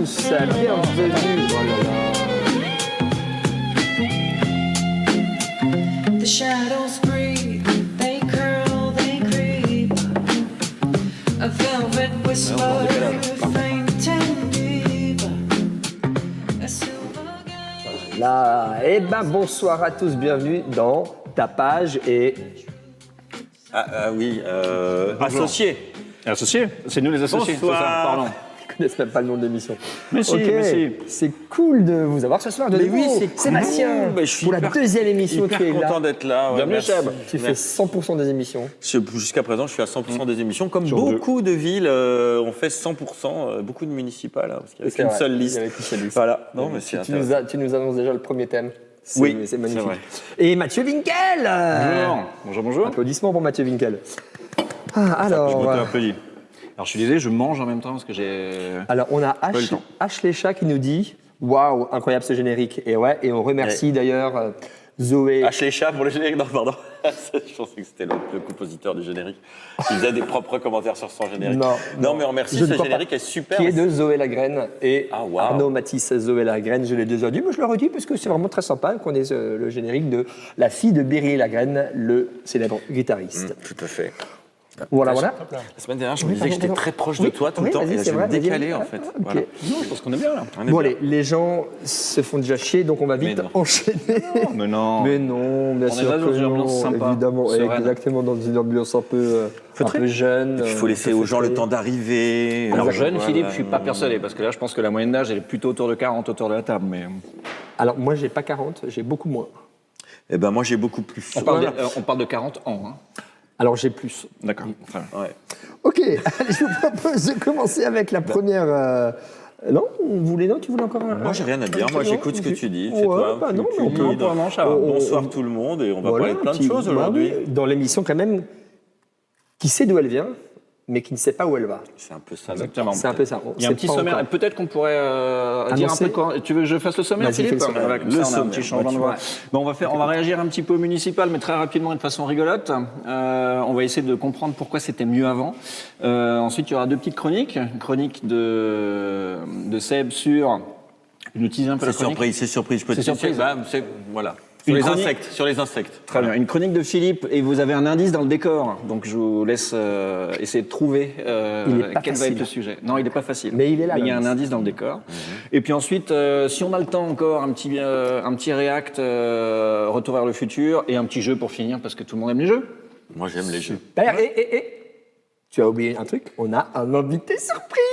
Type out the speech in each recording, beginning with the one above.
tous, bienvenue. Oh là là. The shadows breathe, they curl, they creep. A velvet whisper, faint and deep. A silver gun. Là, eh ben bonsoir à tous, bienvenue dans Tapage et... Oui, associé. Associés, c'est nous les associés. Bonsoir. c'est ça, pardon. Je connais même pas le nom de l'émission. Mais si, Ok, mais si. c'est cool de vous avoir ce soir de nouveau. oui, c'est cool. Sébastien, Bah, je suis pour la hyper- deuxième émission, Hyper tu es là. content d'être là. Bienvenue, merci. Seb. Tu fais Merci. 100% des émissions. Jusqu'à présent, je suis à 100% des émissions. Comme Sur beaucoup de villes, on fait 100%, beaucoup de municipales, hein, parce qu'il n'y a C'est qu'une vrai, seule il y liste. avait qu'une seule liste. Voilà. Non, mais c'est intéressant. Tu nous annonces déjà le premier thème. C'est- Oui, c'est magnifique. c'est vrai. Et Mathieu Winkel. Bonjour. Applaudissements pour Mathieu Winkel. Ah, Je alors, m'auto-applaudis. Alors je suis désolé, je mange en même temps parce que j'ai... alors, on a Pas le temps. Ashley Chat qui nous dit waouh, incroyable ce générique. Et ouais, et on remercie d'ailleurs Zoé. Ashley Chat pour le générique. Non, pardon. Je pensais que c'était le compositeur du générique. Il faisait des propres commentaires sur son générique. Non, mais on remercie. Je ne Ce crois générique pas. est super. Qui est de Zoé Lagraine et Ah, waouh. Arnaud Matisse Zoé Lagraine. Je l'ai déjà dit, mais je le redis parce que c'est vraiment très sympa qu'on ait le générique de la fille de Berry Lagraine, le célèbre guitariste. Tout à fait. Voilà, voilà. La semaine dernière, je me disais que j'étais pardon. très proche de Oui, toi tout oui, le temps, vas-y, et là, c'est je vais me vrai, vas-y, décaler, vas-y. en fait. Ok. Voilà. Non, je pense qu'on est bien là. On est Bon, bien. allez, les gens se font déjà chier, donc on va vite Mais non. enchaîner. Mais non. Mais non, bien On est sûr là dans que une non, ambiance sympa, évidemment, sereine. exactement dans une ambiance un peu jeune. Il faut laisser aux gens le temps d'arriver. Alors Exactement. jeune, Voilà. Philippe, je suis pas persuadé parce que là, je pense que la moyenne d'âge elle est plutôt autour de 40 autour de la table. Mais Alors moi, j'ai pas 40, j'ai beaucoup moins. Eh ben moi j'ai beaucoup plus. on parle de 40 ans. Hein. Alors j'ai plus. D'accord. Très bien. Ouais. Ok, allez, je vous propose de commencer avec la première. Non, tu voulais encore un. Moi j'ai rien à dire. Moi Non, j'écoute ce que tu dis. Ouais, Fais-toi. bah non, Tu mais on dis peut- dans- non, ça va. Bonsoir tout le monde et on va Voilà, parler de plein de petit- choses bah aujourd'hui. oui, dans l'émission quand même, qui sait d'où elle vient, mais qui ne sait pas où elle va. C'est un peu ça. Exactement. C'est un peu ça. Il y a un petit sommaire. Peut-être qu'on pourrait dire un Annoncer. peu quoi. Tu veux que je fasse le sommaire, Vas-y, fais Philippe le sommaire. Voilà, comme Le ça, on a un sommaire. petit changement de Ouais, voix. Bon, on va réagir un petit peu au municipal, mais très rapidement et de façon rigolote. On va essayer de comprendre pourquoi c'était mieux avant. Ensuite, il y aura deux petites chroniques. Une chronique de Seb sur... Je nous tease un peu la C'est chronique. surprise. Je peux te C'est dire. surprise. Voilà. Une Sur les insectes. Très bien. Une chronique de Philippe et vous avez un indice dans le décor. Donc je vous laisse essayer de trouver Il est pas quel va facile. être le sujet. Non, il n'est pas facile. Mais il est là, il y a un l'indice. indice dans le décor. Et puis ensuite, si on a le temps encore, un petit react, Retour vers le futur et un petit jeu pour finir parce que tout le monde aime les jeux. Moi j'aime les jeux. Super. Et tu as oublié un truc, on a un invité surprise.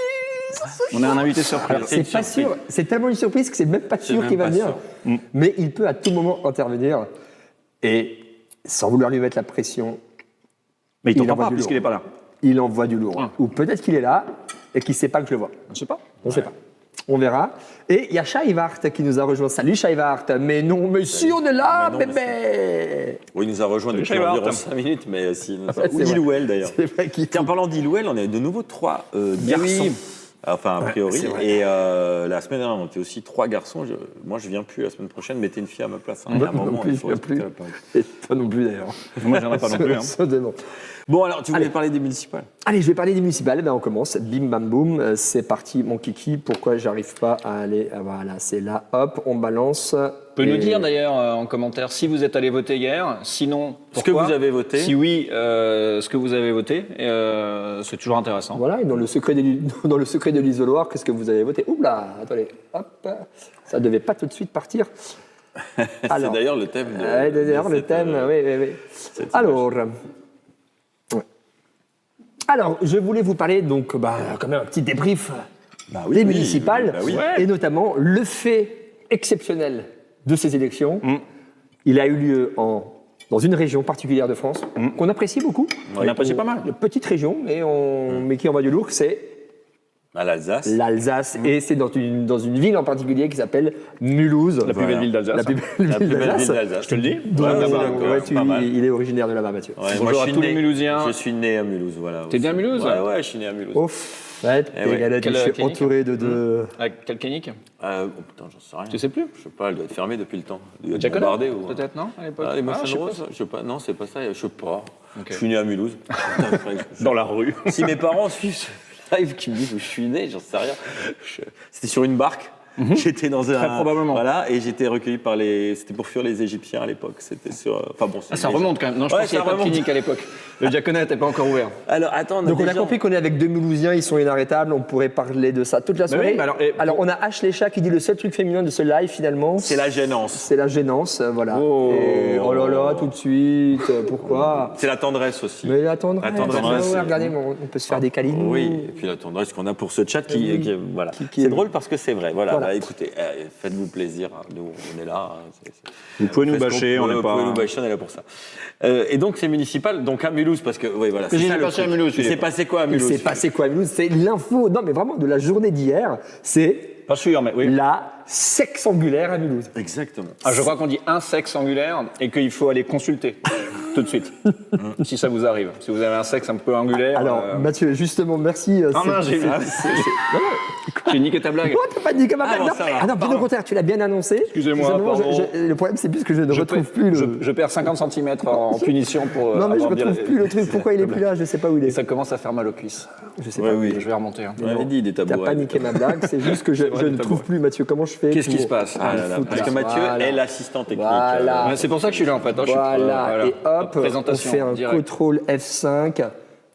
On a un invité surprise. Alors, c'est pas surprise. sûr, c'est tellement une surprise que c'est même pas sûr même qu'il va pas venir. sûr. Mais il peut à tout moment intervenir et sans vouloir lui mettre la pression, Mais il il t'entend envoie pas du puisqu'il lourd. n'est pas là. il envoie du lourd. Ah. Ou peut-être qu'il est là et qu'il ne sait pas que je le vois. Je ne sais pas. On ne sait pas. On verra. Et il y a Shaivart qui nous a rejoint. Salut Shaivart. Mais non, mais si, on est là, Mais non, bébé. Oui, il nous a rejoint depuis Salut, environ Bart. 5 minutes, mais si. Ouais, Ou c'est Ilouel d'ailleurs. C'est vrai qu'il Tiens, en parlant d'Ilouel, on est de nouveau 3 garçons. oui. Enfin, a priori. c'est vrai. Et la semaine dernière, on était aussi 3 garçons. Moi, je viens plus la semaine prochaine. Mettez une fille à ma place. Hein. À un non moment, plus, il faut il y a plus. respecter la parole. Et toi non plus d'ailleurs. Moi, j'en ai pas non plus. Hein. Absolument. Bon, alors, tu voulais Allez. parler des municipales. Allez, je vais parler des municipales. Ben, on commence. Bim, bam, boum. C'est parti, mon kiki. Pourquoi j'arrive pas à aller. Ah, voilà, c'est là. Hop, on balance. Peut nous Et- dire d'ailleurs en commentaire si vous êtes allé voter hier, sinon Ce que pourquoi. vous avez voté. Si oui, ce que vous avez voté, c'est toujours intéressant. Voilà, et dans le secret dans le secret de l'isoloir, qu'est-ce que vous avez voté? Oula, attendez, hop, ça devait pas tout de suite partir. C'est d'ailleurs le thème de. ouais, d'ailleurs, de le cette, thème, oui. cette Alors, ouais. Alors, je voulais vous parler donc, quand même un petit débrief oui, des oui, municipales, bah oui. et notamment le fait exceptionnel de ces élections. Il a eu lieu dans une région particulière de France qu'on apprécie beaucoup. On apprécie pas mal. Une petite région, mais qui envoie du lourd, c'est À l'Alsace. l'Alsace, et c'est dans une ville en particulier qui s'appelle Mulhouse. La plus belle ville d'Alsace. La plus belle La plus ville belle ville d'Alsace. d'Alsace. Je te le dis. Donc, Ouais, d'accord, d'accord, pas mal. il est originaire de là-bas, Mathieu. Ouais, Bonjour moi, je à suis tous les né- Mulhousiens. Je suis né à Mulhouse, voilà. T'es né à Mulhouse? Ouais, je suis né à Mulhouse. Au fait, Eh ouais. je Quelle suis clinique entouré de deux... Avec quelle clinique Oh putain, j'en sais rien. Tu sais plus Je sais pas, elle doit être fermée depuis le temps. Elle doit être Diaconal bombardée ou... Peut-être, non, à l'époque. Ah, les je sais Motion pas. Rose Je sais pas, non, c'est pas ça, je sais pas. Ok. Je suis né à Mulhouse. Putain, faudrait que je- Dans la rue. Si mes parents suivent live qui me disent où je suis né, j'en sais rien. C'était sur une barque. J'étais dans un. Très probablement. Voilà, et j'étais recueilli par les. C'était pour fuir les Égyptiens à l'époque. C'était sur. Enfin bon. Ah, ça remonte quand même. Non, je pense qu'il n'y avait pas de clinique à l'époque. Le diaconat n'était pas encore ouvert. Alors attends, Donc on a déjà- compris qu'on est avec deux Mulhousiens, ils sont inarrêtables, on pourrait parler de ça toute la soirée. oui, mais alors, on a Ashley Chat qui dit le seul truc féminin de ce live finalement, C'est la gênance. c'est la gênance, voilà. Oh. Et, oh là là, tout de suite, pourquoi? C'est la tendresse aussi. Mais la tendresse, La tendresse, c'est- regardez, on peut se faire des câlins. Oui, et puis la tendresse qu'on a pour ce chat voilà. qui C'est est- drôle parce que c'est vrai. Voilà, Voilà. bah, écoutez, faites-vous plaisir. Nous, on est là. Vous pouvez nous Faites ce bâcher, qu'on on peut, n'est vous pouvez pas. nous bâcher, on est là pour ça. Et donc c'est municipal, donc à Mulhouse, parce que oui, voilà. Qu'est-ce qui ça, s'est le passé à truc. Mulhouse, Il s'est Philippe passé quoi à Il Mulhouse? s'est passé quoi à Mulhouse? C'est l'info, non mais vraiment de la journée d'hier, c'est Pas sûr, mais oui. la sexe angulaire à Mulhouse. Exactement. Ah, je crois qu'on dit un sexe angulaire et qu'il faut aller consulter tout de suite. Si ça vous arrive. Si vous avez un sexe un peu angulaire. Alors Mathieu, justement, merci. Ah non, j'ai vu. J'ai niqué ta blague. Oh, t'as pas dit comme un Ah non, non. ça va. Ah non, bien au contraire, tu l'as bien annoncé. Excusez-moi, Simplement, pardon. le problème, c'est plus que je ne retrouve plus le. Je perds 50 cm en punition pour. Non, mais je avoir retrouve bien- plus le truc. Pourquoi il est plus là? Je sais pas où il Et est. ça commence à faire mal aux cuisses. Je sais Ouais, pas. oui. Je vais remonter. Hein. On avait dit des T'as tabourets. pas niqué ma blague, c'est juste que je ne trouve plus Mathieu. Comment je fais Qu'est-ce qui pour- se passe Ah là là, foutre parce là. que Mathieu Voilà. est l'assistant technique. Voilà. Ouais, c'est pour ça que je suis là en fait. hein. Je suis- Voilà. Et hop, on présentation, fait un direct. contrôle F5.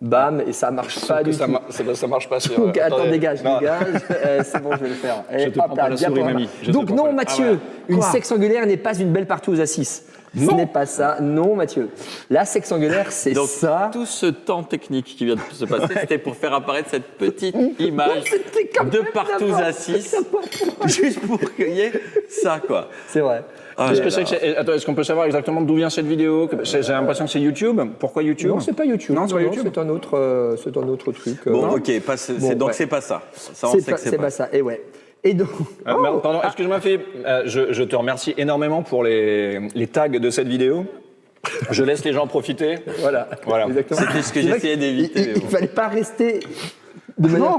Bam, et ça marche pas du ça, tout. ça marche pas sur. Donc, attends, attendez. dégage, Non. dégage. C'est bon, je vais le faire. Je Et te hop prends là, pas la souris, diaporama. mamie. Je te Donc prends non, pas. Mathieu, Ah ouais. une Quoi sexe angulaire n'est pas une belle partout à 6. Ce n'est pas ça. Non, Mathieu. La sexe angulaire, c'est Donc ça. tout ce temps technique qui vient de se passer, c'était pour faire apparaître cette petite image C'était quand de même partout n'importe à 6, juste pour qu'il y ait ça, quoi. C'est vrai. Ah Est-ce là que c'est là. que c'est- Attends, est-ce qu'on peut savoir exactement d'où vient cette vidéo? J'ai l'impression que c'est YouTube. Pourquoi YouTube? Non, c'est pas YouTube. Non, c'est pas YouTube. C'est un autre truc. Bon, Non. ok, pas ce- Bon, c'est- donc ouais. c'est pas ça. Ça, on C'est sait pas, que c'est pas ça. Et ouais. Et donc. Oh Pardon, excuse-moi Philippe, je te remercie énormément pour les tags de cette vidéo. Je laisse les gens profiter. Voilà. Voilà. Exactement. C'était ce que C'est vrai j'essayais qu'il- d'éviter, mais Il bon. fallait pas rester de manière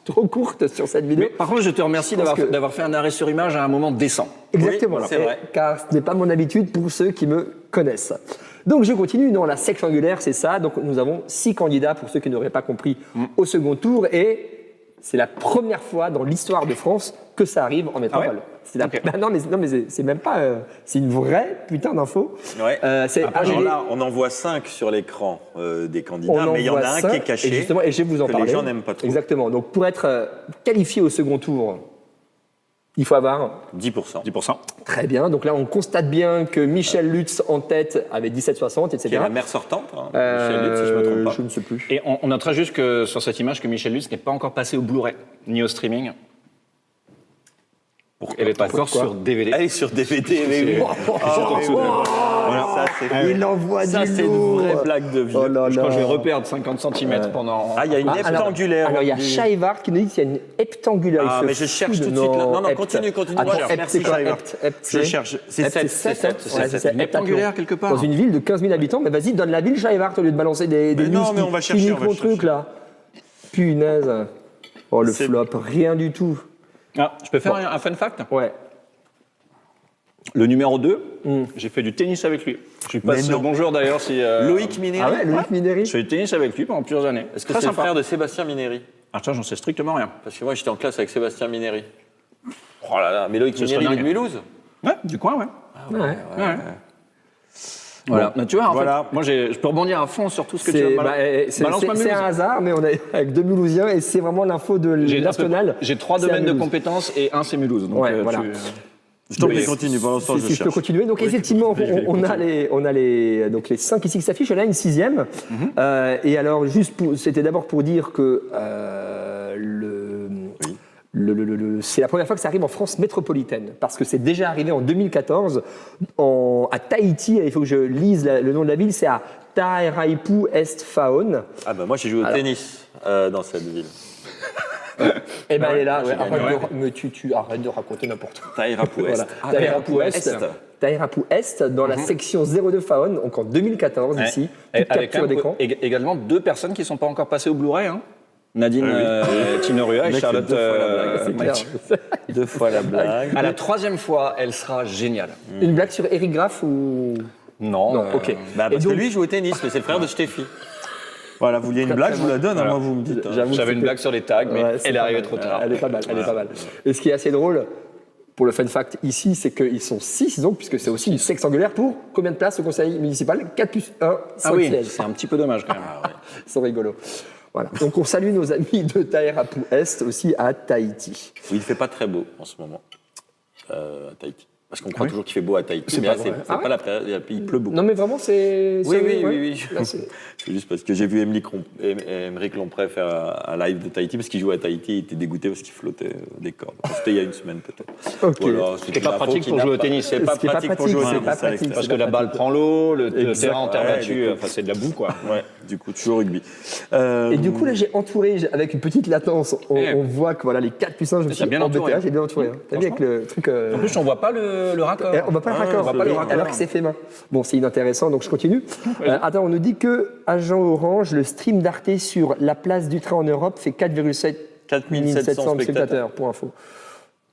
trop courte sur cette vidéo. Mais par contre, je te remercie pense que- d'avoir fait un arrêt sur image à un moment décent. Exactement. Oui, c'est vrai. Car ce n'est pas mon habitude pour ceux qui me connaissent. Donc je continue. Non, la sexe angulaire, c'est ça. Donc nous avons 6 candidats pour ceux qui n'auraient pas compris au second tour. Et c'est la première fois dans l'histoire de France que ça arrive en métropole. Ah ouais C'est la- Ok. Bah non, mais c'est même pas. C'est une vraie putain d'info. Ouais. C'est Après, arrivé- là, on en voit 5 sur l'écran des on candidats, en mais il y en voit a un cinq, qui est caché. Et justement, et je vais vous en que parler. les gens n'aiment pas trop. Exactement. Donc pour être qualifié au second tour, il faut avoir 10%. 10%. très bien. Donc là, on constate bien que Michel Lutz en tête avait 17,60, etc. Qui est la mère sortante, hein, Michel Lutz, si je me trompe pas. Je ne sais plus. Et on notera juste que sur cette image que Michel Lutz n'est pas encore passé au Blu-ray ni au streaming. Elle est encore sur DVD. Elle est sur DVD, mais oui. Ça, c'est Il envoie ça, du c'est une lourd. vraie blague de vieux. Oh là Je crois que je vais là. reperdre 50 cm pendant. Ah, il y a une heptangulaire. Alors, il y a du- Chaivart qui nous dit qu'il y a une heptangulaire. Ah, Il se mais je fout cherche de- tout de suite là. Non, non, hept. continue. Attends, Moi, hept, merci, c'est quoi, Chaivart. hept, hept, Je cherche. C'est hept, 7. c'est C'est 7. 7. Ouais, c'est Une heptangulaire quelque part. Dans une ville de 15 000 habitants, mais vas-y, donne la ville Chaivart au lieu de balancer des Mais non, news mais qui- on va qui chercher, niquent on va mon truc chercher. là. Punaise. Oh, le C'est- flop, rien du tout. Ah, je peux faire un fun fact? Ouais. Le numéro 2, j'ai fait du tennis avec lui. Je lui passe Mais non. bonjour d'ailleurs si. Loïc Minéry. Ah ouais, Loïc Minéry. Je fais du tennis avec lui pendant plusieurs années. Est-ce que Très c'est le sympa. frère de Sébastien Minéry? Ah, tiens, j'en sais strictement rien. Parce que moi, j'étais en classe avec Sébastien Minéry. Oh là là, mais Loïc Ce Minéry, serait il est de dingue. Mulhouse. Ouais, du coin, ouais. Ouais. Ouais. Voilà. Mais tu vois, en Voilà. fait, moi, je peux rebondir à fond sur tout ce que tu C'est as bah, Balance-moi c'est un Mulhouse. hasard, mais on est avec deux Mulhousiens et c'est vraiment l'info de J'ai nationale. J'ai 3 C'est à domaines de Mulhouse. compétences et un c'est Mulhouse. Donc, Ouais, voilà. Je t'en prie, Oui. continue. Pendant ce temps, Si, je si je peux cherche. continuer. Donc effectivement, on a les 5 ici qui s'affichent. Là, une 6e. Et alors, c'était d'abord pour dire que c'est la première fois que ça arrive en France métropolitaine, parce que c'est déjà arrivé en 2014 à Tahiti. Il faut que je lise le nom de la ville. C'est à Tairaipu Est Faon. Ah bah moi, j'ai joué au tennis dans cette ville. Et ben elle est là. j'ai gagné, Mais tu arrêtes de raconter n'importe quoi. Tairapou Est. Voilà. Ah, Tairapou Est. Est. Tairapou Est, dans la section 02 Faon, donc en 2014 ici. Et Toute avec capture d'écran. également 2 personnes qui ne sont pas encore passées au Blu-ray. Hein. Nadine Tinorua et Mec, Charlotte c'est 2 fois la blague, C'est clair. Mathieu. 2 fois la blague. À la 3e fois, elle sera géniale. Une blague sur Eric Graff ou. Non. Non, ok. Bah, Et parce donc- que lui, il joue au tennis, mais c'est le frère de Steffi. Voilà, vous vouliez une Très, blague, très je vous la bon. donne, Voilà. moi vous me dites. hein. J'avoue que J'avais une c'était- blague sur les tags, mais Ouais, c'est elle est pas arrivée mal. trop tard. Elle est pas mal, elle est pas mal. Et ce qui est assez drôle, pour le fun fact ici, c'est qu'ils sont 6, donc, puisque c'est aussi une sexe angulaire pour combien de places au conseil municipal? 4 plus 1, 5 Ah oui, sièges. c'est un petit peu dommage quand même. Ils sont rigolos. Voilà. Donc on salue nos amis de Tairapou Est, aussi à Tahiti. Oui, il ne fait pas très beau en ce moment à Tahiti. Parce qu'on croit Oui. toujours qu'il fait beau à Tahiti, C'est mais pas là, c'est vrai. c'est Ah pas ouais la période, il pleut beaucoup. Non mais vraiment c'est... Oui, c'est- oui, ouais. oui, oui. Là, c'est- C'est juste parce que j'ai vu Émeric Lompré faire un live de Tahiti, parce qu'il jouait à Tahiti, il était dégoûté parce qu'il flottait des cordes. C'était il y a une semaine peut-être. Ok. Voilà, c'est C'est pas une info pratique qui pour n'a jouer au pas- tennis. C'est pas Ce qui est pas pratique pour pratique, jouer au c'est tennis pas à pratique. l'extérieur. Parce que la balle prend l'eau, le Exact. terrain en terre Ouais, battue, du coup. enfin c'est de la boue quoi. Ouais, du coup, toujours au rugby. Et du coup là j'ai entouré, avec une petite latence, Eh. on voit que voilà les 4 plus 1, je me T'as suis bien embêté. entouré. J'ai bien entouré. Hein. T'as vu avec le truc... En plus on voit pas le raccord. On va pas le Ah, raccord, on va pas le raccord. alors que c'est fait main. Bon, c'est inintéressant, donc je continue. Attends, on nous dit que agent Orange, le stream d'Arte sur la place du train en Europe fait 4,7 4700 spectateurs, pour info.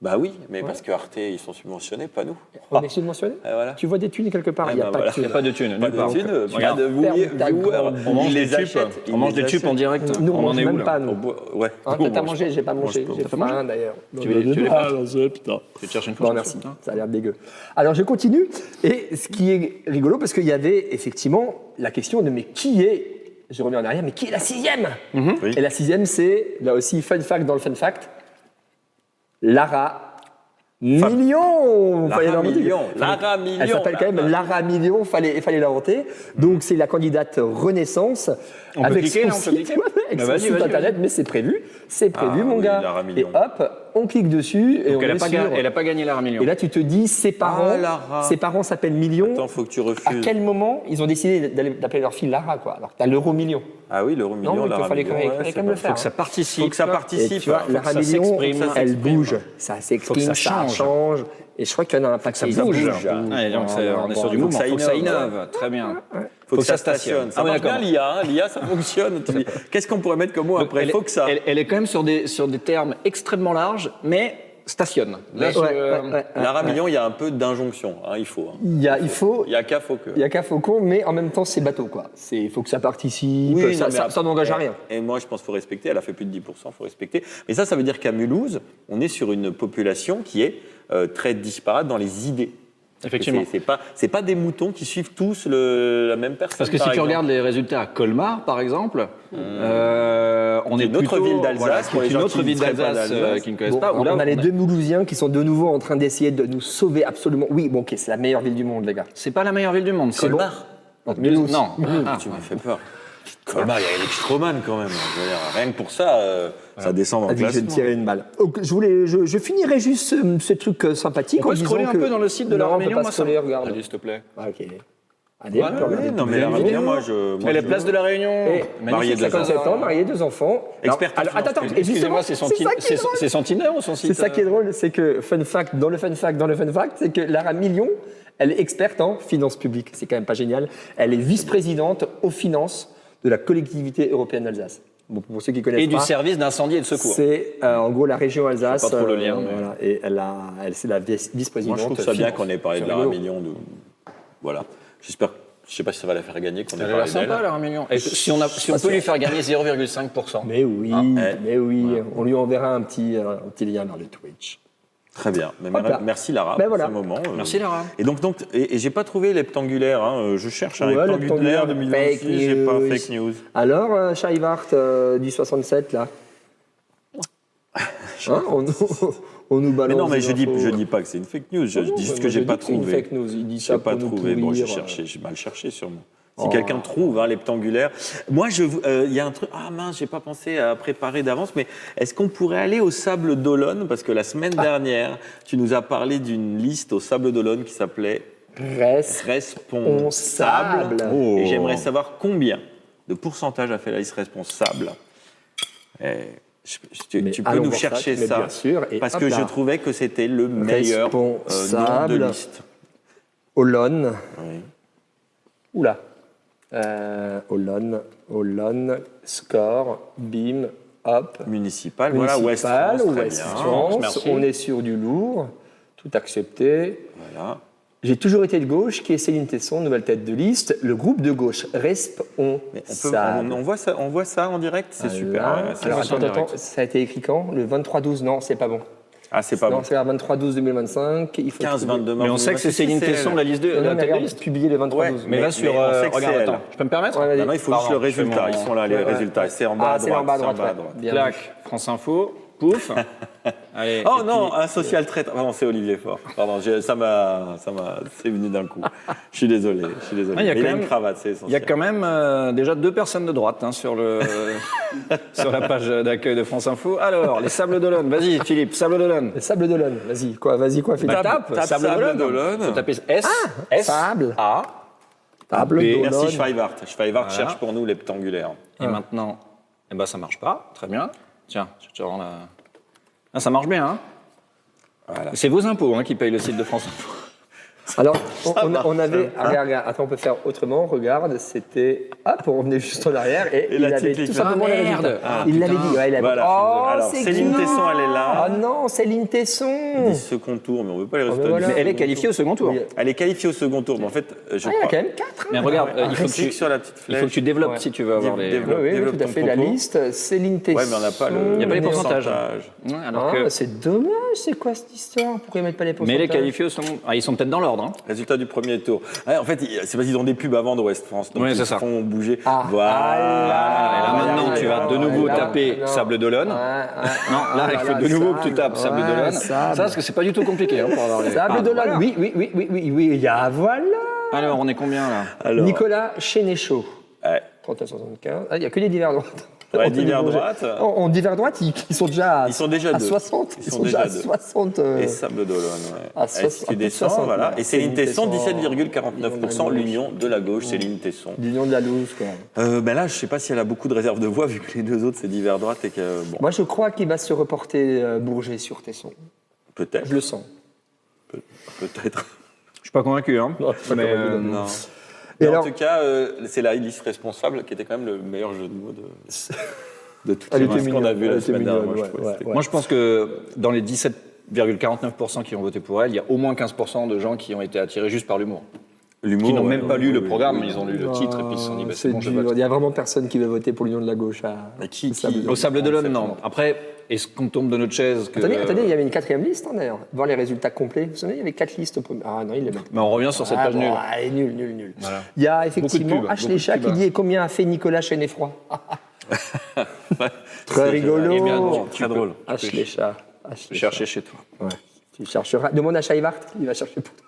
Bah oui, mais parce que Arte, ils sont subventionnés, pas nous. On est subventionné Et voilà. Tu vois des thunes quelque part, Ah, il n'y a bah pas voilà. de Il n'y a thunes. pas de thunes. Pas nulle part. de thunes, pas regarde, de viewers. On mange Ils des les tubes. achètent. On mange des tubes en direct. Nous, on On en mange est où même là pas, Au nous. bois- Ouais. Hein, Nous, on t'as mange mangé, pas. j'ai pas On mange mangé. pas. J'ai faim d'ailleurs. Tu veux les Ah, putain. Tu te cherches une Bon, fois merci. Ça a l'air dégueu. Alors, je continue. Et ce qui est rigolo, parce qu'il y avait effectivement la question de mais qui est, je reviens en arrière, mais qui est la 6e Oui. Et la 6e, c'est, là aussi, fun fact dans le fun fact, Lara Million. Fallait Lara l'inventer. Million. Lara Million. Elle s'appelle quand même Lara Million, fallait l'inventer. Donc, c'est la candidate Renaissance. On peut cliquer, son là, on peut site, cliquer avec Bah, son vas-y, site vas-y, internet, vas-y. mais c'est prévu. C'est prévu, Ah mon oui, gars. Lara Et Million. hop, on clique dessus et Donc on elle est a pas sur... gagné- elle a pas gagné l'art million. Et là, tu te dis, ses parents, Lara. ses parents s'appellent Million. Attends, faut que tu À refuses. quel moment ils ont décidé d'appeler leur fille Lara, quoi? Alors, t'as l'euro million. Ah oui, l'euro million, Non, il Lara fallait Million. fallait ouais, quand c'est même le pas- faire. Faut que ça hein. participe. Faut que ça Et participe. tu vois, Faut que Lara ça Million, s'exprime, ça elle s'exprime. bouge, ça s'exprime, ça ça change. Et je crois qu'il y en a un paquet. Ça qui bouge. bouge. Ouais, donc on est sur du Faut que mouvement. ça Faut que ça innove. innove. Très bien. Faut que ça stationne. Ça Ah oui, marche bien d'accord. l'IA. hein. L'IA, ça fonctionne. Tu dis, qu'est-ce qu'on pourrait mettre comme mot après? Elle, Faut que ça. elle est quand même sur des termes extrêmement larges, mais stationne. Là, Lara Million, il y a un peu d'injonction. hein, il faut. hein. Il faut. Il y a qu'à faut que. Il n'y a qu'à Faucon, mais en même temps, c'est bateau, quoi. Il faut que ça participe, Oui, ça, non, mais ça n'engage à rien. Et moi, je pense qu'il faut respecter. Elle a fait plus de 10%, il faut respecter. Mais ça veut dire qu'à Mulhouse, on est sur une population qui est très disparate dans les idées. Effectivement. C'est pas des moutons qui suivent tous la même personne. Parce que si par tu exemple. regardes les résultats à Colmar, par exemple, on est Une autre plutôt- ville d'Alsace, voilà, pour les une gens autre qui ville ne seraient pas d'Alsace d'Alsace. qui ne connaissent Bon, pas. où là, on a les est- deux Mulhousiens qui sont de nouveau en train d'essayer de nous sauver absolument. Oui, bon, ok, c'est la meilleure ville du monde, les gars. C'est pas la meilleure ville du monde. C'est Colmar. Mulhouse. Non. Ah. Tu m'as fait peur. Colmar, il y a Eric Stroman quand même. Je veux dire, rien que pour ça, ça descend dans le Ah, je vais classement. te tirer une balle. Donc, je finirai juste ce truc sympathique. On en peut disant scroller un que- peu dans le site de Non, la on peut Réunion, pas moi, ça scroller, regarde. Allez, s'il te plaît. Ah, ok. Allez, Ouais, on peut regarder non, toutes mais les la vidéos. Réunion, moi, je. Et la place de la Réunion. Et marié Magnifique, de 57 ans, marié, 2 enfants. Expert en Alors, finance attends, publique. et justement, Excusez-moi, c'est son ça qui est drôle. c'est Centenaire ou son site C'est ça qui est drôle, c'est que fun fact, dans le fun fact, dans le fun fact, c'est que Lara Million, elle est experte en finances publiques. C'est quand même pas génial. Elle est vice-présidente aux finances de la collectivité européenne d'Alsace. Bon, pour ceux qui connaissent Et du pas, service d'incendie et de secours. c'est en gros la région Alsace. Je sais pas trop le lien, mais- voilà, et elle c'est la vice-présidente. Moi, je trouve ça bien finance. qu'on ait parlé de C'est Lara rigolo. Million. Voilà. J'espère. Je sais pas si ça va la faire gagner, qu'on ait Elle a l'air parlé d'elle. sympa, la Réunion. Et si on peut lui faire gagner 0,5%. Mais oui, ouais. mais oui, on lui enverra un petit lien vers le Twitch. Très bien. Mais Hop là. merci Lara Ben pour voilà. ce moment. Merci, Lara. Et donc j'ai pas trouvé l'hectangulaire. Hein. Je cherche un Ouais, rectangulaire rectangulaire, 2026. J'ai pas fake news. Alors, Scheivart du 67, là Hein, on nous balance. Mais non, mais des je infos. dis pas que c'est une fake news. Je Non, dis juste mais que j'ai je pas dis que c'est une trouvé. fake news. Il dit J'ai ça pas pour nous trouvé. Bon, j'ai pourrir. cherché. J'ai mal cherché sûrement. Si quelqu'un trouve l'heptangulaire. Moi, il y a un truc. Ah mince, j'ai pas pensé à préparer d'avance. Mais est-ce qu'on pourrait aller au Sable d'Olonne? Parce que la semaine dernière, tu nous as parlé d'une liste au Sable d'Olonne qui s'appelait Responsable. Oh. Et j'aimerais savoir combien de pourcentage a fait la liste responsable. Tu Mais peux allons nous voir chercher mais ça, bien sûr, et parce hop que là. je trouvais que c'était le meilleur nom de Responsable. liste. Olonne. Oui. Oula. Olonne, score, bim, hop. Municipal, voilà, West Municipal, France, très West bien. France, merci. on est sur du lourd, tout accepté. Voilà. J'ai toujours été de gauche, qui est Céline Tesson, nouvelle tête de liste. Le groupe de gauche, Resp, on Mais sable. on voit ça en direct, c'est super. Là. Ouais, c'est Alors, super attends, direct. ça a été écrit quand? Le 23-12, non, c'est pas bon. Ah, c'est pas Non, bon. c'est le 23-12-2025. Il faut 15, trouver- 22 mars. Mais on sait que c'est Céline Tesson, la liste de Non, la mais tête de regarde, liste. publié le 23-12. Ouais, Mais là, sur. on sait que Regarde, c'est elle. attends, je peux me permettre? Ouais, vas-y. Maintenant, il faut juste Pardon, le résultat. je fais Ils sont là, les résultats. C'est en bas à c'est en droite. bas à c'est en droite. bas à ouais. droite. Bien vu. Clac, France Info, pouf. Allez. Oh et non, puis- un social traître. Pardon, c'est Olivier Faure. Pardon, c'est venu d'un coup. Je suis désolé. Ah, il y a Mais il quand a même- une cravate, c'est Il y a essentiel. quand même déjà 2 personnes de droite hein, sur, sur la page d'accueil de France Info. Alors, les Sables d'Olonne. Vas-y, Philippe, Sables d'Olonne. Le Sable d'Olonne, vas-y, quoi, fais Bah, tape. tape Sables d'Olonne. Faut taper S, S, Sable. A. Sable B. d'Olonne. Merci Schweivart. Schweivart Voilà. cherche pour nous les rectangulaires. Et maintenant, eh ben, ça marche pas. Très bien. Tiens, je te rends la... Ah, ça marche bien. Hein. Voilà. C'est vos impôts hein, qui payent le site de France Info. Alors, on avait. Regarde, attends, on peut faire autrement. Regarde, c'était. Hop, on revenait juste en arrière et, Et il la avait petite tout ligne. simplement Ah, les merde. résultats. Ah, Il l'avait putain. dit, ouais, il avait. Voilà. Oh, Alors, c'est Céline qui Tesson, elle est là. Oh non, Céline Tesson. Dit second tour, mais on veut pas les résultats. mais voilà. du Mais elle est second qualifiée tour. au second tour. Oui. Elle est qualifiée au second tour, mais en fait, je Ah, il y en a crois. quand même 4. Mais regarde, il faut que Clique tu, sur la petite il flèche. faut que tu développes Ouais. si tu veux avoir les... Développe. Oui, Développe tout à ton fait. La propos. liste, Céline Tesson. Ouais, mais on n'a pas le. Il y a pas les pourcentages. pourcentages. Ouais, alors Ah, que... c'est dommage, c'est quoi cette histoire? Pourquoi ils mettent pas les Mais pourcentages? elle est qualifiée au second... Ah, ils sont peut-être dans l'ordre. Hein. Résultat du premier tour. Ouais, en fait, c'est parce qu'ils ont des pubs avant de West France. Donc Ouais, ils c'est ça. font bouger. Ah. Voilà. Ah, Et là, maintenant, tu vas de nouveau taper Sable d'Olonne. Non, là, il faut de nouveau que tu tapes Sable d'Olonne. Ça, parce que c'est pas du tout compliqué hein, pour avoir les... Sable Ah, d'Olonne, voilà. oui, il y a, voilà. Alors, on est combien, là? Alors, Nicolas Chénéchaud, ouais. 31,75. Ah, il n'y a que les divers droites. Ouais, On peut divers les manger. droites. En divers droite, ils sont déjà à, Ils sont déjà à deux. 60. Ils sont déjà à deux. 60. Et Sable d'Olonne, ouais. à Et si 60, tu descends, 60, voilà. ouais. Et Céline Tesson, Tesson, 17,49%, l'union de la gauche, Céline Tesson. L'union de la loose, quoi. Ben là, je sais pas si elle a beaucoup de réserve de voix, vu que les deux autres, c'est divers droite et que, bon, Moi, je crois qu'il va se reporter Bourget sur Tesson. peut-être. Je le sens. Peut-être. Je suis pas convaincu, hein. Non, je suis pas Mais, convaincu, Non. Et Mais alors- en tout cas, c'est la liste responsable qui était quand même le meilleur jeu de mots de toutes Elle les était listes qu'on a mignonne, vues elle la était semaine dernière. mignonne, Moi, je trouvais ouais, que c'était ouais. Moi, je pense que dans les 17,49% qui ont voté pour elle, il y a au moins 15% de gens qui ont été attirés juste par l'humour. L'humour, Qui n'ont ouais, même pas oui, lu le oui, programme, oui. ils ont lu le titre et puis ils se sont dit, bah, c'est C'est bon, je dur. vote. Il y a vraiment personne qui veut voter pour l'union de la gauche. Mais qui- Au Sable d'Olonne, non. Après, est-ce qu'on tombe de notre chaise que... Attendez, il y avait une quatrième liste, hein, d'ailleurs. Voir les résultats complets. Vous vous souvenez, il y avait 4 listes au premier. Ah non, il les met. Mais on revient sur cette page nulle. Allez, nul. Voilà. Il y a effectivement pubs, Ashley beaucoup de Chat qui pubs. dit et combien a fait Nicolas Chéneffroy. Très C'est rigolo. Eh bien, Très drôle. Ashley Chat. Ashley Chercher chez toi. Chat. Ouais. Tu chercheras. Demande à Scheivart, il va chercher pour toi.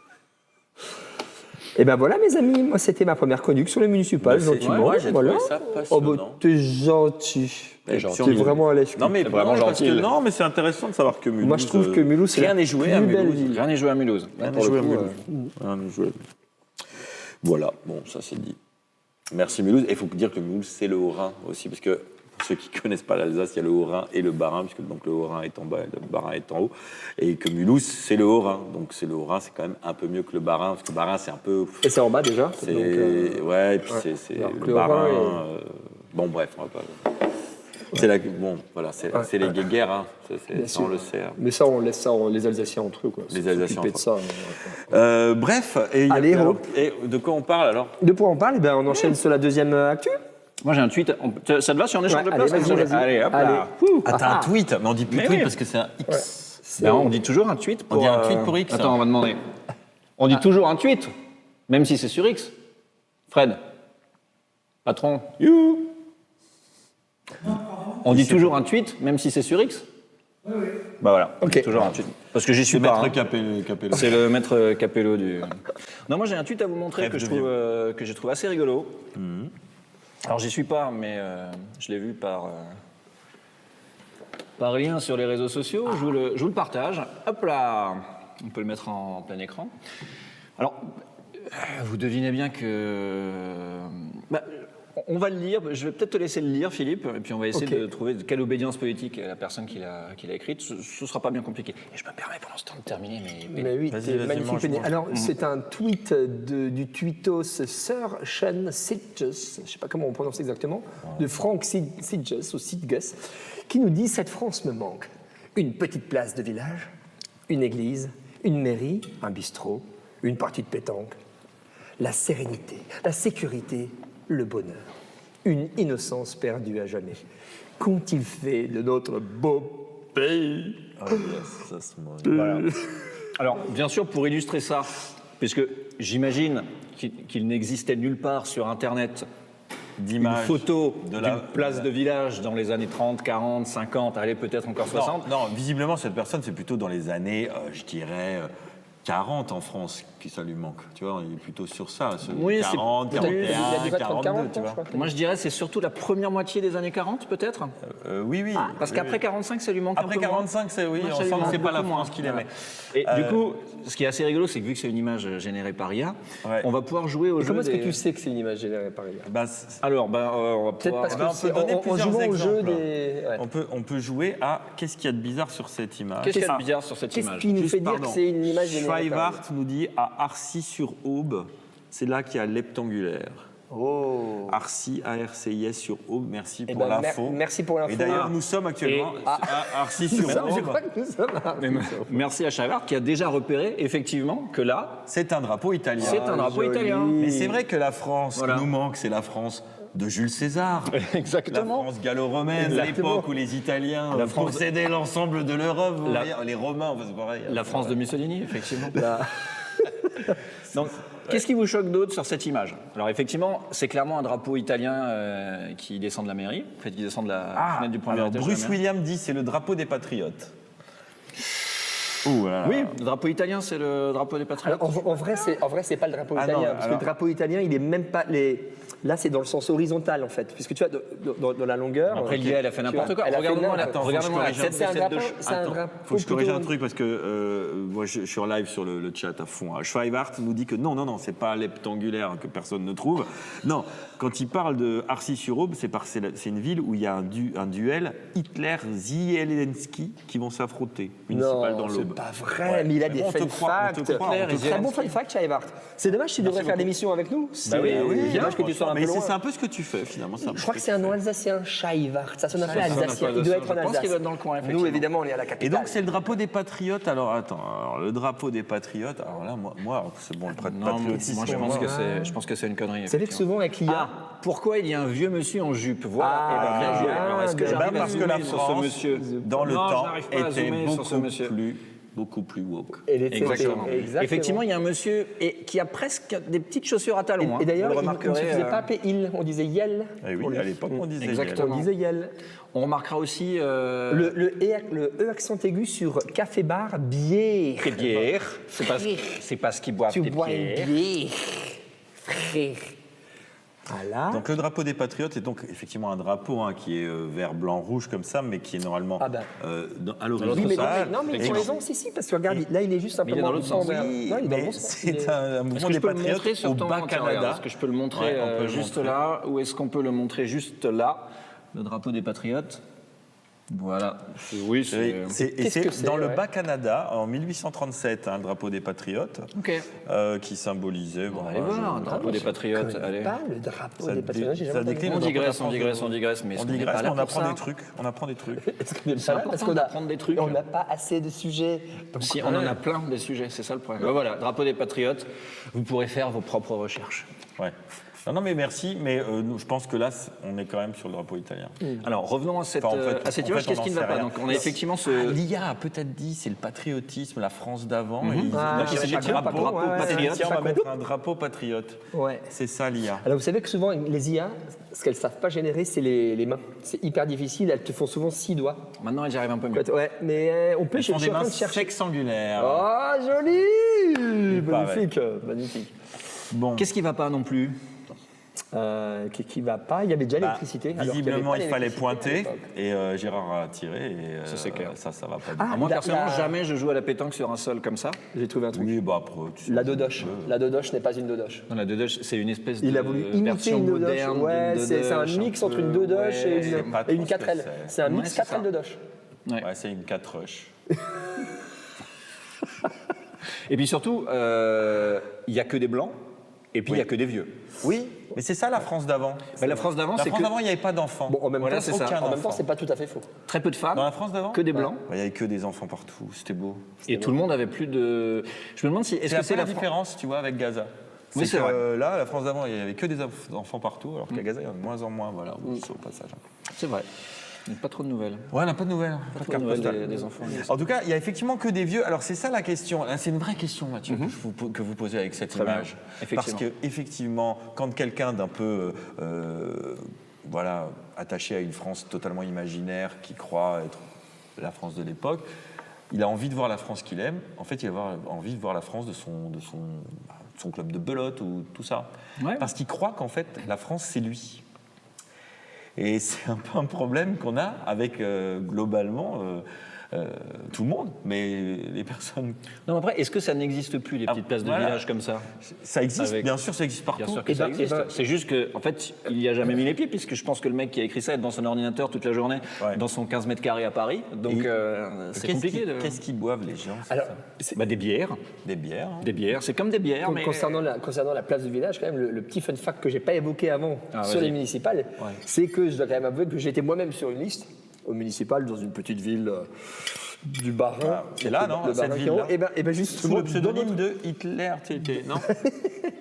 Et ben voilà, mes amis, moi c'était ma première chronique sur les municipales, Bah, c'est- gentiment. ouais, j'ai voilà. trouvé ça Oh, bah, passionnant. t'es gentil. T'es T'es gentil. vraiment à l'aise. Non, mais vraiment non, parce que- gentil. non, mais c'est intéressant de savoir que Mulhouse. Moi, je trouve que Mulhouse, c'est rien la n'est joué à plus belle Mulhouse. ville. Rien n'est joué à Mulhouse. Rien Pour n'est le joué à coup, Mulhouse. Rien n'est joué à Mulhouse. Voilà, bon, ça c'est dit. Merci Mulhouse. Et il faut dire que Mulhouse, c'est le Haut-Rhin aussi, parce que pour ceux qui ne connaissent pas l'Alsace, il y a le Haut-Rhin et le Bas-Rhin, puisque donc le Haut-Rhin est en bas et le Bas-Rhin est en haut. Et que Mulhouse, c'est le Haut-Rhin. Donc c'est le Haut-Rhin, c'est quand même un peu mieux que le Bas-Rhin, parce que le Bas-Rhin, c'est un peu. Et c'est en bas déjà. C'est donc, ouais, et puis ouais. c'est Alors que le le Bas-Rhin. Haut-Rhin Bon, bref, on va pas. C'est la bon, voilà, c'est les guéguerres, hein. Bien Ça, on sûr. le sait. Hein. Mais ça, on laisse ça, les Alsaciens entre eux. Quoi. Les Alsaciens S'occuper de entre ça. Bref, et, il y a- Allez, alors, hop. et de quoi on parle alors? De quoi on parle eh ben, on enchaîne sur la deuxième actu. Moi, j'ai un tweet. Ça te va si on échange Ouais, de place allez, vas-y. Allez, hop là. Allez. Ah, t'as un tweet, mais on dit plus Mais tweet oui. parce que c'est un X. Ben, on dit toujours un tweet pour... On dit un tweet pour X. Attends, on va demander. On dit toujours un tweet, même si c'est sur X. Fred, patron, you. On dit toujours un tweet, même si c'est sur X. Oui, oui. Bah voilà, on dit Ok. toujours un tweet. Parce que j'y suis pas. hein. Capello. C'est le maître Capello du... Non, moi j'ai un tweet à vous montrer Rêve que de j'ai trouvé assez rigolo. Alors j'y suis pas, mais je l'ai vu par lien sur les réseaux sociaux. Je vous le partage. Hop là, on peut le mettre en plein écran. Alors, vous devinez bien que... bah, on va le lire, je vais peut-être te laisser le lire, Philippe, et puis on va essayer Ok. de trouver de quelle obédience politique est la personne qui l'a écrite. Ce ne sera pas bien compliqué. Et je me permets pendant ce temps de terminer, mais Mais oui, Vas-y, c'est vas-y, magnifique. mange, mange. Alors, c'est un tweet du tweetos Sir Sean Sidges, je ne sais pas comment on prononce exactement, de Frank Sidges ou Sidges, qui nous dit « Cette France me manque. Une petite place de village, une église, une mairie, un bistrot, une partie de pétanque, la sérénité, la sécurité, le bonheur. Une innocence perdue à jamais. Qu'ont-ils fait de notre beau pays? Ah, yes, ça se mange. Voilà. Alors, bien sûr, pour illustrer ça, puisque j'imagine qu'il n'existait nulle part sur Internet une D'image photo de d'une place de village dans les années 30, 40, 50, allez, peut-être encore 60. Non, visiblement, cette personne, c'est plutôt dans les années, je dirais, 40 en France que ça lui manque. Tu vois, il est plutôt sur ça. Oui, c'est 40, peut-être Il a 41, dû être 42, 40, tu je vois. crois. Moi, je dirais c'est surtout la première moitié des années 40, peut-être. Oui, oui. Parce qu'après 45, ça lui manque Après un peu moins. 45, c'est oui, Moi, on ça lui sent que manque c'est pas la beaucoup moins. France qu'il aimait. Et du coup, ce qui est assez rigolo, c'est que vu que c'est une image générée par IA, Ouais. on va pouvoir jouer au Et jeu comment est-ce que des- tu sais que c'est une image générée par IA? Bah, Alors, on va Peut-être pouvoir... parce on que peut c'est donner en plusieurs jouant au jeu exemples. des... ouais. on peut jouer à qu'est-ce qu'il y a de bizarre sur cette image. Qu'est-ce qu'il y a de bizarre sur cette Qu'est-ce image qui nous Juste, fait dire pardon. que c'est une image générée par IA? Schweivart nous dit à Arcy-sur-Aube, c'est là qu'il y a l'heptangulaire. Oh. Arcy, A-R-C-I-S sur Aube, merci Eh pour ben, l'info. merci pour l'info. Et d'ailleurs, nous sommes actuellement Et- à Arcy-sur Ça, je Aube. crois que nous sommes à- Merci à Chavard qui a déjà repéré effectivement que là, C'est un drapeau italien. c'est un drapeau joli. italien. Mais c'est vrai que la France Voilà. qui nous manque, c'est la France de Jules César. La Exactement. France gallo-romaine, Exactement. l'époque où les Italiens La France- possédaient l'ensemble de l'Europe. Vous La- voyez, les Romains, c'est pareil. La France de Mussolini, effectivement. Là. Donc, qu'est-ce qui vous choque d'autre sur cette image? Alors, effectivement, c'est clairement un drapeau italien qui descend de la mairie, en fait, qui descend de la fenêtre du premier alors étage. de la Bruce mairie. Williams dit c'est le drapeau des patriotes. Ouh là là. Oui, le drapeau italien, c'est le drapeau des patriotes. Alors, en vrai, c'est pas le drapeau Ah italien, non, parce alors- que le drapeau italien, il est même pas là, c'est dans le sens horizontal en fait, puisque tu vois dans la longueur. Après, l'IA, elle a fait n'importe Tu vois, quoi. elle a fait Regarde-moi n'importe la, quoi. regarde-moi la tête C'est un de cette drapeau, de- c'est un Attends, drapeau faut que je corrige plutôt- un truc parce que moi je suis en live sur le chat à fond. Schweivart nous dit que non, c'est pas l'heptangulaire que personne ne trouve. Non, quand il parle de Arcy-sur-Aube, c'est une ville où il y a un duel Hitler-Zelensky qui vont s'affronter, municipal dans Non, l'Aube. c'est pas vrai, Ouais. mais il a Mais des bon, on te fun croit, on te facts. croit, on te Très croit. bon fun fact, Schweivart. C'est dommage, tu devrais faire l'émission avec nous. C'est oui, dommage que tu sois un peu Mais loin. c'est un peu ce que tu fais finalement. Je crois que c'est un nom alsacien, Schweivart. Ça sonne un peu Ça sonne un alsacien. peu Il doit être alsacien. en Je pense Alsace. qu'il doit être dans le coin, Nous, effectivement. évidemment, on est à la Et capitale. donc c'est le drapeau des patriotes. Alors attends, le drapeau des patriotes. Alors là, moi c'est bon, le Non, patriotisme. moi, je pense que c'est une connerie. C'est vrai que souvent avec l'IA. Ah, pourquoi il y a un vieux monsieur en jupe? Voilà. Ah, Eh ben, bien joué. Alors, est-ce que ben, j'arrive à parce que zoomer la sur ce France, monsieur dans le Non, temps, je n'arrive pas à était zoomer sur ce monsieur. beaucoup plus woke. Exactement. Exactement. Effectivement, il y a un monsieur qui a presque des petites chaussures à talons. hein. Et d'ailleurs, Vous le il ne remarquerez, se faisait pas appeler il, on disait Yel. Eh oui, à l'époque on disait. Exactement. On disait Yel. On remarquera aussi Le E accent aigu sur café bar, bière. des bières. C'est parce qu'ils boivent Tu des bois une bières. bière, frère. Voilà. Donc le drapeau des patriotes est donc effectivement un drapeau qui est vert, blanc, rouge comme ça, mais qui est normalement Ah ben. à Oui, mais l'horizontale. non, mais ils ont raison, si, parce que regarde, là, il est juste Mais il est simplement dans l'autre sens. envers. Oui, Non, il est dans le mais bon sens. Il est- c'est un Est-ce mouvement que je des peux le montrer patriotes sur au ton bas Tiens, regarde, Canada. Est-ce que je peux le montrer Ouais, on peut le juste montrer. là ou est-ce qu'on peut le montrer juste là? Le drapeau des patriotes. Voilà. Oui, Et c'est Qu'est-ce que c'est, dans le ouais. Bas-Canada, en 1837, le drapeau des patriotes, Ok. qui symbolisait... On va aller voir un drapeau des patriotes. Je connais Allez. pas le drapeau Ça des patriotes, j'ai ça jamais décline entendu. On le drapeau de la digresse, on France digresse, de- on digresse, mais On est-ce qu'on n'est digresse, pas mais là on pour apprend ça des trucs. On apprend des trucs. Est-ce qu'on est C'est pas là important parce qu'on a d'apprendre des trucs. On n'a pas assez de sujets. Donc, Si, on en a plein des sujets, c'est ça le problème. Ben voilà, drapeau des patriotes, vous pourrez faire vos propres recherches. Ouais. Non, mais merci, mais je pense que là, on est quand même sur le drapeau italien. Alors revenons à cette, Enfin, en fait, à cette en image, fait, qu'est-ce on qui ne n'en va sait pas? rien. Donc on a effectivement ce... L'IA a peut-être dit c'est le patriotisme, la France d'avant. et ils- Ah, donc, ils c'est se pas disent, con, drapeau, pas con, ouais, ouais, patriote, c'est tiens, on pas va con. mettre un drapeau patriote. Ouais. C'est ça l'IA. Alors vous savez que souvent les IA, ce qu'elles savent pas générer, c'est les mains. C'est hyper difficile. Elles te font souvent 6 doigts. Maintenant, j'y arrive un peu mieux. Ouais, mais on peut. Elles Je font suis des en train mains de chercher. sexangulaires. Oh, joli, paraît. magnifique, magnifique. Bon. Qu'est-ce qui va pas non plus? Qui va pas? Il y avait déjà Bah, l'électricité. alors qu'il y avait visiblement, pas il fallait l'électricité pointer à l'époque. et Gérard a tiré et Ça, c'est clair. ça va pas Ah, bien. Moi, la- personnellement, la- jamais je joue à la pétanque sur un sol comme ça. J'ai trouvé un truc. Oui, bah après, tu sais, La dodoche. La dodoche n'est pas une dodoche. Non, la dodoche, c'est une espèce Il de a voulu imiter version une dodoche. moderne Ouais, d'une c'est un dodoche, mix un entre peu- une dodoche ouais, et je sais une, pas et une trop ce que 4L. c'est. C'est un Ouais, mix c'est 4L ça. dodoche. Ouais. Ouais, c'est une 4 rush. Et puis surtout, il y a que des blancs. Et puis il n'y a que des vieux. Oui, mais c'est ça la France d'avant. La France d'avant, La c'est France que d'avant, il n'y avait pas d'enfants. Bon, en même Voilà, temps, c'est ça. Aucun en même temps, enfant. c'est pas tout à fait faux. très peu de femmes, Dans la France d'avant que des blancs. Il n'y avait que des enfants partout, c'était beau. Et tout le monde avait plus de. Je me demande si. Est-ce C'est que c'est la la France différence, tu vois, avec Gaza. Oui, c'est que, vrai. là, la France d'avant, il n'y avait que des enfants partout, alors qu'à Gaza, il y en a de moins en moins. Voilà, oui, c'est au passage. C'est vrai. Pas trop de nouvelles. Ouais, on n'a pas de nouvelles. Pas de Trop de carte nouvelles postale. des enfants. En tout cas, il y a effectivement que des vieux. Alors, c'est ça la question. Là, c'est une vraie question, Mathieu, que vous posez avec cette Très bien. image. Effectivement. Parce que, effectivement, quand quelqu'un d'un peu. Voilà, attaché à une France totalement imaginaire, qui croit être la France de l'époque, il a envie de voir la France qu'il aime. En fait, il a envie de voir la France de son club de belote ou tout ça. Ouais. Parce qu'il croit qu'en fait, la France, c'est lui. Et c'est un peu un problème qu'on a avec, globalement, tout le monde. Mais les personnes... Non, mais après, est-ce que ça n'existe plus, les petites places de voilà. village comme ça? Ça existe, Avec- bien sûr, ça existe partout. Bien sûr que ça existe. C'est juste qu'en fait, il n'y a jamais mis les pieds, puisque je pense que le mec qui a écrit ça est dans son ordinateur toute la journée, Ouais. dans son 15 mètres carrés à Paris. Donc, Et c'est Qu'est-ce compliqué. Qu'est-ce qu'ils boivent, les gens? Alors, Bah, des bières. Des bières. Hein. Des bières. C'est comme des bières, mais. concernant la place du village, quand même, le petit fun fact que j'ai pas évoqué avant Ah, sur vas-y. les municipales, c'est que je dois quand même avouer que j'étais moi-même sur une liste au municipal dans une petite ville du Bas-Rhin. Ah, c'est là, non, Le cette Bas-Rhin, ville-là Et ben Sous justement, le pseudonyme dans notre- de Hitler, non?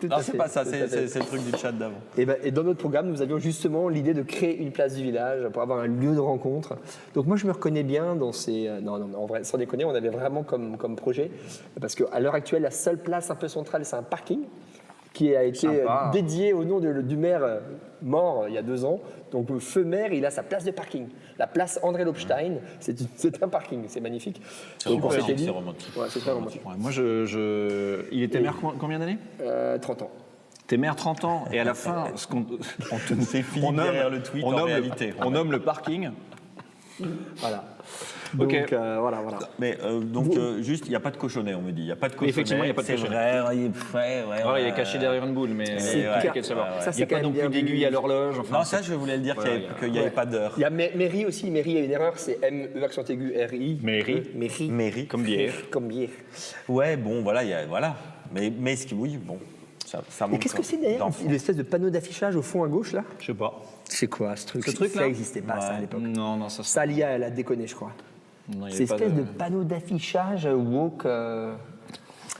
Tout Non, à c'est fait, pas ça, tout à fait. c'est le truc du chat d'avant. Et dans notre programme, nous avions justement l'idée de créer une place du village pour avoir un lieu de rencontre. Donc moi, je me reconnais bien dans ces... Non, en vrai, sans déconner, on avait vraiment comme projet, parce qu'à l'heure actuelle, la seule place un peu centrale, c'est un parking qui a été Sympa. dédié au nom du maire mort il y a 2 ans. Donc le feu maire, il a sa place de parking. La place André Lobstein, c'est un parking, c'est magnifique. Donc on s'était dit... C'est romantique. Ouais, c'est très romantique. Ouais, moi, il était maire combien d'années? 30 ans. T'es maire 30 ans, et à la fin, C'est Philippe derrière le tweet, en réalité. on nomme le parking. Voilà. Ok. Donc voilà. Mais juste, il n'y a pas de cochonnet, on me dit. Il n'y a pas de cochonnet. Effectivement, il y a pas de c'est cochonnet. vrai, Ouais, il est caché derrière une boule, mais C'est compliqué de savoir. ça, Il c'est n'y a pas quand non même plus bien d'aiguille vu. à l'horloge. Enfin, Non, ça, je voulais le dire qu'il n'y avait pas d'heure. Il y a mairie aussi. Mairie, il y a une erreur, c'est M-E accent aigu R-I. Mairie. Mairie. Mairie. Comme bière. Comme bière. Ouais, bon, voilà, voilà. Mais ce qui, oui, bon, ça Et manque. qu'est-ce que c'est d'ailleurs d'enfants. une espèce de panneau d'affichage au fond à gauche là? Je sais pas. C'est quoi ce truc? Ce truc-là Ça n'existait pas ça à Ouais. l'époque. Non, ça Ça, l'IA, elle a déconné, je crois. Non, il y C'est avait pas espèce de panneau d'affichage woke.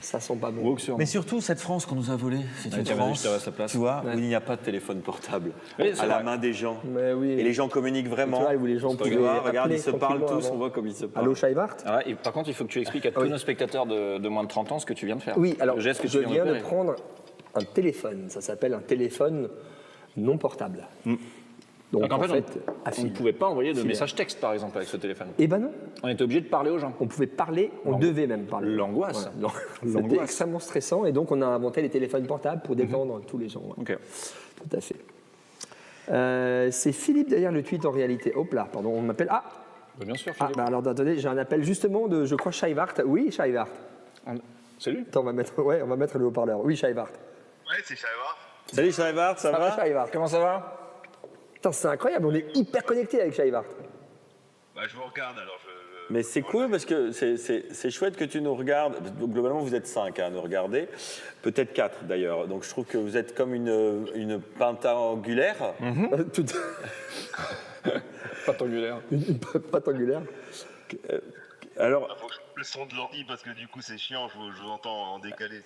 Ça sent pas bon. Woke sur. Mais surtout, cette France qu'on nous a volée, c'est Ouais, une tiens, vas-y, France, je te reste la place. tu vois, Ouais. où il n'y a pas de téléphone portable Oui, c'est à la vrai. main des gens. Mais oui. Et les gens communiquent Tu vraiment. vois, où les gens Tu pouvaient vois, regarde, appeler ils se parlent tranquillement tous, avant. on voit comme ils se parlent. Allô, Scheivart? Ah, et par contre, il faut que tu expliques à tous nos spectateurs de moins de 30 ans ce que tu viens de faire. Oui, alors Le geste que je tu viens de d'opérer. prendre un téléphone. Ça s'appelle un téléphone non portable. Donc Donc en fait, à on fil. ne pouvait pas envoyer de Filaire. messages texte, par exemple, avec ce téléphone. Eh ben non. On était obligé de parler aux gens. On pouvait parler, on devait même parler. L'angoisse. Voilà. C'était L'angoisse. extrêmement stressant et donc on a inventé les téléphones portables pour détendre tous les gens. ouais. Ok. Tout à fait. C'est Philippe derrière le tweet en réalité. Hop là, pardon, on m'appelle. Ah, Bien sûr, ah Philippe. bah alors attendez, j'ai un appel justement de, je crois, Scheivart. Oui, Scheivart. C'est lui. Attends, on va mettre le haut-parleur. Oui, Scheivart. Ouais, c'est Chavar. Salut Scheivart, ça Ça va, va? Scheivart? Comment ça va? Putain, c'est incroyable, on est hyper connectés avec Scheivart. Bah, je vous regarde alors. Mais c'est cool parce que c'est chouette que tu nous regardes. Globalement, vous êtes 5 à nous regarder, peut-être 4 d'ailleurs. Donc je trouve que vous êtes comme une pentangulaire. Tout... Patangulaire. une pâte angulaire. Alors, Faut que je coupe le son de l'ordi parce que du coup c'est chiant, je vous entends en décalé.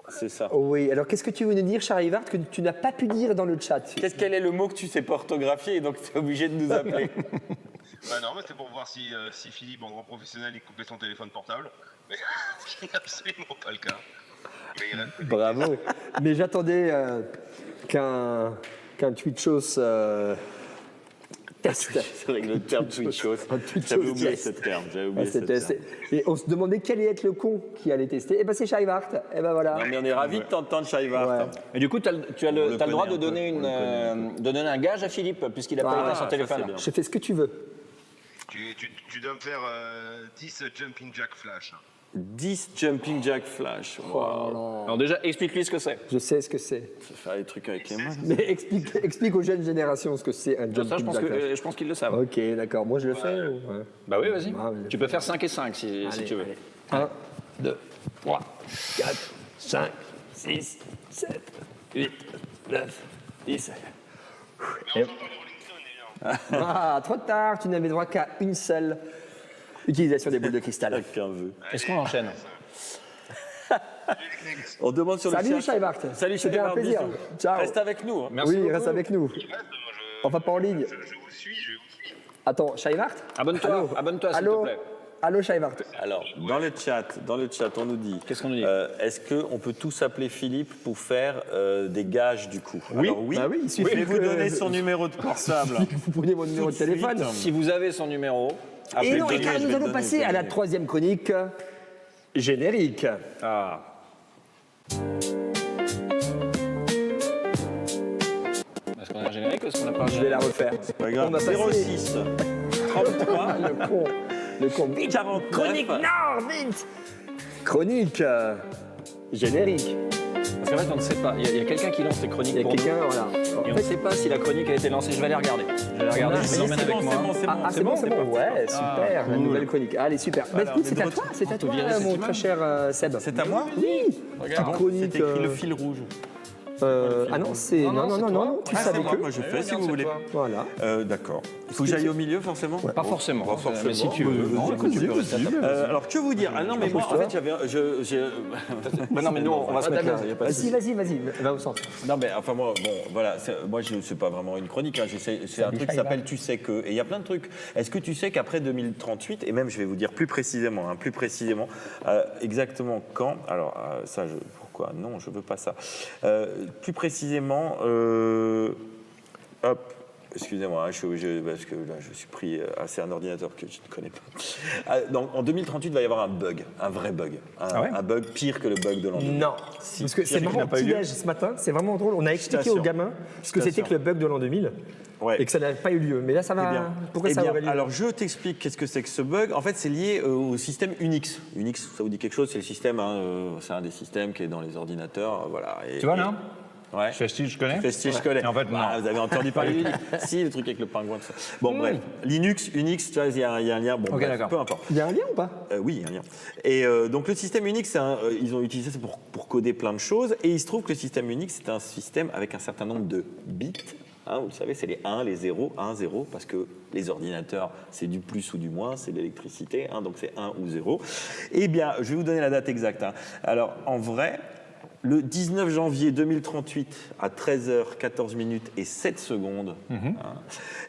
c'est ça. Oui, alors qu'est-ce que tu veux nous dire, Scheivart, que tu n'as pas pu dire dans le chat? Quel est le mot que tu sais pas orthographier et donc tu es obligé de nous appeler? Bah non, mais c'est pour voir si Philippe, en grand professionnel, il coupait son téléphone portable. Mais ce qui n'est absolument pas le cas. Mais il reste Bravo. Mais j'attendais qu'un tweetchos test. C'est vrai que le terme Twitchos, Un Twitchos j'avais oublié test. ce terme. J'avais Ah, oublié ce c'était- terme. Et on se demandait quel allait être le con qui allait tester. Et ben c'est Scheivart. Et ben voilà. Non, mais on est ravis de t'entendre, Scheivart. Ouais. Et du coup, tu as On le le droit connaît de un donner, peu, on le connaît de donner un gage à Philippe, puisqu'il a pas Ah, éteint son ça, téléphone. c'est bien. Je fais ce que tu veux. Tu dois me faire 10 jumping jack flash. 10 jumping jack flash. Wow. Alors déjà, explique-lui ce que c'est. Je sais ce que c'est. Ça fait des trucs avec les mains. Mais explique aux jeunes générations ce que c'est un Ça, jumping jack flash. je pense qu'ils le savent. Ok, d'accord. Moi, je le fais. ou- ouais. Bah oui, vas-y. Ah, mais- Tu peux faire 5 et 5 si tu veux. 1, 2, 3, 4, 5, 6, 7, 8, 9, 10. Mais on s'en va de Rolling Stone, évidemment. Ah, trop tard, tu n'avais droit qu'à une seule utilisation des boules de cristal. Chacun veut. Est-ce qu'on enchaîne? On demande sur le Salut chat. Scheibart. Salut C'était un Scheibart, plaisir. bisous. Ciao. Reste avec nous. hein. Merci Oui, beaucoup. reste avec nous. Reste, moi, On va pas en ligne. je vous suis, je vous suis. Attends, Scheibart. Abonne-toi, abonne-toi s'il te Allô, plaît. allô Scheibart. Alors, dans le chat, on nous dit. Qu'est-ce qu'on nous dit Est-ce qu'on peut tous appeler Philippe pour faire des gages du coup? Oui. Alors, oui. Bah oui, il suffit Je vais vous que- donner son numéro de portable. Vous prenez mon numéro de Tout de téléphone. suite. Si vous avez son numéro, Et Appelez non, et Denis, car je vais nous te allons donner passer son à la numéro. troisième chronique, générique. ah. Est-ce qu'on a un générique ou est-ce qu'on n'a pas un Je vais la refaire. Pas grave. On va passer. 06 33 Le con, vite. 49. Chronique, non, vite. Chronique, générique. Parce qu'en fait, on ne sait pas. Il y a quelqu'un qui lance les chroniques Il y a pour nous. quelqu'un, voilà. Et on ne sait pas si la chronique a été lancée. Je vais aller regarder. Je vais aller regarder. Ah, Je Si, vous emmène c'est avec bon, moi. c'est bon, c'est bon. Ah, c'est bon, c'est bon. Ouais, super. La cool. nouvelle chronique. Allez, super. Bah, Alors, écoute, on est c'est de à retour. toi, c'est à toi, virer cette mon image. très cher Seb. C'est à moi? Oui. Regarde, Ta chronique. c'est écrit le fil rouge. Ah non, c'est. Non, non, non, non. Tu Ah, c'est savais moi, que. moi je fais si regarde, vous c'est voulez. toi. Voilà. D'accord. Il faut que j'aille au milieu forcément? Pas forcément. Pas forcément. Mais si tu veux. Non, Vas-y, écoute, tu peux vas-y, rester à ta vas-y. place. Alors que vous dire? Ah non mais moi en fait j'avais Bah non, mais nous, on va se mettre là. y a pas de Vas-y, souci. vas-y, va au centre. Non mais enfin moi bon voilà moi je c'est pas vraiment une chronique hein, c'est un truc qui s'appelle tu sais que et il y a plein de trucs. Est-ce que tu sais qu'après 2038 et même je vais vous dire plus précisément exactement quand alors ça je pourquoi non je veux pas ça plus précisément hop. Excusez-moi, je suis obligé, parce que là, je suis pris c'est un ordinateur que je ne connais pas. Donc, en 2038, il va y avoir un bug, un vrai bug. Un bug pire que le bug de l'an 2000. Non. Si, Parce que c'est pire qu'il marrant, n'a pas eu petit-déj lieu. ce matin, c'est vraiment drôle. On a expliqué aux t'assure. gamins ce que Je c'était t'assure. que le bug de l'an 2000 Ouais. et que ça n'avait pas eu lieu. Mais là, ça va. Eh bien, Pourquoi eh ça bien, aurait lieu? alors, je t'explique qu'est-ce que c'est que ce bug. En fait, c'est lié au système Unix. Unix, ça vous dit quelque chose? C'est le système, c'est un des systèmes qui est dans les ordinateurs. Voilà. Et- Tu vois là Ouais. Festige, je connais. Festige, je connais. Et en fait, non. Vous avez entendu parler d'Unix? Si, le truc avec le pingouin, tout ça. Bon, bref. Linux, Unix, tu vois, il y a un lien. Bon, Ok, bref, d'accord. peu importe. Il y a un lien ou pas? Oui, il y a un lien. Et donc le système Unix, ils ont utilisé ça pour coder plein de choses. Et il se trouve que le système Unix, c'est un système avec un certain nombre de bits. Hein, vous le savez, c'est les 1, les 0, 1, 0, parce que les ordinateurs, c'est du plus ou du moins, c'est l'électricité, hein, donc c'est 1 ou 0. Eh bien, je vais vous donner la date exacte. Hein. Alors, en vrai, le 19 janvier 2038, à 13h14 minutes et 7 secondes, hein,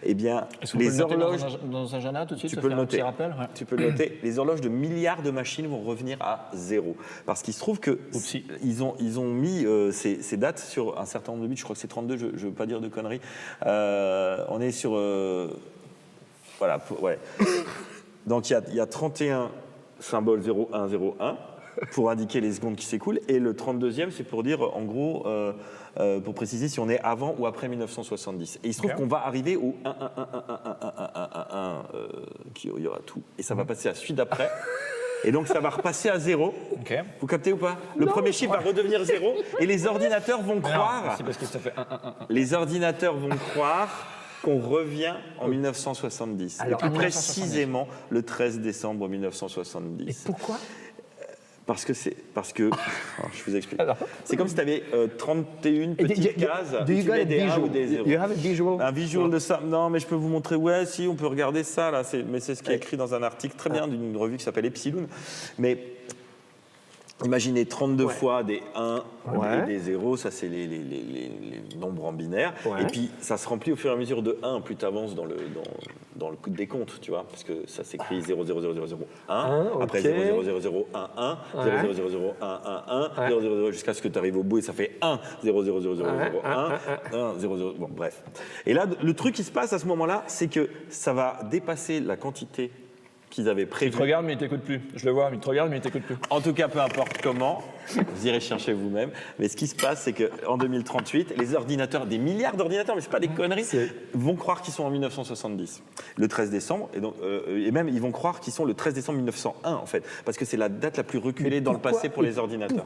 eh bien, Est-ce qu'on peut les le noter horloges... dans un agenda tout de suite? Tu se peux le faire un petit noter. rappel, ouais. Tu peux le noter. Les horloges de milliards de machines vont revenir à zéro. Parce qu'il se trouve que Oupsie. ils ont mis ces dates sur un certain nombre de bits. Je crois que c'est 32, je ne veux pas dire de conneries. On est sur... voilà, ouais. Donc il y a 31 symboles 0, 1, 0, 1 pour indiquer les secondes qui s'écoulent. Et le 32e, c'est pour dire, en gros, pour préciser si on est avant ou après 1970. Et il se trouve qu'on va arriver au 1, 1, 1, 1, 1, 1, 1, 1, 1, 1, il y aura tout. Et ça va passer à celui d'après. Et donc ça va repasser à 0. Ok. Vous captez ou pas? Le premier chiffre va redevenir 0. Et les ordinateurs vont croire... C'est parce que ça fait 1, 1, 1. Les ordinateurs vont croire qu'on revient en 1970. Alors, et plus en précisément le 13 décembre 1970. Et pourquoi? Parce que alors, je vous explique. C'est comme si tu avais 31 petites cases. Do où you tu got mets a des 1 ou visual? des 0. You have a visual? Un visual de ça. Non, mais je peux vous montrer. Ouais, si, on peut regarder ça, là. Mais c'est ce qui est écrit dans un article très bien d'une revue qui s'appelle Epsilon. Mais imaginez 32 fois des 1 et des 0, ça c'est les nombres en binaire. Ouais. Et puis ça se remplit au fur et à mesure de 1, plus tu avances dans le décompte, tu vois, parce que ça s'écrit 0, 0, 0, 0, 0, 1, après ok. 0, 0, 0, 0, 1, 1, 0, 0, 0, 0, 1, 1, 1, 0, 0, 0, jusqu'à ce que tu arrives au bout et ça fait 1, 0, 0, 0, 0, 0, 1, 1, 0, 0, bon bref. Et là, le truc qui se passe à ce moment-là, c'est que ça va dépasser la quantité qu'ils avaient Il te prévue. regarde, mais il t'écoute plus. Je le vois, il te regarde, mais il t'écoute plus. En tout cas, peu importe comment, vous irez chercher vous-même. Mais ce qui se passe, c'est qu'en 2038, les ordinateurs, des milliards d'ordinateurs, mais c'est pas des conneries, vont croire qu'ils sont en 1970, le 13 décembre. Et, donc, et même, ils vont croire qu'ils sont le 13 décembre 1901, en fait, parce que c'est la date la plus reculée dans le pourquoi passé pour les ordinateurs.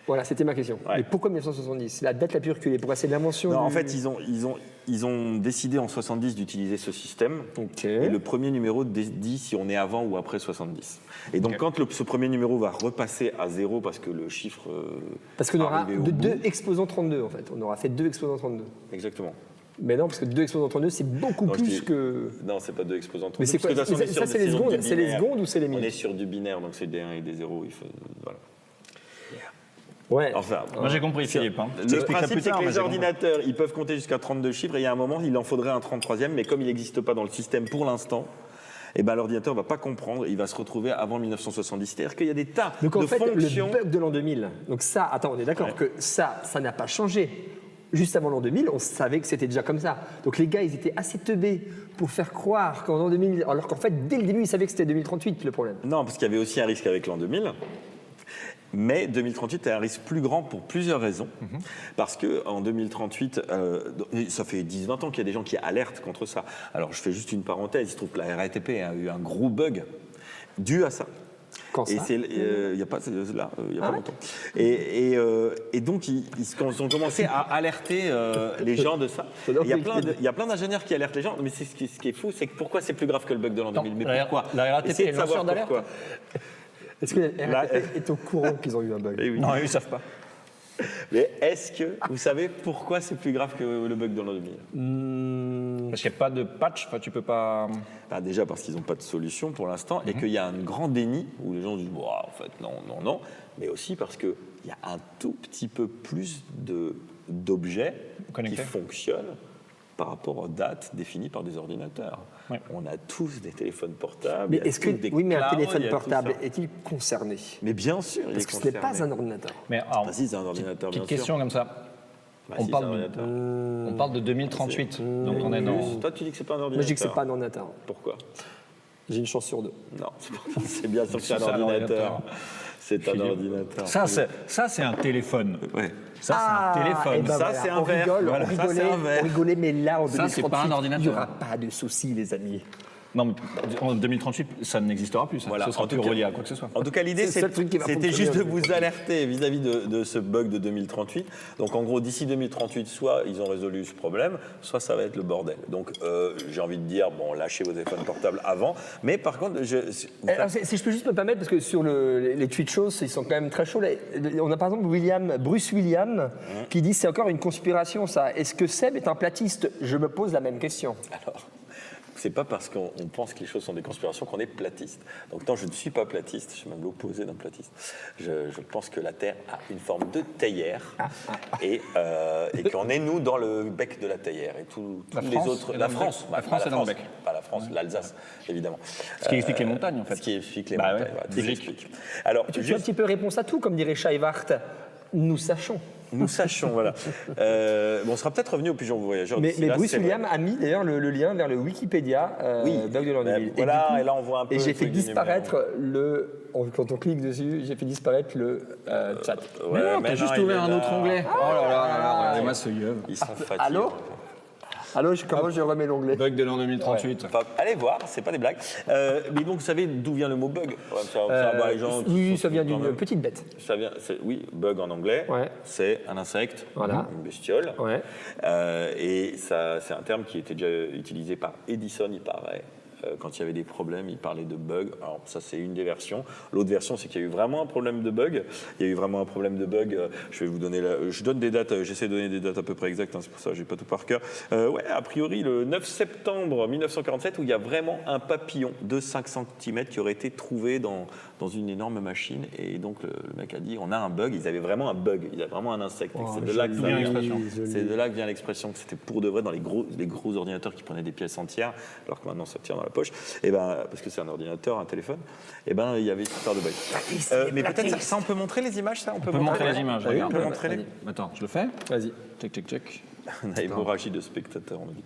Voilà, c'était ma question. Ouais. Mais pourquoi 1970? C'est la date la plus reculée. Pourquoi c'est l'invention Non, du... en fait, ils ont décidé en 70 d'utiliser ce système. Ok. Et le premier numéro dit si on est avant ou après 70. Et donc, quand ce premier numéro va repasser à 0 parce que le chiffre. Parce qu'on aura arrivé au deux bout. exposants 32, en fait. On aura fait 2 exposants 32. Exactement. Mais non, parce que 2 exposants 32, c'est beaucoup Non, je plus dis- que... Non, c'est pas 2 exposants. Mais c'est quoi? Parce que de toute façon, Ça, on est c'est les sur secondes, du c'est les binaire. secondes ou c'est les On minutes? est sur du binaire, donc c'est des 1 et des 0. Voilà. Ouais. Enfin, Moi j'ai compris, Philippe. Hein. Je le t'expliquerai principe, plus c'est tard, que mais les j'ai compris. ordinateurs, ils peuvent compter jusqu'à 32 chiffres, et il y a un moment, il en faudrait un 33e, mais comme il n'existe pas dans le système pour l'instant, eh ben, l'ordinateur ne va pas comprendre, il va se retrouver avant 1970. C'est-à-dire qu'il y a des tas Donc en de fait, fonctions. le bug de l'an 2000, donc ça, attends, on est d'accord Ouais. que ça n'a pas changé. Juste avant l'an 2000, on savait que c'était déjà comme ça. Donc les gars, ils étaient assez teubés pour faire croire qu'en l'an 2000, alors qu'en fait, dès le début, ils savaient que c'était 2038 le problème. Non, parce qu'il y avait aussi un risque avec l'an 2000. Mais 2038 est un risque plus grand pour plusieurs raisons. Parce qu'en 2038, ça fait 10-20 ans qu'il y a des gens qui alertent contre ça. Alors je fais juste une parenthèse, il se trouve que la RATP a eu un gros bug dû à ça. Quand ça Et c'est il n'y a pas là, il y a Ah pas ouais longtemps. Et donc ils ont commencé à alerter les gens de ça. Et il y a plein d'ingénieurs qui alertent les gens. Mais ce qui est fou, c'est que pourquoi c'est plus grave que le bug de l'an 2000. Mais pourquoi la RATP Essayez est de lanceur savoir d'alerte. pourquoi. Est-ce que la Là, RATP est au courant qu'ils ont eu un bug? Eh oui. Non, ils ne savent pas. Mais est-ce que vous savez pourquoi c'est plus grave que le bug de l'an 2000 Parce qu'il n'y a pas de patch, enfin, tu peux pas. Bah, déjà parce qu'ils n'ont pas de solution pour l'instant et qu'il y a un grand déni où les gens disent Ouah, en fait non, non, non. Mais aussi parce qu'il y a un tout petit peu plus d'objets qui Connectés. fonctionnent par rapport aux dates définies par des ordinateurs. Ouais. On a tous des téléphones portables. Mais il y a est-ce que, tous des oui, mais un clouds, il téléphone y a tout portable ça. est-il concerné? Mais bien sûr, il Parce est que ce n'est pas concerné. un ordinateur. Mais alors, Ah si, c'est un ordinateur, petite bien sûr. question comme ça. Bah, on si, parle c'est un de- ordinateur. On parle de 2038, donc on est dans. Toi, tu dis que c'est pas un ordinateur. Moi, je dis que c'est pas un ordinateur. Pourquoi J'ai une chance sur 2. Non, c'est bien sûr que c'est un C'est un ordinateur. ordinateur. C'est un ordinateur. Ça, c'est un téléphone. Ouais. Ça, c'est un téléphone. ben Ça, voilà, c'est un on verre. rigole, Voilà, on ça, rigolait, c'est un verre. on rigolait, mais là, en Ça, c'est 2038, pas un ordinateur. il n'y aura pas de soucis, les amis. Non, mais en 2038, ça n'existera plus. Ça. Voilà. Ce sera En plus tout cas- relié à quoi que ce soit. En tout cas, l'idée, C'est le seul truc qui va c'était fonctionner juste de en vous alerter vis-à-vis de ce bug de 2038. Donc, en gros, d'ici 2038, soit ils ont résolu ce problème, soit ça va être le bordel. Donc, j'ai envie de dire, bon, lâchez vos téléphones portables avant. Mais par contre, Alors, si je peux juste me permettre, parce que sur les tweet shows, ils sont quand même très chauds. Là, on a par exemple Bruce William qui dit c'est encore une conspiration, ça. Est-ce que Seb est un platiste? Je me pose la même question. alors, c'est pas parce qu'on pense que les choses sont des conspirations qu'on est platiste. Donc non, je ne suis pas platiste, je suis même l'opposé d'un platiste. Je pense que la Terre a une forme de théière et qu'on est, nous, dans le bec de la théière. Et tous La les France autres... est La dans le France, bec. La France est dans le bec. Pas la France, l'Alsace, évidemment. Ce qui explique les montagnes, en fait. Ce qui explique les Bah montagnes, ouais, voilà, tout logique. s'explique. Alors, Tu as un juste, petit peu réponse à tout, comme dirait Scheivart. Nous sachons. nous sachons, voilà. Bon, on sera peut-être revenu au pigeon voyageur. Mais d'ici là, Bruce c'est vrai. William a mis d'ailleurs le lien vers le Wikipédia bug de l'an ben 2000. voilà, du coup, et là, on voit un peu Et j'ai le fait truc du disparaître quand on clique dessus, j'ai fait disparaître le chat. Mais non, mais t'as juste il ouvert est un là. autre onglet. Oh là là là là, regardez-moi ce yeux. Ils sont fatigués. Allô comment je remets l'onglet? Bug de l'an 2038. Enfin, allez voir, c'est pas des blagues. Mais donc, vous savez d'où vient le mot bug? Ouais, ça va, les gens qui Oui, sont ça vient quand d'une même- petite bête. Ça vient, oui, bug en anglais, Ouais. c'est un insecte, Voilà. une bestiole. Ouais. Et ça, c'est un terme qui était déjà utilisé par Edison, il paraît. Quand il y avait des problèmes, il parlait de bug. Alors ça, c'est une des versions. L'autre version, c'est qu'il y a eu vraiment un problème de bug. Il y a eu vraiment un problème de bug. Je vais vous donner je donne des dates. J'essaie de donner des dates à peu près exactes. C'est pour ça que j'ai pas tout par cœur. Ouais, a priori, le 9 septembre 1947, où il y a vraiment un papillon de 5 cm qui aurait été trouvé dans une énorme machine. Et donc, le mec a dit, on a un bug. Ils avaient vraiment un bug. Ils avaient vraiment un insecte. Et c'est de là que ça joli, vient. joli. C'est de là que vient l'expression que c'était pour de vrai dans les gros ordinateurs qui prenaient des pièces entières, alors que maintenant ça tient dans la poche. Et ben, parce que c'est un ordinateur, un téléphone. Et ben, il y avait cette histoire de bug. Mais peut-être ça, on peut montrer les images, ça. On peut montrer les images. Oui, on regarde. peut montrer les. Attends, je le fais. Vas-y. Check, check, check. On a hémorragie de spectateurs, on m'a dit.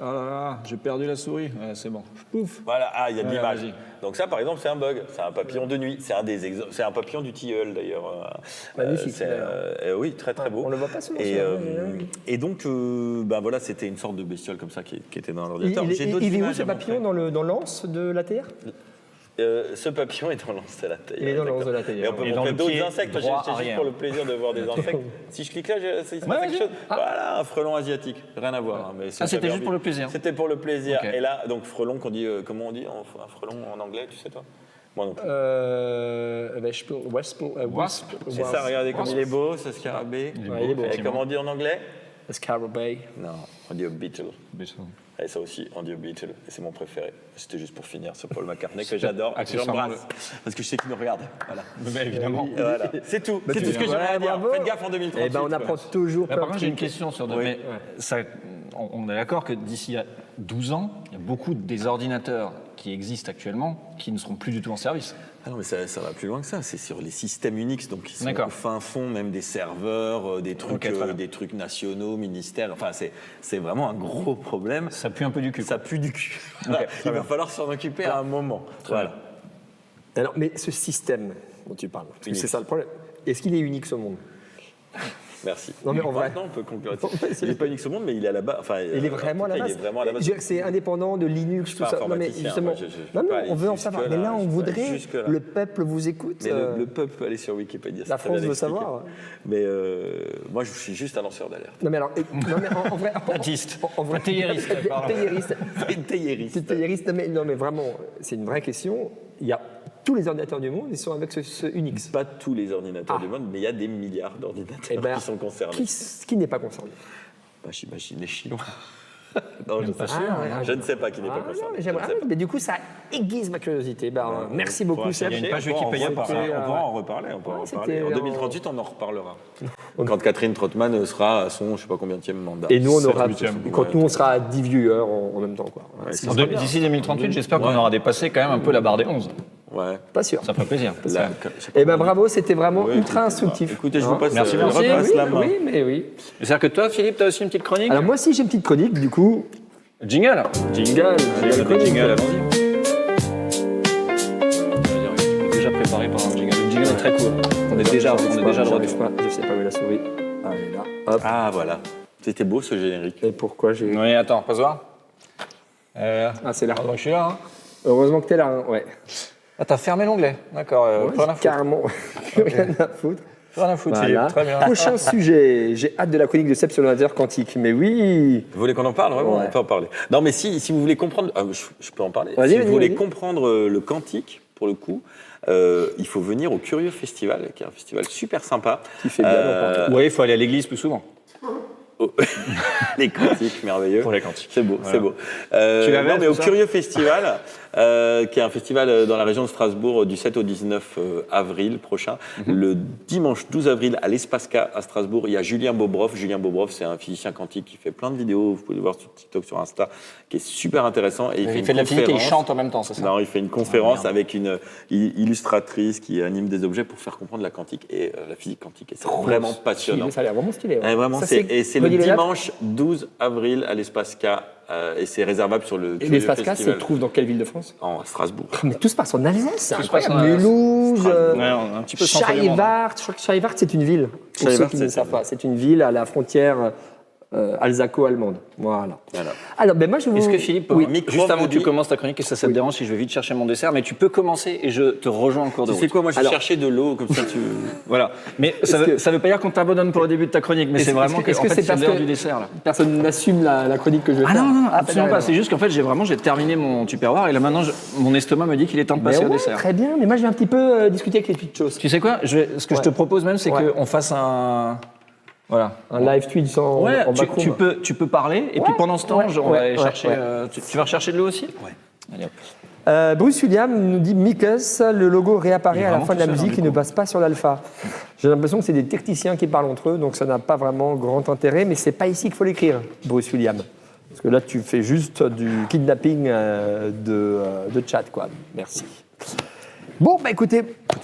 Oh là là, j'ai perdu la souris. Ouais, c'est bon. Pouf. Voilà, il y a de Ouais, l'image. vas-y. Donc ça, par exemple, c'est un bug. C'est un papillon de nuit. C'est un papillon du tilleul, d'ailleurs. Magnifique, C'est, oui, très très beau. On le voit pas souvent, Et, ça, et donc, ben voilà, c'était une sorte de bestiole comme ça qui était dans l'ordinateur. Il J'ai d'autres est où images ce à montrer. papillon dans l'anse de la Terre? Ce papillon est dans l'anse de la théière. Il est dans l'anse de la Et théière. on peut Et dans montrer le d'autres pied insectes. Moi, droit j'ai juste arrière. pour le plaisir de voir des insectes. Si je clique là, il se passe quelque chose. Voilà, un frelon asiatique. Rien à voir. Hein, mais c'est c'était pas juste pour le plaisir. C'était pour le plaisir. Ok. Et là, donc frelon, qu'on dit, comment on dit un frelon en anglais, tu sais toi? Moi non plus. Wasp. C'est ça, regardez comme il est beau, ce scarabée. Ouais, il est beau. Et comment on dit en anglais? Scarabée. Non, on dit beetle. Et ça aussi, on dit beetle. Et c'est mon préféré. C'était juste pour finir ce Paul McCartney que j'adore. accessoirement J'embrasse. Parce que je sais qu'il nous regarde. Voilà. Mais évidemment. Et voilà. C'est tout. C'est tout ce que Voilà, j'aimerais dire. bravo. Faites gaffe en 2038. Eh ben, on apprend toujours Là, plein par de contre, j'ai une trucs. question sur Oui. mais ça, on est d'accord que d'ici à 12 ans, il y a beaucoup des ordinateurs qui existent actuellement qui ne seront plus du tout en service. Ah non, mais ça va plus loin que ça. C'est sur les systèmes Unix, donc qui sont D'accord. au fin fond, même des serveurs, des trucs, Ok, très bien. des trucs nationaux, ministères. Enfin, c'est vraiment un gros problème. Ça pue un peu du cul. Ça pue du cul. très Il va bien. falloir s'en occuper à un moment. Voilà. Alors, mais ce système dont tu parles, parce que Unix. c'est ça le problème. Est-ce qu'il est unique au monde? Merci. Non, mais en vrai. Maintenant, on peut conclure. Non, mais c'est- Il n'est pas Unix au monde, mais il est à la base. Enfin, Il est vraiment à la il base. est vraiment à la base. Je veux dire que c'est indépendant de Linux, tout pas ça. Non, mais informaticien, justement, moi, je non, peux non, aller on veut en jusque-là, savoir. Mais là, on je peux aller voudrait. jusque-là. Le peuple vous écoute. Mais le peuple peut aller sur Wikipédia. La c'est très France bien veut expliqué. savoir. Mais moi, je suis juste un lanceur d'alerte. Non, mais alors, non, mais en vrai. Platiste. En vrai. Taillériste, pardon. Taillériste. Taillériste. C'est taillériste. Non, mais vraiment, c'est une vraie question. Il y a tous les ordinateurs du monde, ils sont avec ce Unix. Pas tous les ordinateurs Ah. du monde, mais il y a des milliards d'ordinateurs Eh ben, qui sont concernés. Qui n'est pas concerné? Bah, j'imagine les Chinois. Non, je, pas sais. sûr, ouais. Je ne sais pas qui n'est Ah, pas non, concerné. mais Je j'aimerais- ne sais pas. mais du coup, ça aiguise ma curiosité. Ben, merci beaucoup, Faudra Serge. Il y a une page chercher. Wikipédia On par pourra- ça. on pourra en reparler. On pourra en Ouais, reparler. c'était En en- 2038, on en reparlera. Quand Catherine Trottmann sera à son, je sais pas combienième mandat. Et nous, on aura, 7e. quand Ouais. nous, on sera à 10 viewers en même temps. Quoi. Ouais, C'est c'est pas bien. D'ici 2038, j'espère qu'on aura dépassé quand même un peu la barre des 11. Ouais. Pas sûr. Ça ferait plaisir. Là, Eh ben bravo, c'était vraiment Ouais, ultra écoutez, instructif. Écoutez, je vous Hein. passe, Merci, je merci. repasse oui, la main. oui, mais oui. C'est-à-dire que toi, Philippe, tu as aussi une petite chronique. Alors moi aussi, j'ai une petite chronique, du coup. Jingle. Jingle. Allez, chronique. jingle, allons-y. Déjà préparé par un jingle. Le jingle est très court. On est déjà de J'arrive retour. pas, je sais pas où est la souris. Ah, elle est là. Hop. Ah, voilà. C'était beau ce générique. Et pourquoi j'ai. Oui, attends, passe voir. Ah, c'est là. Je suis là. Hein. Heureusement que t'es là, hein. Ouais. Ah, t'as fermé l'onglet. D'accord, Ouais, plus rien à foutre. carrément. Rien à foutre. Plus rien à foutre, Voilà. Philippe. Très bien. Prochain sujet. J'ai hâte de la chronique de Seb sur l'ordinateur quantique. Mais oui. Vous voulez qu'on en parle vraiment? Ouais. On peut en parler. Non, mais si vous voulez comprendre, je peux en parler. Vas-y, Si vas-y, vous voulez vas-y. comprendre le quantique, pour le coup, il faut venir au Curieux Festival, qui est un festival super sympa. Qui fait bien longtemps. Oui, il faut aller à l'église plus souvent. Les quantiques, merveilleux. Pour les quantiques. C'est beau, Voilà. c'est beau. Tu l'avais, non, mais tout au ça Curieux Festival, qui est un festival dans la région de Strasbourg du 7 au 19 avril prochain. Le dimanche 12 avril à l'Espace K à Strasbourg, il y a Julien Bobroff. Julien Bobroff, c'est un physicien quantique qui fait plein de vidéos, vous pouvez le voir sur TikTok, sur Insta, qui est super intéressant. Et Il une fait de la physique et il conférence. chante en même temps, c'est ça? Non, il fait une conférence merde. avec une illustratrice qui anime des objets pour faire comprendre la quantique et la physique quantique. Et c'est vraiment passionnant. Ça a l'air vraiment stylé. ouais. Ouais, vraiment, Ça, c'est le redis les dates. dimanche 12 avril à l'Espace K et c'est réservable sur le Et Curieux l'espace K se Festival trouve dans quelle ville de France? en Strasbourg. Mais tout se passe en Alsace, c'est Tout se passe incroyable. en Alsace. Mulhouse, Ouais, un petit peu centre du monde. Scheivart. Je crois que Scheivart, c'est une ville. Pour ceux Scheivart, qui ne c'est savent une pas, c'est une ville à la frontière alsaco-allemande. Voilà. Voilà. Alors, ben moi, je vous... Est-ce que Philippe, Oui. juste avant que tu micro- commences ta chronique, et ça te dérange si je vais vite chercher mon dessert, mais tu peux commencer et je te rejoins en cours de Tu route. sais quoi, moi je vais Alors- chercher de l'eau, comme ça tu... Voilà. Mais ça que- veut pas dire qu'on t'abandonne pour le début de ta chronique, mais c'est vraiment que, est-ce en que fait, c'est c'est parce l'heure que du dessert là. personne n'assume la chronique que je vais Ah faire? non, absolument rien pas. à C'est juste qu'en fait, j'ai terminé mon tupperware et là maintenant, mon estomac me dit qu'il est temps de Mais passer au ouais, dessert. très bien, mais moi je vais un petit peu discuter avec les petites choses. Tu sais quoi ce que je te propose même, c'est Ouais. qu'on fasse un. Voilà. Un live tweet sans Ouais, en tu backroom. peux parler et puis Ouais, pendant ce temps, ouais, on va aller ouais, chercher. ouais. Tu vas rechercher de l'eau aussi Ouais. Allez hop. Bruce William nous dit Mikus, le logo réapparaît Il est à la vraiment fin de la tout seul, musique, hein, il du ne coup. passe pas sur l'alpha. J'ai l'impression que c'est des techniciens qui parlent entre eux, donc ça n'a pas vraiment grand intérêt, mais c'est pas ici qu'il faut l'écrire, Bruce William. Parce que là, tu fais juste du kidnapping de chat, quoi. Merci. Bon, bah écoutez,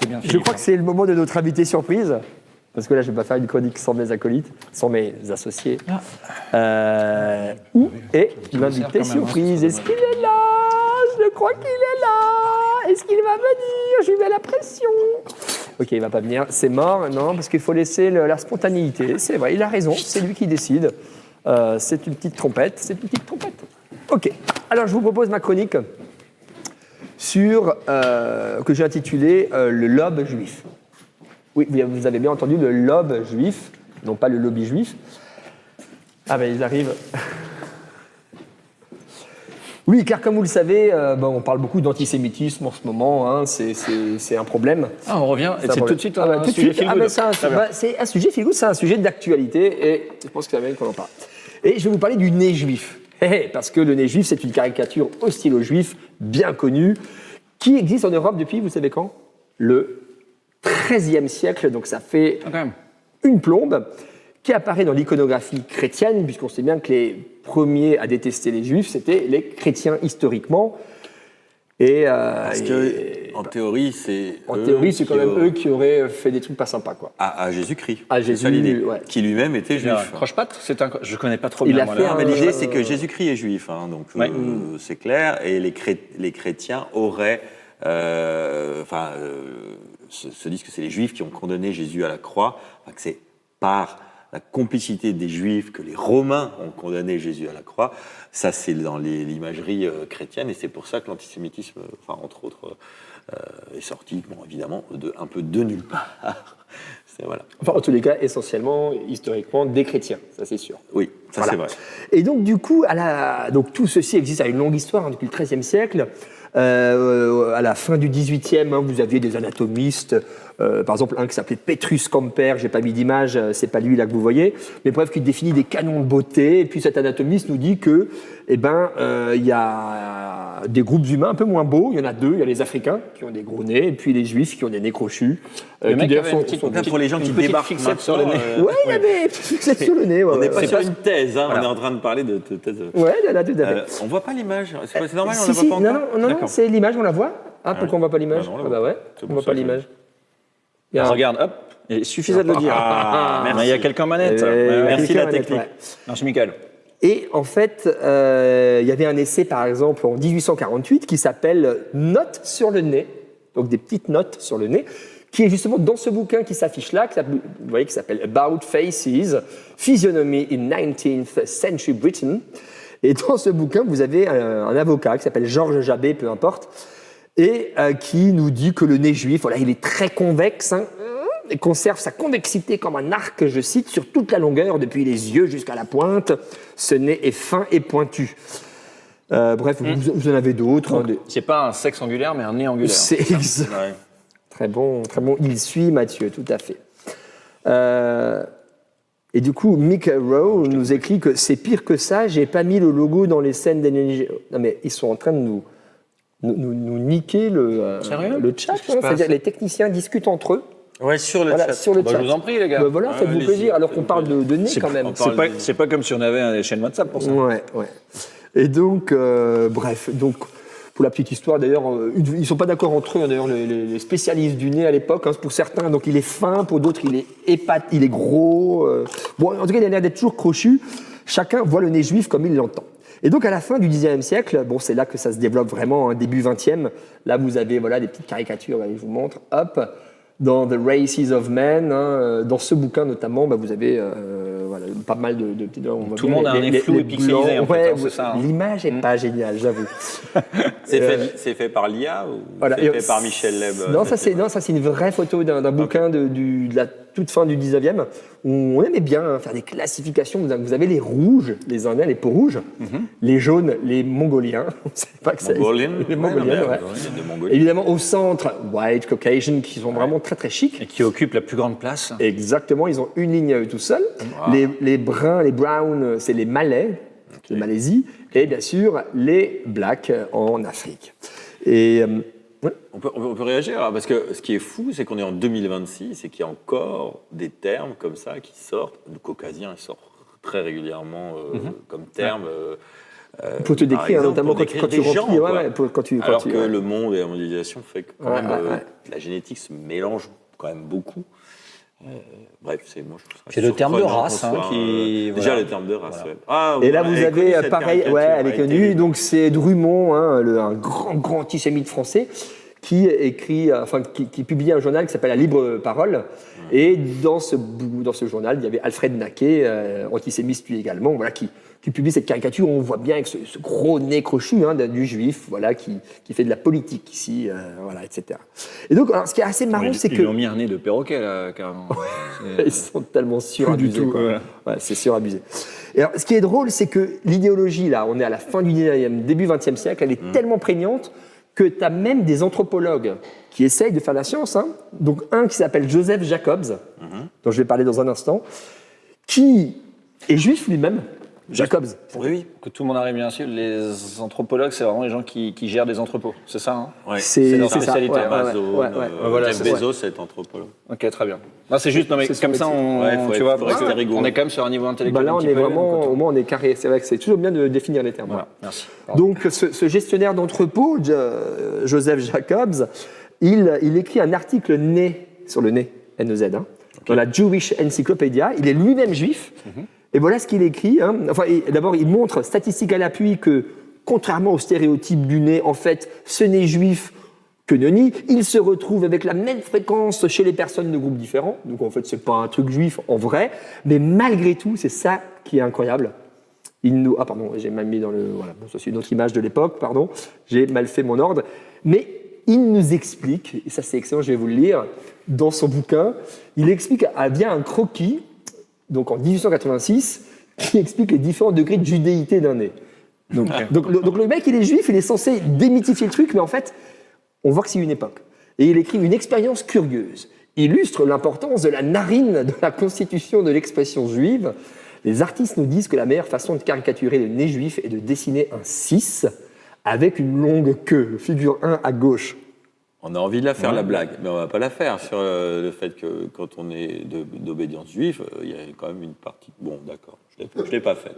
bien, je Philippe. crois que c'est le moment de notre invité surprise. Parce que là, je ne vais pas faire une chronique sans mes acolytes, sans mes associés. Où est l'invité quand même, surprise? hein, Est-ce qu'il est là? Je crois qu'il est là. Est-ce qu'il va venir? Je lui mets la pression. Ok, il va pas venir. C'est mort, non, parce qu'il faut laisser la spontanéité. C'est vrai, il a raison. C'est lui qui décide. C'est une petite trompette. C'est une petite trompette. Ok. Alors, je vous propose ma chronique. que j'ai intitulé le lobe juif. Oui, vous avez bien entendu le lobe juif, non pas le lobby juif. Ah ben ils arrivent. Oui, car comme vous le savez, on parle beaucoup d'antisémitisme en ce moment, hein, c'est un problème. Ah, on revient, et c'est tout de suite tout un de sujet suite. feel good. C'est un sujet feel good, c'est un sujet d'actualité, et je pense que ça mérite qu'on en parle. Et je vais vous parler du nez juif. Parce que le nez juif, c'est une caricature hostile aux juifs, bien connue, qui existe en Europe depuis, vous savez quand? Le XIIIe siècle, donc ça fait Ah, quand même. une plombe, qui apparaît dans l'iconographie chrétienne, puisqu'on sait bien que les premiers à détester les juifs, c'était les chrétiens historiquement. Parce que, en théorie, c'est. En théorie, c'est quand même eux qui auraient fait des trucs pas sympas, quoi. À Jésus-Christ. À C'est ça Jésus, l'idée. ouais. Qui lui-même était juif. Croche-patte, je connais pas trop Il bien. a moi, fait là. un- Mais l'idée, c'est que Jésus-Christ est juif, hein, donc Ouais. c'est clair, et les chrétiens auraient, se disent que c'est les juifs qui ont condamné Jésus à la croix, enfin, que c'est par la complicité des juifs que les Romains ont condamné Jésus à la croix. Ça, c'est dans l'imagerie chrétienne, et c'est pour ça que l'antisémitisme, entre autres, est sorti, évidemment, un peu de nulle part. Voilà. Enfin, en tous les cas, essentiellement, historiquement, des chrétiens, ça c'est sûr. Oui, ça Voilà. c'est vrai. Et donc, du coup, donc, tout ceci existe à une longue histoire, hein, depuis le XIIIe siècle. À la fin du XVIIIe, vous aviez des anatomistes, par exemple un qui s'appelait Petrus Camper, j'ai pas mis d'image, c'est pas lui là que vous voyez, mais bref, qui définit des canons de beauté. Et puis cet anatomiste nous dit que, il y a des groupes humains un peu moins beaux. Il y en a deux. Il y a les Africains qui ont des gros nez, et puis les Juifs qui ont des nez crochus. Le qui mec d'ailleurs avait une petite- Là, pour les gens qui une petite débarquent fixette sur le maintenant, nez. Ouais, il y avait une petite fixette sur le nez. Ouais, on n'est ouais, pas ouais. sur une thèse, hein, Voilà. on est en train de parler de thèse. Ouais, là, tout à fait. On voit pas l'image, c'est normal, on Si, la si, voit pas non, encore. non, D'accord. c'est l'image, on la voit. Ah, pourquoi on voit pas l'image? Bah non, on la Ah voit. bah ouais, C'est on pour voit ça pas que- l'image. Il y a un- Regarde, hop, il suffisait de le dire. Ah, Mais il y a quelqu'un en manette. Merci la quelqu'un, technique. ouais. Merci, Michael. Et en fait, il y avait un essai, par exemple, en 1848, qui s'appelle Notes sur le nez, donc des petites notes sur le nez, qui est justement dans ce bouquin qui s'affiche là, vous voyez, qui s'appelle About Faces, Physiognomy in 19th Century Britain. Et dans ce bouquin, vous avez un avocat qui s'appelle Georges Jabet, peu importe, et qui nous dit que le nez juif, voilà, il est très convexe, hein, et conserve sa convexité comme un arc, je cite, sur toute la longueur, depuis les yeux jusqu'à la pointe. Ce nez est fin et pointu. Bref, vous en avez d'autres. hein, C'est pas un sexe angulaire, mais un nez angulaire. C'est exact. Ouais. Très bon, il suit Mathieu, tout à fait. Et du coup, Mick Rowe nous écrit que c'est pire que ça, j'ai pas mis le logo dans les scènes d'énergie. Non mais ils sont en train de nous niquer le chat. Qu'est-ce qui se hein. passe C'est-à-dire les techniciens discutent entre eux. Ouais, sur le Voilà, chat. sur le Bah, chat. je vous en prie, les gars. Bah, voilà, Ouais, faites-vous allez-y. plaisir, alors qu'on parle de nez quand même. C'est pas comme si on avait des chaînes WhatsApp pour ça. Ouais, ouais. Et donc, bref, donc pour la petite histoire, d'ailleurs, ils sont pas d'accord entre eux, hein, d'ailleurs, les spécialistes du nez à l'époque. Hein, pour certains, donc il est fin, pour d'autres, il est il est gros. Bon, en tout cas, il a l'air d'être toujours crochu. Chacun voit le nez juif comme il l'entend. Et donc, à la fin du XIXe siècle, bon, c'est là que ça se développe vraiment, hein, début XXe. Là, vous avez voilà des petites caricatures. Allez, je vous montre. Hop. Dans The Races of Men, hein, dans ce bouquin notamment, bah, vous avez voilà, pas mal de on voit Tout le bien monde a un nez flou et pixelisé, blancs. en fait, Ouais, hein, c'est ça, hein. L'image est pas géniale, j'avoue. C'est fait par l'IA ou Voilà. c'est Et, fait par Michel Leb Non, ça c'est une vraie photo d'un bouquin de la toute fin du 19e, où on aimait bien hein, faire des classifications. Vous avez les rouges, les Indiens, les peaux rouges, les jaunes, les Mongoliens. On sait pas que c'est Mongoliens. les Mongoliens, ouais. Il y a des Mongoliens. Évidemment, au centre, White, Caucasian, qui sont vraiment très très chics. Et qui occupe la plus grande place. Exactement, ils ont une ligne à eux tout seuls. Les bruns, les browns, c'est les Malais, de Malaisie, et bien sûr les blacks en Afrique. Et ouais. On peut réagir là, parce que ce qui est fou, c'est qu'on est en 2026 et qu'il y a encore des termes comme ça qui sortent. Le caucasien il sort très régulièrement comme terme. Pour te par décrire, exemple, notamment pour quand tu décrire des remplis. gens, Ouais, quoi. ouais, quand tu, Alors quand tu- que le monde et la mondialisation fait que quand Ouais, même ouais. la génétique se mélange quand même beaucoup. Bref, moi je trouve ça C'est le terme de surprenant race, qu'on hein, soit, qui- déjà voilà. le terme de race. Voilà. Ouais. Ah, Et là, ouais, vous elle est connue, avez cette pareil, caricature, ouais, elle a est été connue. vue. Donc c'est Drummond, hein, un grand antisémite français, qui publiait un journal qui s'appelle La Libre Parole. Et dans ce journal, il y avait Alfred Naquet, antisémite lui également, voilà, qui publie cette caricature où on voit bien avec ce gros nez crochu du juif, voilà, qui fait de la politique ici, voilà, etc. Et donc, alors, ce qui est assez marrant, c'est Ils que lui ont mis un nez de perroquet, là, carrément. ils sont tellement surabusés. tout, quoi. ouais. Ouais, c'est surabusé. Et alors, ce qui est drôle, c'est que l'idéologie, là, on est à la fin du 19e, début 20e siècle, elle est tellement prégnante que tu as même des anthropologues qui essayent de faire la science. Hein. Donc, un qui s'appelle Joseph Jacobs, dont je vais parler dans un instant, qui est juif lui-même. Jacobs. Oui, que tout le monde arrive bien sûr. Les anthropologues, c'est vraiment les gens qui gèrent des entrepôts, c'est ça hein Ouais. C'est leur ça. spécialité. Ouais, ouais, Amazon, ouais. Voilà, Jeff c'est Bezos, c'est anthropologue. Ok, très bien. Non, c'est juste, non, mais C'est comme son ça, métier. Ouais, faut tu être- vois, faut parce rester que rigoureux. on est quand même sur un niveau intellectuel. Là, un on petit est peu, vraiment, donc, au moins, on est carré. C'est vrai que c'est toujours bien de définir les termes. Voilà, merci. Donc, ce gestionnaire d'entrepôt, Joseph Jacobs, il écrit un article né, sur le nez, N-E-Z, dans la Jewish Encyclopedia. Il est lui-même juif. Et voilà ce qu'il écrit. Hein. Enfin, d'abord, il montre, statistique à l'appui, que contrairement au stéréotype du nez, en fait, ce nez juif que nenni, il se retrouve avec la même fréquence chez les personnes de groupes différents. Donc, en fait, c'est pas un truc juif en vrai. Mais malgré tout, c'est ça qui est incroyable. Ah pardon, j'ai mal mis dans le... Voilà, bon, ça c'est une autre image de l'époque, pardon. J'ai mal fait mon ordre. Mais il nous explique, et ça c'est excellent, je vais vous le lire, dans son bouquin, il explique via un croquis, donc en 1886, qui explique les différents degrés de judéité d'un nez. Donc le mec, il est juif, il est censé démythifier le truc, mais en fait, on voit que c'est une époque. Et il écrit une expérience curieuse, illustre l'importance de la narine de la constitution de l'expression juive. Les artistes nous disent que la meilleure façon de caricaturer le nez juif est de dessiner un 6 avec une longue queue, figure 1 à gauche. On a envie de la faire, la blague, mais on va pas la faire sur le fait que quand on est d'obédience juive, il y a quand même une partie... Bon, d'accord, je l'ai pas faite.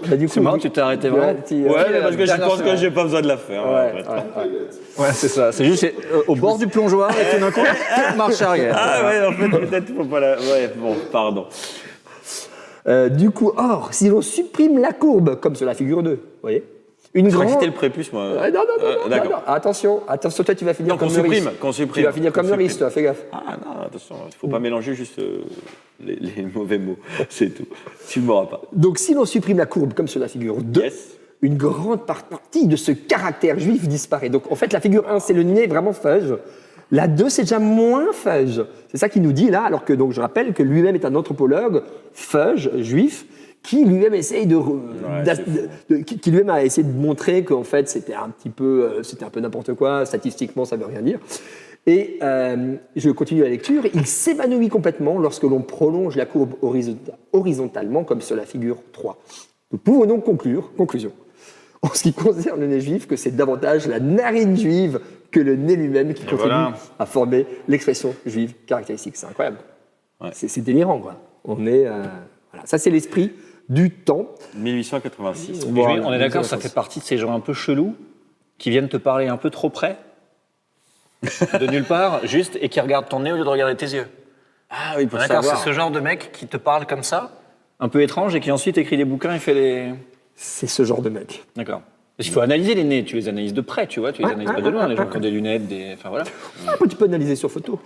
Bah, du coup, C'est marrant, tu t'es arrêté vraiment. Ouais, mais parce que je pense que j'ai pas besoin de la faire. en fait. Ouais, c'est ça. C'est juste au bord du plongeoir et tout d'un coup, marche arrière. Ah ouais, en fait, peut-être faut pas la... Ouais, bon, pardon. Du coup, or, si l'on supprime la courbe, comme sur la figure 2, vous voyez, une Je crois que grande... c'était le prépuce, moi. Non, D'accord. attention, toi tu vas finir Non, comme qu'on le supprime, riche. qu'on supprime. Tu vas finir comme Qu'on le riche, supprime. toi, fais gaffe. Ah non, attention, il faut pas mélanger juste les mauvais mots, c'est tout. Tu ne m'auras pas. Donc si l'on supprime la courbe, comme sur la figure 2, Yes. une grande partie de ce caractère juif disparaît. Donc en fait, la figure 1, c'est le nez vraiment fudge. La 2, c'est déjà moins fudge. C'est ça qu'il nous dit là, alors que donc, je rappelle que lui-même est un anthropologue, fudge, juif, qui lui-même essaye qui lui-même a essayé de montrer qu'en fait c'était un peu n'importe quoi, statistiquement ça veut rien dire. Et je continue la lecture. Il s'évanouit complètement lorsque l'on prolonge la courbe horizontalement, comme sur la figure 3. Nous pouvons donc conclusion, en ce qui concerne le nez juif, que c'est davantage la narine juive que le nez lui-même qui contribue à former l'expression juive caractéristique. C'est incroyable. Ouais. C'est délirant, quoi. Voilà. Ça, c'est l'esprit du temps. 1886. Mais Voilà, on est d'accord, ça ça fait partie de ces gens un peu chelous qui viennent te parler un peu trop près, de nulle part, juste, et qui regardent ton nez au lieu de regarder tes yeux. Ah oui, pour D'accord, savoir. c'est ce genre de mec qui te parle comme ça, un peu étrange, et qui ensuite écrit des bouquins et fait des... C'est ce genre de mec. D'accord. Parce qu'il faut analyser les nez, tu les analyses de près, tu vois, tu les analyses pas de loin, les gens qui ont des lunettes, des... Enfin voilà. Tu peux analyser sur photo.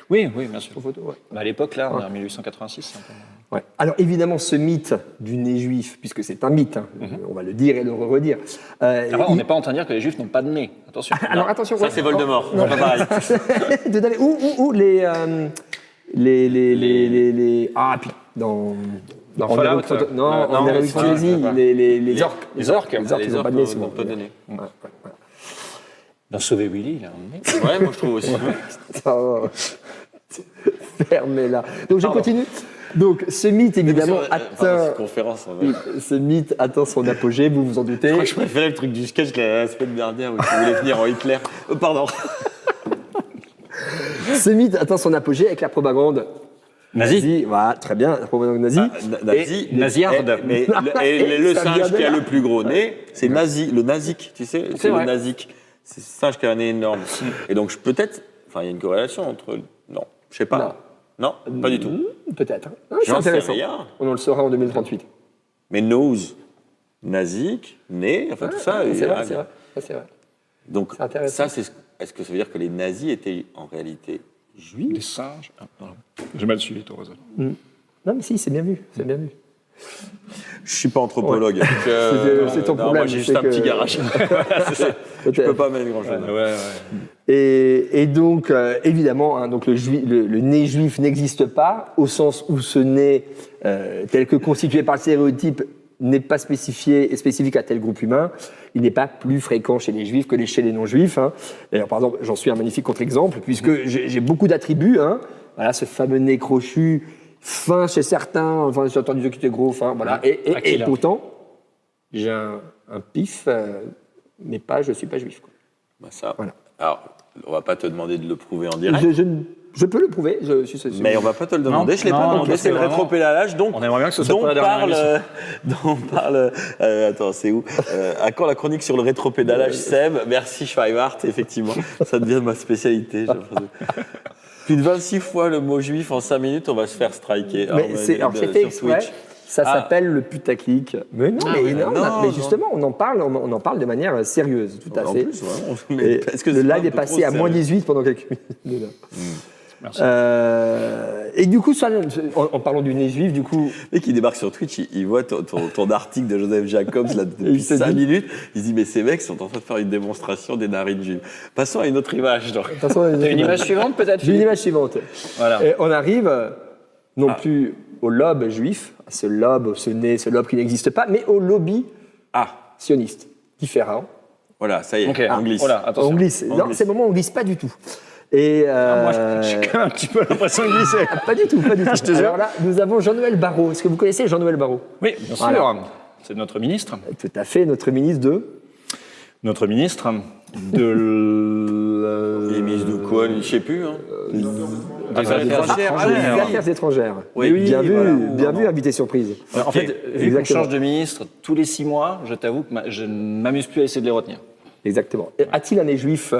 Oui, bien sûr. Sur photo, ouais. Bah, à l'époque, là, on est en 1886. c'est un peu- Ouais. Alors évidemment, ce mythe du nez juif, puisque c'est un mythe, on va le dire et le redire. Alors, on n'est pas en train de dire que les juifs n'ont pas de nez, attention. Alors attention. Ça, c'est Voldemort. C'est pas pareil. Tout à fait. Ou les ah puis dans Fallout, Heroic non, en Heroic c'est- Fantasy, ouais. les orques. Les orques, ils n'ont pas de nez souvent. pas de nez. Dans Sauver Willy, il a un nez. Ouais, moi je trouve aussi. Oh. Fermez-la. Donc je continue. Donc ce mythe évidemment atteint. Conférence, en fait. Ce mythe atteint son apogée, vous vous en doutez. Je crois que je préférais le truc du sketch la semaine dernière où tu voulais venir en Hitler. Pardon. Ce mythe atteint son apogée avec la propagande nazie. Voilà, très bien, la propagande nazie. Nazi, naziarde. Mais Et le ça vient singe de qui a là. le plus gros nez, c'est nazi, le nazik, tu sais, c'est le vrai. nazik. C'est ce singe qui a un nez énorme. Et donc peut-être, enfin il y a une corrélation entre, non, je sais pas. Non, pas du tout. Peut-être. C'est J'en sais intéressant. rien. On en le saura en 2038. Mais nose, nazik, nez, enfin tout ça. C'est et- vrai, c'est vrai. Ça, c'est vrai. Donc C'est intéressant. ça, c'est est-ce que ça veut dire que les nazis étaient en réalité juifs? Des singes. Ah, pardon. J'ai mal suivi ton raisonnement. Non, mais si, c'est bien vu. C'est bien vu. Je suis pas anthropologue. C'est ton non, problème, Moi, j'ai juste c'est un petit que- garage. Je peux pas mettre grand-chose. Et donc, évidemment, hein, donc le nez juif n'existe pas, au sens où ce nez, tel que constitué par le stéréotype, n'est pas spécifié et spécifique à tel groupe humain. Il n'est pas plus fréquent chez les juifs que chez les non-juifs. Hein. D'ailleurs, par exemple, j'en suis un magnifique contre-exemple, puisque j'ai beaucoup d'attributs. Hein. Voilà, ce fameux nez crochu, fin chez certains, enfin, j'ai entendu ceux qui étaient gros, fin, voilà. Et pourtant, j'ai un pif, mais pas, je ne suis pas juif. Quoi. Bah ça. Voilà. Alors, on va pas te demander de le prouver en direct. Je peux le prouver. Mais on va pas te le demander. Non, Je l'ai pas non, demandé. parce C'est que le vraiment, rétropédalage. Donc, on aimerait bien que ce soit pas la dernière dont parle. Attends, c'est où À quand la chronique sur le rétropédalage, Seb? Merci Schweibart. Effectivement, ça devient ma spécialité. j'ai l'impression. Plus de 26 fois le mot juif en 5 minutes, on va se faire striker. Mais c'est fait exprès. Ça s'appelle le putaclic. Mais non, mais justement, on en parle de manière sérieuse, tout à En fait. plus, vraiment. Et Mais est-ce que le c'est pas live un est peu passé trop à moins sérieux 18 pendant quelques minutes. Merci. Et du coup, en parlant du nez juif, du coup, Le mec qui débarque sur Twitch, il voit ton article de Joseph Jacobs là, il depuis se 5 dit- minutes. Il se dit, mais ces mecs sont en train de faire une démonstration des narines juives. Passons à une autre image. Donc. de toute façon, T'as une image suivante, peut-être? j'ai une image suivante. Voilà. Et on arrive non plus au lobe juif, à ce lobe qui n'existe pas, mais au lobby sioniste, différent. Voilà, ça y est, Ok. on glisse. Voilà, attention. On glisse. Non, c'est le moment où on glisse pas du tout. Et Moi, j'ai quand même un petit peu l'impression de glisser. pas du tout, pas du tout. Alors là, nous avons Jean-Noël Barrot. Est-ce que vous connaissez Jean-Noël Barrot? Oui, bien sûr. Voilà. C'est notre ministre. Tout à fait, notre ministre de... Notre ministre de... Il est ministre de quoi, lui, je sais plus. Hein. Affaires étrangères. des Affaires étrangères. Oui, bien vu, voilà. bien vu, invité surprise. En fait, vu qu'on Exactement. change de ministre tous les 6 mois, je t'avoue que je ne m'amuse plus à essayer de les retenir. Exactement. Et a-t-il un nez juif?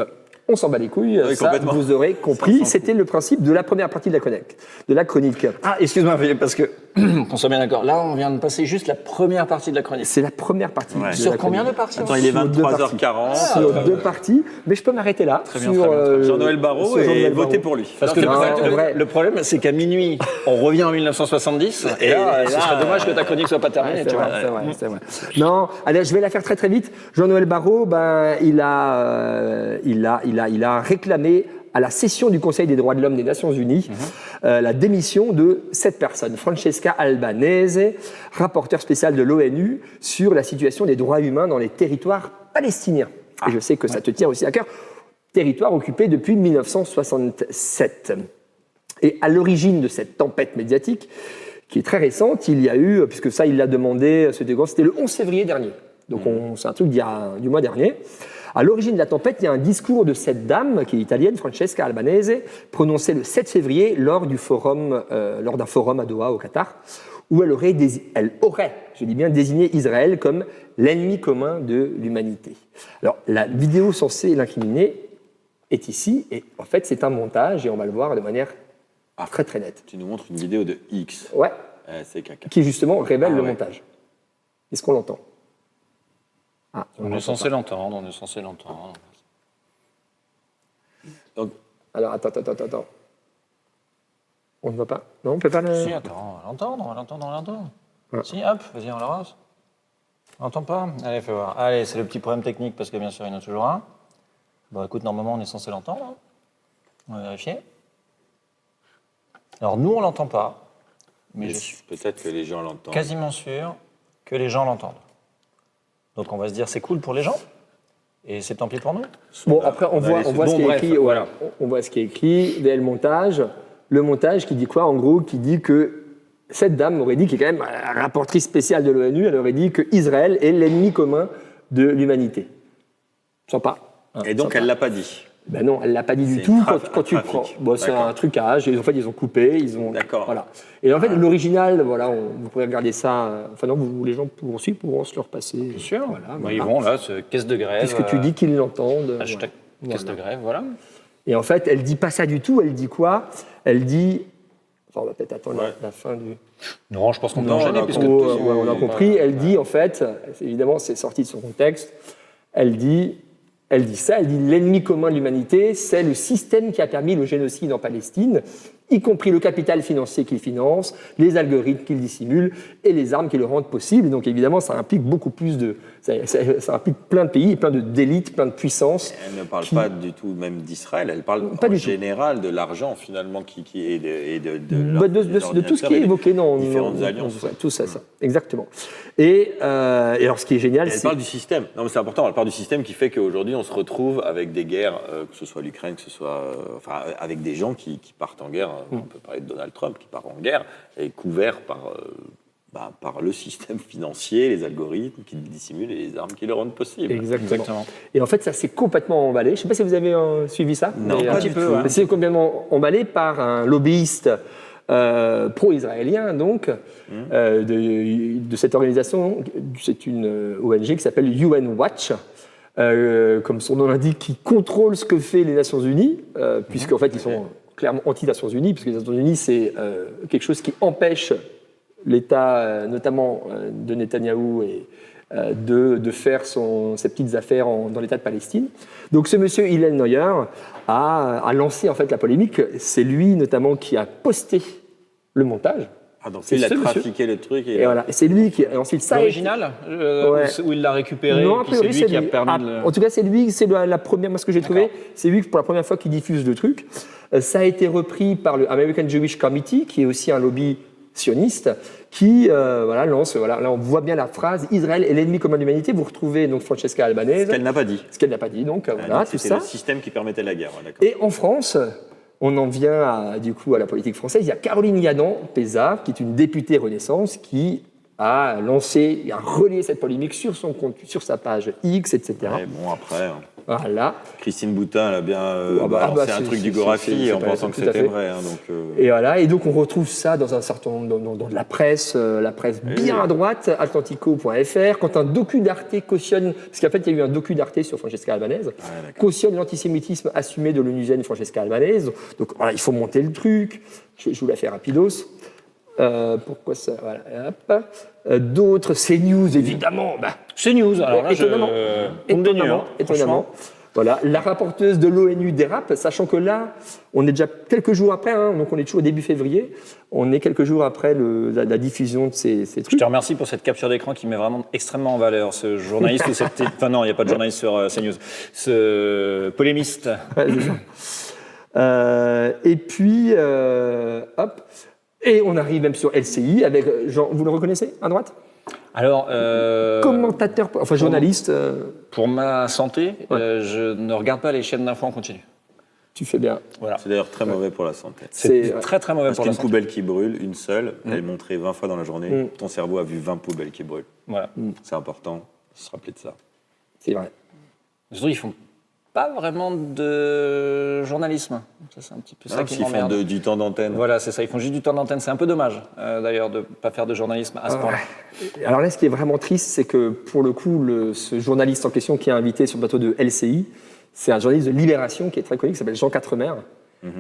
On s'en bat les couilles, Oui, ça, complètement. vous aurez compris. C'était le principe de la première partie de la chronique. Ah, excuse-moi, Philippe, parce que, qu'on soit bien d'accord, là, on vient de passer juste la première partie de la chronique. C'est la première partie. Ouais. de Sur la combien de chronique. parties? Attends, il est Sur deux 23h40. Sur 2 parties, mais je peux m'arrêter là. bien, sur, très bien. Jean-Noël Barrot sur et Jean-Noël votez Barrot. pour lui. Parce que Non, en vrai. le problème, c'est qu'à minuit, on revient en 1970, et là, ce serait dommage que ta chronique soit pas terminée, C'est tu vrai, vois. c'est vrai. Non, allez, je vais la faire très très vite. Jean-Noël Barrot, il a réclamé à la session du Conseil des droits de l'homme des Nations Unies la démission de 7 personnes. Francesca Albanese, rapporteure spéciale de l'ONU sur la situation des droits humains dans les territoires palestiniens. Et je sais que ça te tient aussi à cœur. Territoire occupé depuis 1967. Et à l'origine de cette tempête médiatique, qui est très récente, il y a eu, puisque ça il l'a demandé, c'était le 11 février dernier. Donc c'est un truc du mois dernier. À l'origine de la tempête, il y a un discours de cette dame, qui est italienne, Francesca Albanese, prononcé le 7 février lors d'un forum à Doha, au Qatar, où elle aurait, je dis bien, désigné Israël comme l'ennemi commun de l'humanité. Alors, la vidéo censée l'incriminer est ici, et en fait, c'est un montage, et on va le voir de manière très très nette. Tu nous montres une vidéo de X. Ouais, C'est caca. qui justement révèle le ouais. montage. Est-ce qu'on l'entend? Ah, On est censé l'entendre, Donc, alors, attends. On ne voit pas? Non, on peut pas le... Si, attends, on va l'entendre. Ouais. Si, hop, vas-y, on la rase. On n'entend pas? Allez, fais voir. Allez, c'est le petit problème technique, parce que bien sûr, il y en a toujours un. Bon, écoute, normalement, on est censé l'entendre. Hein. On va vérifier. Alors, nous, on l'entend pas, mais je suis peut-être que les gens l'entendent. quasiment sûr que les gens l'entendent. Donc, on va se dire, c'est cool pour les gens, et c'est tant pis pour nous. Bon, après, on voit ce qui est écrit. Voilà. On voit ce qui est écrit, le montage. Le montage qui dit quoi, en gros? Qui dit que cette dame aurait dit, qui est quand même rapportrice spéciale de l'ONU, elle aurait dit que Israël est l'ennemi commun de l'humanité. Sympa. Hein, Et donc, sympa. elle l'a pas dit. Ben non, elle l'a pas dit du C'est tout. un Quand tu trafic. prends, bon, c'est D'accord. un trucage. Et en fait, ils ont coupé, D'accord. Voilà. Et en fait, l'original, voilà, vous pourrez regarder ça. Enfin non, les gens pourront se le repasser. Bien sûr. Voilà, Bah, voilà. ils vont, là, ce caisse de grève. Puisque tu dis qu'ils l'entendent. Hashtag voilà. caisse de grève, voilà. Et en fait, elle dit pas ça du tout. Elle dit quoi? Elle dit. Enfin, on va peut-être attendre Ouais. la fin du. Non, je pense qu'on peut Non, enchaîner, on a puisque... compris. On a compris. Elle dit, en fait, évidemment, c'est sorti de son contexte. Elle dit Elle dit ça, elle dit l'ennemi commun de l'humanité, c'est le système qui a permis le génocide en Palestine, y compris le capital financier qu'il finance, les algorithmes qu'il dissimule et les armes qui le rendent possible. Donc évidemment, ça implique beaucoup plus de... Ça implique plein de pays, plein d'élites, plein de puissances. Elle ne parle pas du tout même d'Israël, elle parle Pas en du tout. général de l'argent finalement de De tout ce qui est évoqué dans différentes alliances. ouais, tout ça, exactement. Et alors, ce qui est génial, Elle c'est parle du système. Non, mais c'est important. Elle parle du système qui fait qu'aujourd'hui, on se retrouve avec des guerres, que ce soit l'Ukraine, que ce soit, enfin, avec des gens qui partent en guerre. On peut parler de Donald Trump qui part en guerre et couvert par le système financier, les algorithmes qui le dissimulent et les armes qui le rendent possible. exactement. Et en fait, ça s'est complètement emballé. Je ne sais pas si vous avez suivi ça. Non, mais, pas du tout. mais c'est complètement emballé par un lobbyiste pro-israélien, donc, de cette organisation. C'est une ONG qui s'appelle UN Watch, comme son nom l'indique, qui contrôle ce que fait les Nations Unies, puisqu'en fait, ils sont clairement anti-Nations Unies, puisque les Nations Unies, c'est quelque chose qui empêche l'État, notamment de Netanyahou, et de faire ses petites affaires dans l'État de Palestine. Donc ce monsieur Hillel Neuer a lancé en fait la polémique. C'est lui notamment qui a posté le montage. Ah, donc C'est il a ce monsieur. trafiqué le truc. Et voilà, et c'est lui qui ensuite ça a été- L'original Ouais. Où il l'a récupéré, Non, et a puis c'est priori, lui qui a permis Ah, de le... En tout cas, c'est lui, c'est la première, moi ce que j'ai trouvé, c'est lui pour la première fois qui diffuse le truc. Ça a été repris par le American Jewish Committee, qui est aussi un lobby sioniste, qui lance, là on voit bien la phrase « Israël est l'ennemi commun de l'humanité ». Vous retrouvez donc Francesca Albanese, Ce qu'elle n'a pas dit. ce qu'elle n'a pas dit, donc Elle a voilà, dit tout que c'était ça. le système qui permettait la guerre. Ouais, d'accord. Et en France, on en vient à la politique française. Il y a Caroline Yadan-Pézard, qui est une députée Renaissance, qui a lancé, a relayé cette polémique sur son compte, sur sa page X, etc. Ouais, bon, après, Voilà. Christine Boutin, elle a bien bah, balancé un c'est- truc c'est- du Gorafi c'est en pas- pensant que tout à c'était fait. vrai. Hein, donc, Et voilà, et donc on retrouve ça dans un certain nombre, dans de la presse bien à droite, atlantico.fr, quand un docu d'Arte cautionne, parce qu'en fait il y a eu un docu d'Arte sur Francesca Albanese, d'accord. cautionne l'antisémitisme assumé de l'onusienne Francesca Albanese, donc voilà, il faut monter le truc, je vous la fais rapidos. Pourquoi ça, voilà, hop. D'autres, CNews évidemment, C'est news, alors là, étonnamment, étonnamment. franchement. Voilà, la rapporteuse de l'ONU dérape, sachant que là, on est déjà quelques jours après, hein, donc on est toujours au début février, on est quelques jours après la diffusion de ces Je trucs. te remercie pour cette capture d'écran qui met vraiment extrêmement en valeur ce journaliste ou cette... Enfin non, il n'y a pas de journaliste sur CNews. Ce polémiste. Ouais, c'est ça. Et puis, hop, et on arrive même sur LCI avec Jean, vous le reconnaissez à droite Alors, Commentateur, enfin journaliste, pour ma santé, je ne regarde pas les chaînes d'infos en continu. tu fais bien. Voilà. c'est d'ailleurs très mauvais pour la santé. C'est Très très mauvais Parce pour la qu'une santé. poubelle qui brûle, une seule, elle est montrée 20 fois dans la journée. Ton cerveau a vu 20 poubelles qui brûlent. Voilà. C'est important de se rappeler de ça. c'est vrai. Surtout, ils font pas vraiment de journalisme. Ça, c'est un petit peu ça Parce qui qu'ils font m'emmerde. du temps d'antenne. Voilà, c'est ça. Ils font juste du temps d'antenne. C'est un peu dommage, d'ailleurs, de ne pas faire de journalisme à ce point-là. Alors là, ce qui est vraiment triste, c'est que pour le coup, ce journaliste en question qui est invité sur le plateau de LCI, c'est un journaliste de Libération qui est très connu, qui s'appelle Jean Quatremer.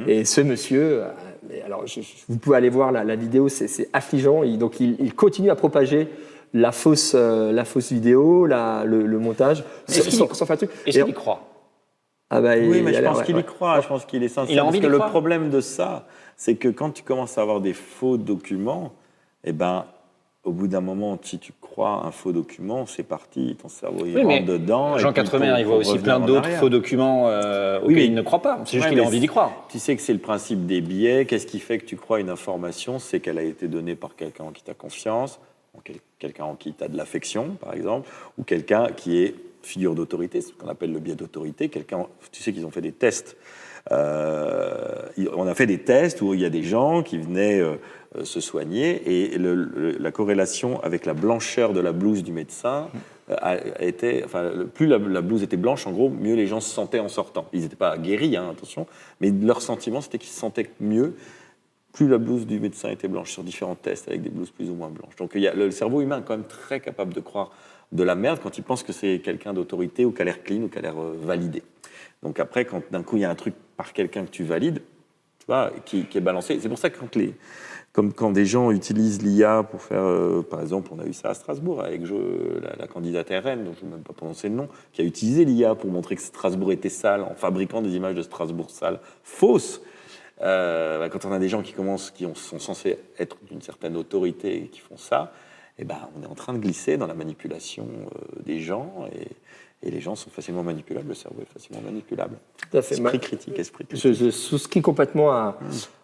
Et ce monsieur, alors vous pouvez aller voir la vidéo, c'est affligeant. Il continue à propager la fausse vidéo, le montage, sans faire un truc. Est-ce qu'il y croit? Ah bah, Oui, mais il a je l'air, pense qu'il ouais. y croit, je pense qu'il est sincère. Il a envie parce que d'y le croire. problème de ça, c'est que quand tu commences à avoir des faux documents, eh ben, au bout d'un moment, si tu crois un faux document, c'est parti, ton cerveau il Oui, mais rentre dedans. Jean et puis Quatremer, pour- il voit pour aussi revenir plein en d'autres arrière. faux documents auxquels mais- il ne croit pas. C'est juste Ouais, qu'il a mais envie d'y croire. Tu sais que c'est le principe des billets. Qu'est-ce qui fait que tu crois une information? C'est qu'elle a été donnée par quelqu'un en qui tu as confiance, quelqu'un en qui tu as de l'affection, par exemple, ou quelqu'un qui est figure d'autorité, c'est ce qu'on appelle le biais d'autorité. Tu sais qu'ils ont fait des tests. On a fait des tests où il y a des gens qui venaient se soigner et la corrélation avec la blancheur de la blouse du médecin plus la blouse était blanche, en gros, mieux les gens se sentaient en sortant. Ils n'étaient pas guéris, hein, attention, mais leur sentiment, c'était qu'ils se sentaient mieux plus la blouse du médecin était blanche sur différents tests avec des blouses plus ou moins blanches. Donc le cerveau humain est quand même très capable de croire de la merde quand il pense que c'est quelqu'un d'autorité ou qui a l'air clean ou qui a l'air validé. Donc après, quand d'un coup il y a un truc par quelqu'un que tu valides, tu vois, qui est balancé. C'est pour ça que quand des gens utilisent l'IA pour faire, par exemple, on a eu ça à Strasbourg avec la candidate RN, dont je ne vais même pas prononcer le nom, qui a utilisé l'IA pour montrer que Strasbourg était sale en fabriquant des images de Strasbourg sales fausses. Quand on a des gens qui sont censés être d'une certaine autorité et qui font ça, on est en train de glisser dans la manipulation des gens et les gens sont facilement manipulables, le cerveau est facilement manipulable. Tout à fait. Esprit critique. Je souscris complètement à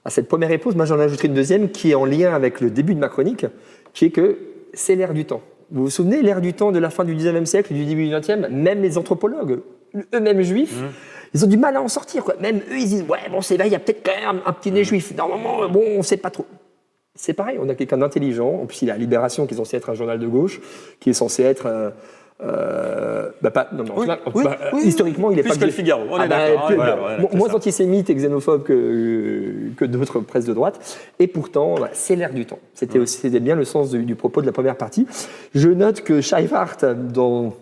cette première réponse. Moi, j'en ajouterai une deuxième qui est en lien avec le début de ma chronique, qui est que c'est l'ère du temps. Vous vous souvenez, l'ère du temps de la fin du 19e siècle, du début du 20e, même les anthropologues, eux-mêmes juifs, ils ont du mal à en sortir. Quoi. Même eux, ils disent, ouais, bon, c'est vrai, il y a peut-être quand même un petit nez juif. Normalement, bon, on ne sait pas trop. C'est pareil, on a quelqu'un d'intelligent. En plus, il a Libération, qui est censé être un journal de gauche, qui est censé être... historiquement, il est plus pas que le Figaro. On est d'accord. Moins antisémite et xénophobe que d'autres presses de droite. Et pourtant, c'est l'ère du temps. C'était bien le sens du propos de la première partie. Je note que Scheifart, dans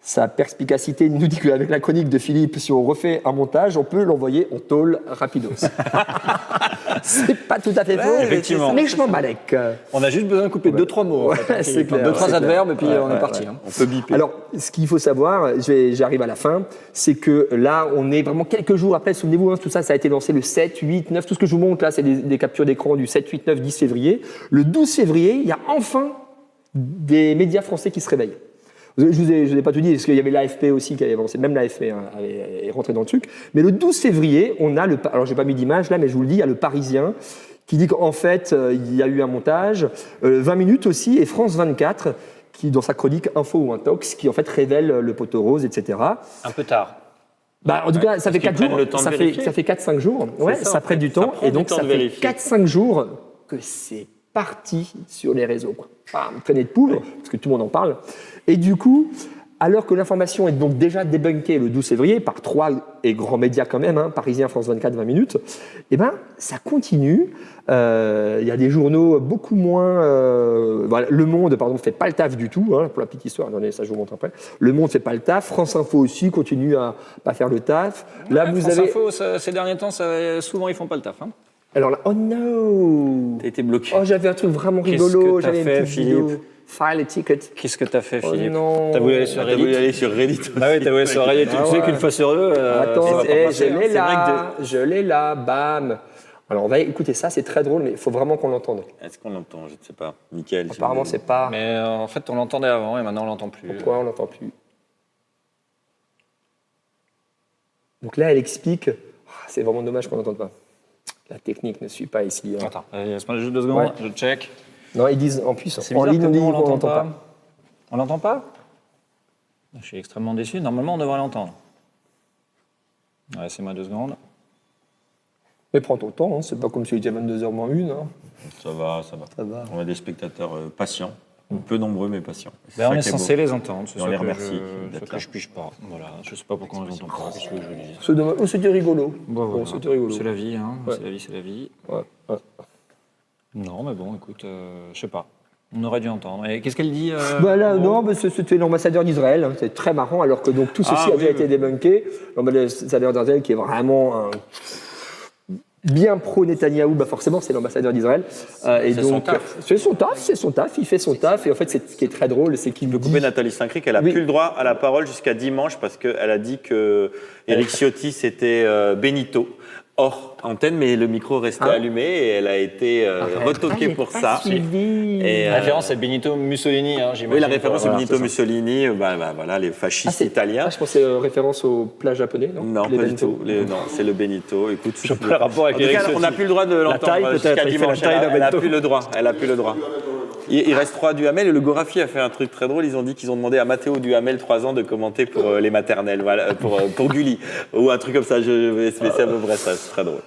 sa perspicacité, nous dit qu'avec la chronique de Philippe, si on refait un montage, on peut l'envoyer en tôle rapidos. C'est pas tout à fait faux. Effectivement. Mais je m'en balèque. On a juste besoin de couper 2-3 mots. En fait, C'est clair. 2-3 adverbes et puis on est parti. On peut biper. Alors, ce qu'il faut savoir, j'arrive à la fin, c'est que là, on est vraiment quelques jours après, souvenez-vous, tout ça a été lancé le 7, 8, 9, tout ce que je vous montre là, c'est des captures d'écran du 7, 8, 9, 10 février. Le 12 février, il y a enfin des médias français qui se réveillent. Je vous ai pas tout dit, parce qu'il y avait l'AFP aussi qui avait avancé, même l'AFP est rentré dans le truc. Mais le 12 février, on a alors j'ai pas mis d'image là, mais je vous le dis, il y a le Parisien qui dit qu'en fait, il y a eu un montage, 20 minutes aussi, et France 24, qui dans sa chronique Info ou Intox, qui en fait révèle le poteau rose, etc. Un peu tard. En tout cas, ça fait 4 jours, le temps de vérifier. ça fait 4-5 jours, ouais, ça prend du temps, et donc ça fait 4-5 jours que c'est parti sur les réseaux. Bam, traînée de poudre, parce que tout le monde en parle. Et du coup, alors que l'information est donc déjà débunkée le 12 février par 3 grands médias quand même, Parisien, France 24, 20 minutes, ça continue. Il y a des journaux beaucoup moins... Le Monde, pardon, ne fait pas le taf du tout, pour la petite histoire, attendez, ça je vous montre après. Le Monde ne fait pas le taf, France Info aussi continue à pas faire le taf. Là, Ouais, vous France avez... Info, ces derniers temps, souvent ils font pas le taf. Alors là, oh no! T'as été bloqué. Oh, j'avais un truc vraiment Qu'est-ce rigolo, que t'as j'avais une fait, petite vidéo. Philippe File a ticket. Qu'est-ce que t'as fait, Oh Philippe? non. T'as voulu aller sur T'as voulu Reddit? aller sur Reddit. Bah oui, t'as voulu aller sur Reddit. Tu sais ouais. qu'une fois sur deux, Attends, ça va pas passer, hein. je l'ai là, bam. Alors on va écouter ça, c'est très drôle, mais il faut vraiment qu'on l'entende. Est-ce qu'on l'entend? Je ne sais pas. Mickaël. Apparemment, c'est pas. Mais en fait, on l'entendait avant et maintenant on l'entend plus. Pourquoi on l'entend plus? Donc là, elle explique. C'est vraiment dommage qu'on n'entende pas. La technique ne suit pas ici. Attends, laisse-moi juste 2 secondes, Ouais. je check. Non, ils disent en plus. C'est En bizarre ligne, que on dit nous, qu'on l'entend n'entend pas. On l'entend pas? Je suis extrêmement déçu. Normalement, on devrait l'entendre. Ouais, laissez-moi 2 secondes. Mais prends ton temps, c'est pas comme si il était 22h moins 1. Ça va, ça va. Ça va. On a des spectateurs patients, peu nombreux mais patients. C'est Ben, on ça est qui censé beau. les entendre. C'est Et on ça les que remercie ce d'être que là. je pige pas. Voilà, je sais pas pourquoi on les entend pas. Qu'est-ce que je veux dire? C'est dommage. Oh, c'était rigolo. Bon, voilà. C'était rigolo. C'est la vie, hein. Ouais. C'est la vie, c'est la vie. Ouais. Non, mais bon, écoute, je sais pas. On aurait dû entendre. Et qu'est-ce qu'elle dit Là, en gros non, mais c'était l'ambassadeur d'Israël. C'est très marrant, alors que donc tout ceci a déjà été débunké. L'ambassadeur d'Israël qui est vraiment bien pro-Netanyahou, forcément, c'est l'ambassadeur d'Israël. Et c'est son donc, taf. c'est son taf, il fait son taf. Et en fait, ce qui est très drôle, c'est qu'il Je peux couper Nathalie Saint-Cric, elle n'a Oui. plus le droit à la parole jusqu'à dimanche parce qu'elle a dit que Éric Ciotti c'était Benito hors antenne, mais le micro restait allumé et elle a été retoquée pour ça. Et, La référence, c'est Benito Mussolini, hein, j'imagine. oui, la référence c'est Voilà, Benito c'est ça. Mussolini, voilà, les fascistes italiens. je pensais référence au plat japonais, non? Non, Les pas du bento. tout. Non, c'est le Benito. Écoute, Je vois pas le rapport avec en tout Éric cas, on Ciotti. n'a plus le droit de l'entendre taille, peut-être, jusqu'à il fait la dimanche. taille d'un Elle n'a bento. plus le droit. Elle a plus le droit. Il reste 3 Duhamel et le Gorafi a fait un truc très drôle. Ils ont dit qu'ils ont demandé à Mathéo Duhamel 3 ans de commenter pour les maternelles, voilà, pour Gulli ou un truc comme ça. Mais c'est à peu près ça. C'est très drôle.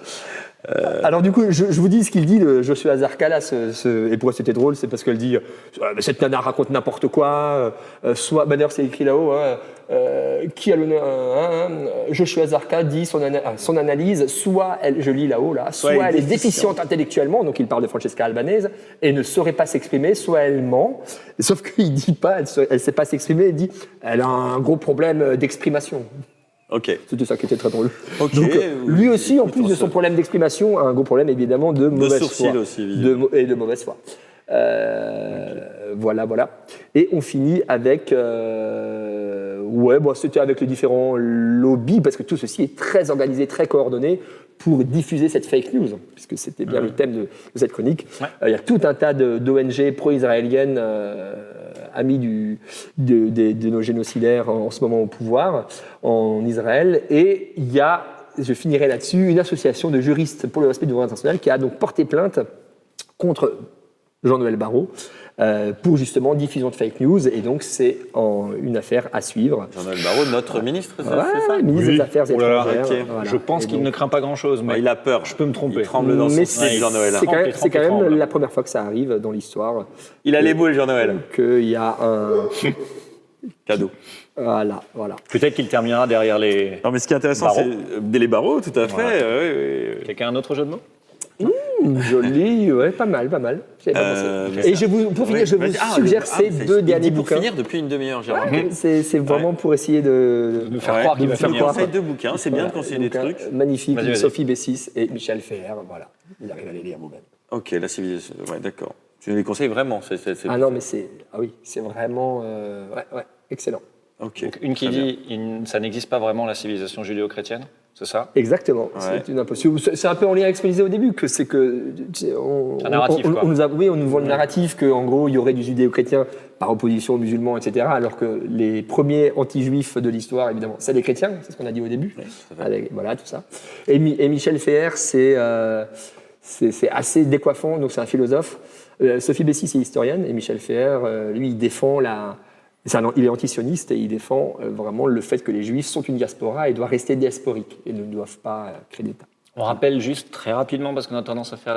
Alors du coup, je vous dis ce qu'il dit, Joshua Zarka, là, et pourquoi c'était drôle, c'est parce qu'elle dit cette nana raconte n'importe quoi, soit, d'ailleurs c'est écrit là-haut, qui a l'honneur, Joshua Zarka dit son analyse, soit, je lis là-haut, soit elle est déficiente intellectuellement, donc il parle de Francesca Albanese, et ne saurait pas s'exprimer, soit elle ment, sauf qu'il dit pas, elle sait pas s'exprimer, il dit, elle a un gros problème d'exprimation. Ok. C'était ça qui était très drôle. Ok. Donc, lui aussi, en Écoute, plus on de son se- problème d'exprimation, a un gros problème évidemment de mauvaise sourcils foi. aussi, évidemment. Et de mauvaise foi. Voilà. Et on finit avec... c'était avec les différents lobbies, parce que tout ceci est très organisé, très coordonné pour diffuser cette fake news, puisque c'était bien le thème de cette chronique. Ouais. Il y a tout un tas d'ONG pro-israéliennes, amis de nos génocidaires en ce moment au pouvoir en Israël. Et il y a, je finirai là-dessus, une association de juristes pour le respect du droit international qui a donc porté plainte contre Jean-Noël Barrot pour justement diffusion de fake news. Et donc c'est une affaire à suivre. Jean-Noël Barrot, notre ministre, c'est Ouais, ça? ministre des Affaires Oh là là, étrangères. ok. Voilà. Je pense Et qu'il donc- ne craint pas grand-chose, mais Il a peur. je peux me tromper. Il tremble dans son Mais slip, Jean-Noël. c'est quand même, Trempe, c'est quand même trempe. la première fois que ça arrive dans l'histoire Il a les boules, Jean-Noël. qu'il y a un... Cadeau. Voilà. Peut-être qu'il terminera derrière les... Non, mais ce qui est intéressant, Barreau. c'est les barreaux, tout à fait. Ouais. Oui. Quelqu'un a un autre jeu de mots? Joli, ouais, pas mal. J'y avais pas pensé. Et pour finir, je vous suggère ces deux derniers pour bouquins. finir depuis une demi-heure, j'ai remarqué. C'est vraiment pour essayer de Me faire croire qu'il va Tu nous finir. conseilles deux bouquins, c'est bien de conseiller des Bouquins trucs. magnifiques, Vas-y. Sophie Bessis et Michel Ferrer. Voilà, vous arrivez à les lire vous-même. Ok, la civilisation. Ouais, d'accord. Tu nous les conseilles vraiment Ah non, mais c'est vraiment excellent. Ok. Donc, une qui Très bien. dit ça n'existe pas vraiment la civilisation judéo-chrétienne, c'est ça? Exactement, Ouais. c'est une impossible. C'est un peu en lien avec ce qu'on disait au début, que c'est que Un narratif, quoi. on nous vend le narratif qu'en gros il y aurait du judéo-chrétien par opposition aux musulmans, etc. Alors que les premiers anti-juifs de l'histoire, évidemment, c'est les chrétiens, c'est ce qu'on a dit au début. Oui, tout à fait. Voilà, tout ça. Et Michel Ferrer, c'est assez décoiffant, donc c'est un philosophe. Sophie Bessis est historienne, et Michel Ferrer, lui, il défend il est antisioniste et il défend vraiment le fait que les juifs sont une diaspora et doivent rester diasporiques et ne doivent pas créer d'État. On rappelle juste très rapidement, parce qu'on a tendance à faire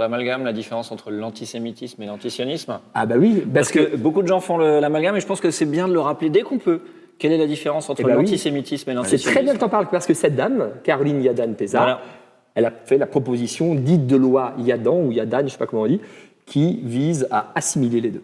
l'amalgame, la différence entre l'antisémitisme et l'antisionisme. Ah bah oui, Parce que beaucoup de gens font l'amalgame, et je pense que c'est bien de le rappeler dès qu'on peut. Quelle est la différence entre Eh ben oui. l'antisémitisme et c'est l'antisionisme? très bien que tu en parles parce que cette dame, Caroline Yadan-Pézard, Voilà. elle a fait la proposition dite de loi Yadan ou Yadan, je ne sais pas comment on dit, qui vise à assimiler les deux.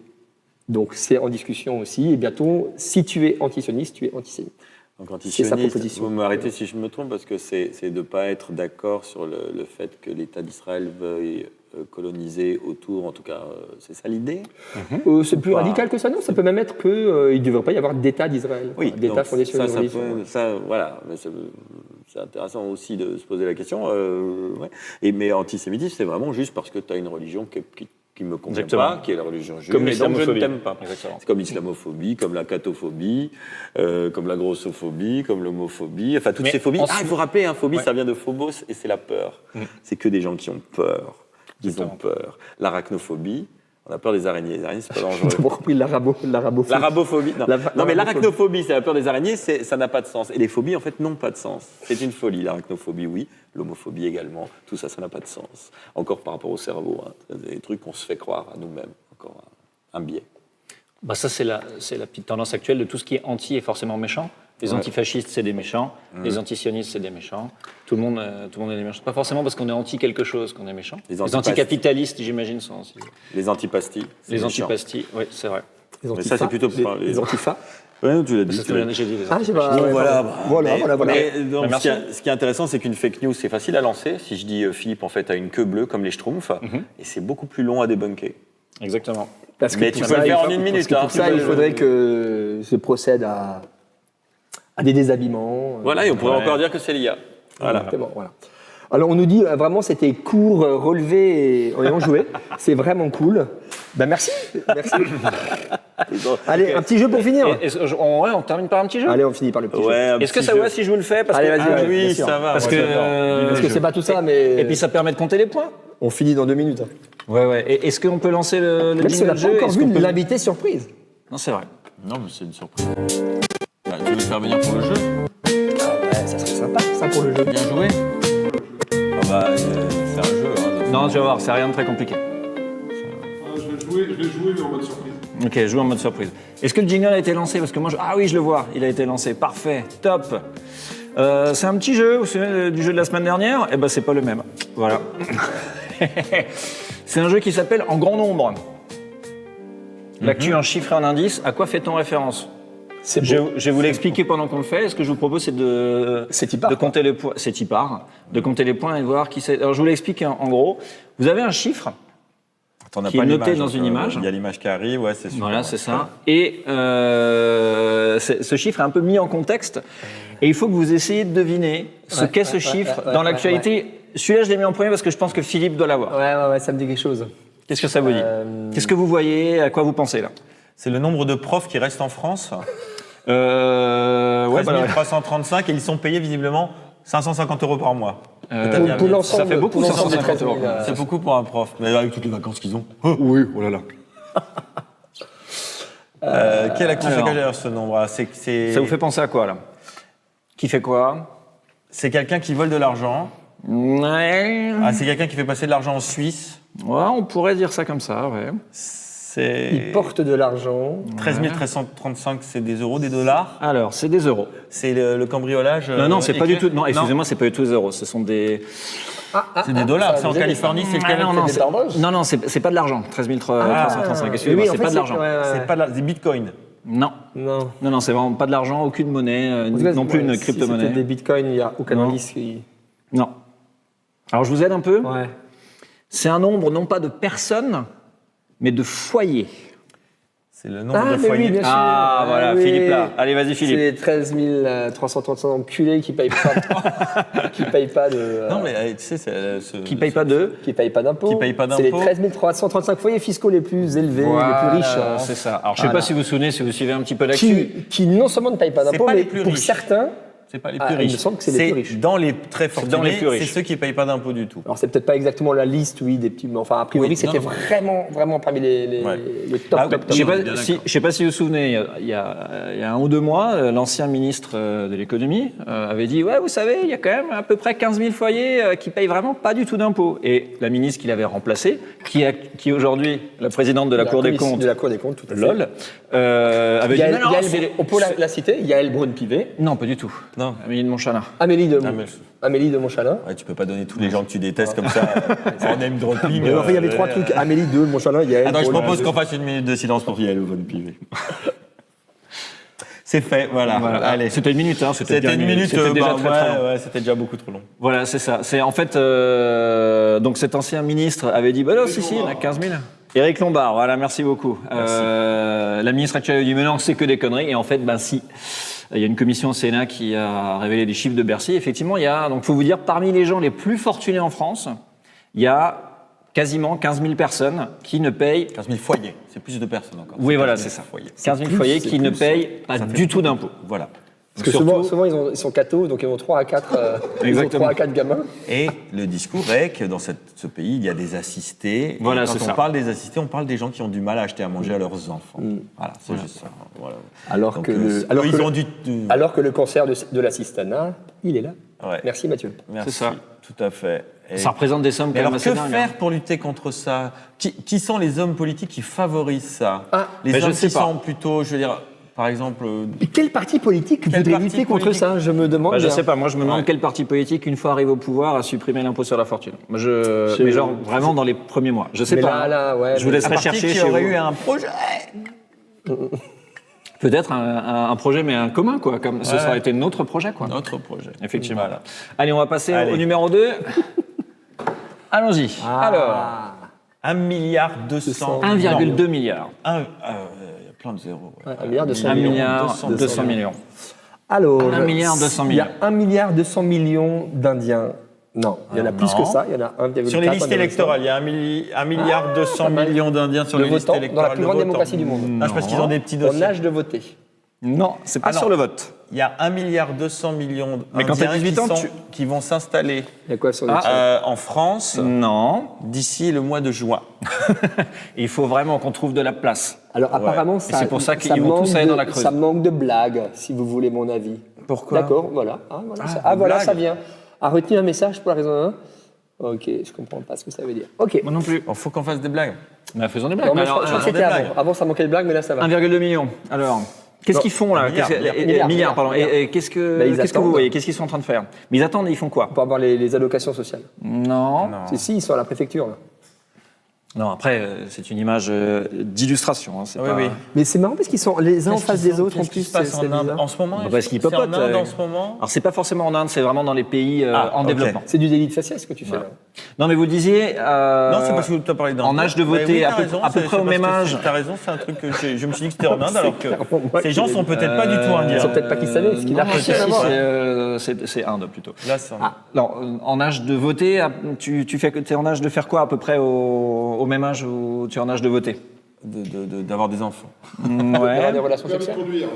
Donc c'est en discussion aussi, et bientôt, si tu es antisioniste, tu es antisémite. Donc C'est sa antisioniste, proposition. vous m'arrêtez si je me trompe, parce que c'est de ne pas être d'accord sur le fait que l'État d'Israël veuille coloniser autour, en tout cas, c'est ça l'idée? C'est plus Pas- radical que ça, non? Ça peut même être qu'il ne devrait pas y avoir d'État d'Israël. D'État donc fondé sur une religion. voilà, mais c'est intéressant aussi de se poser la question. Ouais. Mais antisémitisme, c'est vraiment juste parce que tu as une religion qui me convient Exactement. pas, qui est la religion juive, Comme et donc je ne l'islamophobie. t'aime pas. Exactement. C'est comme l'islamophobie, comme la catophobie, comme la grossophobie, comme l'homophobie, enfin toutes Mais ces phobies. ensuite- Ah, il faut rappeler, phobie, Ouais. ça vient de phobos et c'est la peur. C'est que des gens qui ont peur. Ils ont Exactement. peur. L'arachnophobie, on a peur des araignées. Les araignées, c'est pas dangereux. J'ai compris l'arabophobie. L'arabophobie, non. La- Non, mais l'arabophobie. l'arachnophobie, c'est la peur des araignées, ça n'a pas de sens. Et les phobies, en fait, n'ont pas de sens. C'est une folie. L'arachnophobie, oui. L'homophobie également. Tout ça, ça n'a pas de sens. Encore par rapport au cerveau. Des trucs qu'on se fait croire à nous-mêmes. Encore un biais. Bah ça, c'est la petite tendance actuelle de tout ce qui est anti est forcément méchant. Les Ouais. antifascistes, c'est des méchants. Les antisionistes, c'est des méchants. Tout le monde est des méchants. Pas forcément parce qu'on est anti quelque chose qu'on est méchant. Les Les antipastes. anticapitalistes, j'imagine, sont aussi. Les antipastilles. c'est Les méchant. antipastilles, oui, c'est vrai. Les Mais antifas, ça, c'est plutôt pour parler- les antifas. Ouais, tu l'as dit. C'est ce que j'ai dit. Les Ah, je sais pas. Bon, ouais, voilà, pardon. bah, Voilà. mais donc, Bah, merci. ce qui est intéressant, c'est qu'une fake news, c'est facile à lancer. Si je dis Philippe, en fait, a une queue bleue comme les Schtroumpfs, et c'est beaucoup plus long à débunker. Exactement. Parce que Mais pour tu peux ça, le faire il en faut- une parce minute, que hein. Pour ça, il faudrait que je procède à des déshabillements. Voilà, et on pourrait Ouais. encore dire que c'est l'IA. Voilà. Exactement, voilà. Alors on nous dit vraiment c'était court, relevé et en joué. C'est vraiment cool. Ben merci. Allez, un petit jeu pour finir. On termine par un petit jeu. Allez, on finit par le petit jeu. Ouais, un Est-ce que petit ça jeu. va si je vous le fais parce Allez, que, vas-y, Ah ouais, bien oui, sûr. ça va. Parce moi, que, j'adore. Parce que c'est pas tout ça, mais Et puis ça permet de compter les points. on finit dans 2 minutes. Ouais. Et est-ce qu'on peut lancer le Même si on jingle n'a de pas jeu encore Est-ce vu qu'on peut- l'invité surprise. Non, c'est vrai. Non, mais c'est une surprise. Bah, tu veux le faire venir pour le jeu? Ah ouais, ça serait sympa ça pour le jeu. Bien joué. Ah bah, c'est un jeu. Hein, Non, tu vas voir, c'est rien de très compliqué. Je vais jouer, mais en mode surprise. Ok, joue en mode surprise. Est-ce que le jingle a été lancé? Parce que moi, ah oui, je le vois, il a été lancé. Parfait, top. C'est un petit jeu, vous vous souvenez du jeu de la semaine dernière? Eh ben, c'est pas le même. Voilà. C'est un jeu qui s'appelle En grand nombre. L'actu en chiffres et en indices, à quoi fait-on référence? C'est Je, beau. je vais vous l'expliquer pendant qu'on le fait. Ce que je vous propose, c'est de compter les points. C'est Tipar. De compter les points et de voir qui c'est. Alors, je vous l'explique en gros. Vous avez un chiffre. Attends, on n'a Qui pas est noté l'image, dans donc, une image. Il y a l'image qui arrive, ouais, c'est sûr. Voilà, c'est ça. Et ce chiffre est un peu mis en contexte. Et il faut que vous essayiez de deviner ce qu'est ce chiffre dans l'actualité. Celui-là, je l'ai mis en premier parce que je pense que Philippe doit l'avoir. Ouais, ça me dit quelque chose. Qu'est-ce que ça vous dit Qu'est-ce que vous voyez? À quoi vous pensez là? C'est le nombre de profs qui restent en France. Ouais, 13 335 et ils sont payés visiblement 550 € par mois. Pour l'ensemble, ça fait beaucoup, pour l'ensemble des 550 13 000, €. C'est beaucoup pour un prof, mais avec toutes les vacances qu'ils ont. Oui, oh là là. Quelle actu fait alors. d'ailleurs ce nombre? Ça vous fait penser à quoi là? Qui fait quoi? C'est quelqu'un qui vole de l'argent. Ouais. Ah, c'est quelqu'un qui fait passer de l'argent en Suisse. Ouais, on pourrait dire ça comme ça, ouais. C'est Ils portent de l'argent. 13 335, c'est des euros, des dollars. Alors, c'est des euros. C'est le cambriolage. Non, c'est pas éclair. du tout. Non, excusez-moi, c'est pas du tout des euros. Ce sont des. C'est des dollars. ça, C'est en vous avez- Californie, c'est Ah, non, non, des c'est- horloges non, c'est pas de l'argent. 13 335. Excusez-moi, oui, en c'est fait, pas de l'argent. C'est pas des bitcoins. Non, Non. non, c'est vraiment pas de l'argent, aucune monnaie, En tout cas, non plus une si crypto-monnaie. c'était des bitcoins, il n'y a aucun Non. indice qui... Non. Alors, je vous aide un peu. Ouais. C'est un nombre non pas de personnes, mais de foyers. C'est le nombre Ah, de mais foyers. oui, bien sûr. Ah, voilà, oui. Philippe là. Allez, vas-y, C'est Philippe. les 13 335 enculés qui payent pas, qui payent pas de... Non, mais tu sais, c'est Qui paye pas de. Qui payent pas d'impôts. Qui payent pas C'est les d'impôts. 13 335 foyers fiscaux les plus élevés, les plus riches. hein. C'est ça. Alors, je sais Voilà. pas si vous vous souvenez, si vous suivez un petit peu l'actu. Qui non seulement ne payent pas d'impôts, pas mais les plus pour riches. certains... C'est pas les Ah, plus il me riches. semble que c'est les plus riches. Dans les très dans les fortunés, plus riches. c'est ceux qui payent pas d'impôts du tout. Alors c'est peut-être pas exactement la liste, oui, des petits... Mais enfin, a priori, Oui, c'était non, non. vraiment parmi les Ouais. top, Ah, top, oui, top. Je sais pas si vous vous souvenez, il y a 1 ou 2 mois, l'ancien ministre de l'économie avait dit ouais, vous savez, il y a quand même à peu près 15 000 foyers qui payent vraiment pas du tout d'impôts. Et la ministre qui l'avait remplacée, qui est aujourd'hui la présidente de la Cour des comptes, De la Cour des comptes, tout à fait. LOL, avait dit Yael, non, Yael- c'est- on peut la citer, Yael Braun-Pivet, non, pas du tout. Non. Amélie de Montchalin. Amélie de Montchalin. Ouais, tu peux pas donner tous les gens que tu détestes comme ça en name dropping. Mais enfin, il y avait 3 trucs, Amélie de Montchalin, Yael Attends, je Braun- propose qu'on fasse une minute de silence pour Yael Von Pivet. C'est fait, voilà. Allez. C'était 1 minute, hein. C'était bien une minute, C'était déjà bah, très, très long. ouais, c'était déjà beaucoup trop long. Voilà, c'est ça. C'est en fait donc cet ancien ministre avait dit bah non, si, il y en a 15 000. Éric Lombard, voilà, merci beaucoup. La ministre actuelle a dit mais non, c'est que des conneries. Et en fait, ben si. Il y a une commission au Sénat qui a révélé les chiffres de Bercy. Effectivement, il y a, donc faut vous dire, parmi les gens les plus fortunés en France, il y a quasiment 15 000 personnes qui ne payent. 15 000 foyers, c'est plus de personnes encore. Oui, voilà, 15 000 c'est ça. foyers. 15 000 foyers qui ne payent pas du tout d'impôts. Voilà. Parce que souvent ils sont cathos, donc ils ont 3 à 4, Exactement. 3 à 4 gamins. Et le discours est que dans ce pays, il y a des assistés. Voilà, et quand c'est on ça. parle des assistés, on parle des gens qui ont du mal à acheter à manger à leurs enfants. Voilà, c'est juste ça. Voilà. Alors Donc, que eux, ils ont du... alors que le cancer de l'assistanat, il est là. Ouais. Merci Mathieu. Merci, C'est ça. tout à fait. Et- Ça représente des sommes Mais quand même alors, assez que dingues, faire hein. pour lutter contre ça qui sont les hommes politiques qui favorisent ça Ah, les mais je hommes sais qui pas. sont plutôt, je veux dire, par exemple... Et quel parti politique Quel voudrait parti lutter contre politique ça? Je me demande. Bah, je bien. sais pas, moi je me demande Ouais. quel parti politique, une fois arrivé au pouvoir, a supprimé l'impôt sur la fortune. Moi, mais genre vraiment dans les premiers mois. Je sais Mais pas. là, ouais, je vous mais- laisserai un parti chercher qui chez aurait vous. eu un projet. Peut-être un projet, mais un commun, quoi. Comme ce Ouais. sera été notre projet, quoi. Notre projet. Effectivement. Voilà. Allez, on va passer Allez. au numéro 2. Allons-y. Alors, Ah, 1 milliard 200... 1,2 milliard. Il y a plein de zéros. Ouais. 1 milliard 200 1 millions. milliard 200 millions. Alors, 1 milliard 200 il y a millions. 1 milliard 200 d'Indiens d'Indiens. Non, il y en a plus non. que ça. Il y en a 1,4. Sur les listes 1,5. électorales, il y a 1 milliard 200 pas mal. millions d'Indiens sur De les listes votants électorales. dans la plus grande de votants. démocratie du monde. Non, je pense qu'ils ont des petits En dossiers. âge de voter. Non, c'est pas Ah non. sur le vote. Il y a 1 milliard 200 millions Mais quand t'as d'Indiens 18 ans, qui vont s'installer Il y a quoi sur le en France Non. d'ici le mois de juin. Il faut vraiment qu'on trouve de la place. Alors apparemment, ça, c'est pour ça qu'ils vont manque tous aller de- dans la Creuse. Ça manque de blagues, si vous voulez mon avis. Pourquoi D'accord, voilà. Ah, voilà, des voilà, blagues. ça vient. A retenu un message pour la raison 1. Ok, je comprends pas ce que ça veut dire. Ok. Moi non plus. Il faut qu'on fasse des blagues. Mais faisons des blagues. Non, mais Mais je alors, crois que des c'était blagues. avant. Avant, ça manquait de blagues, mais là, ça va. 1,2 million. Alors, qu'est-ce Non, qu'ils font là milliard, milliard, pardon. milliard. Et qu'est-ce que, Bah, ils qu'est-ce que vous attendent. voyez? Qu'est-ce qu'ils sont en train de faire? Mais ils attendent, ils font quoi? Pour avoir les allocations sociales. Non. Si, ils sont à la préfecture. Là. Non, après, c'est une image d'illustration. Hein, c'est Oui, pas... oui. Mais c'est marrant parce qu'ils sont les uns en face des autres en Qu'est-ce qui plus. se passe c'est en Inde bizarre. en ce moment? Bah, parce qu'ils C'est en papotent, Inde en ce moment? Alors, c'est pas forcément en Inde, c'est vraiment dans les pays en ok. développement. C'est du délit de faciès que tu fais là. Non, mais vous disiez... Non, c'est parce que tu as parlé d'Inde. en âge de Mais voter, oui, à t'as peu- raison, à peu c'est près au parce même que âge. T'as raison, c'est un truc que je me suis dit que c'était en Inde, alors que clairement moi ces qui gens l'ai sont dit. peut-être pas du tout indiens. Ils sont peut-être pakistanais, ce qui n'a Non, rien si, à si, voir. c'est Inde plutôt. Là, c'est en- Alors, en âge de voter, tu es en âge de faire quoi à peu près au même âge où tu es en âge de voter? d'avoir des enfants. Avoir des relations Permis de sexuelles. conduire.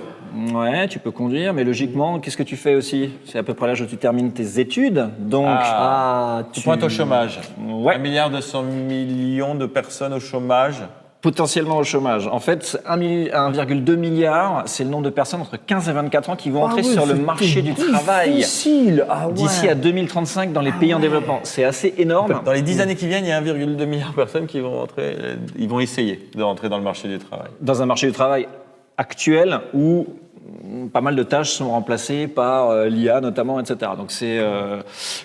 Ouais, tu peux conduire, mais logiquement, qu'est-ce que tu fais aussi? C'est à peu près l'âge où tu termines tes études, donc... Ah, Tu pointes au chômage. Ouais. 1,2 milliard de personnes au chômage. Potentiellement au chômage. En fait, 1,2 milliard, c'est le nombre de personnes entre 15 et 24 ans qui vont entrer sur le marché du travail Difficile. Ah ouais. d'ici à 2035 dans les pays en développement. C'est assez énorme. Dans les 10 années qui viennent, il y a 1,2 milliard de personnes qui vont entrer, ils vont essayer de rentrer dans le marché du travail. Dans un marché du travail actuel où pas mal de tâches sont remplacées par l'IA notamment, etc. Donc c'est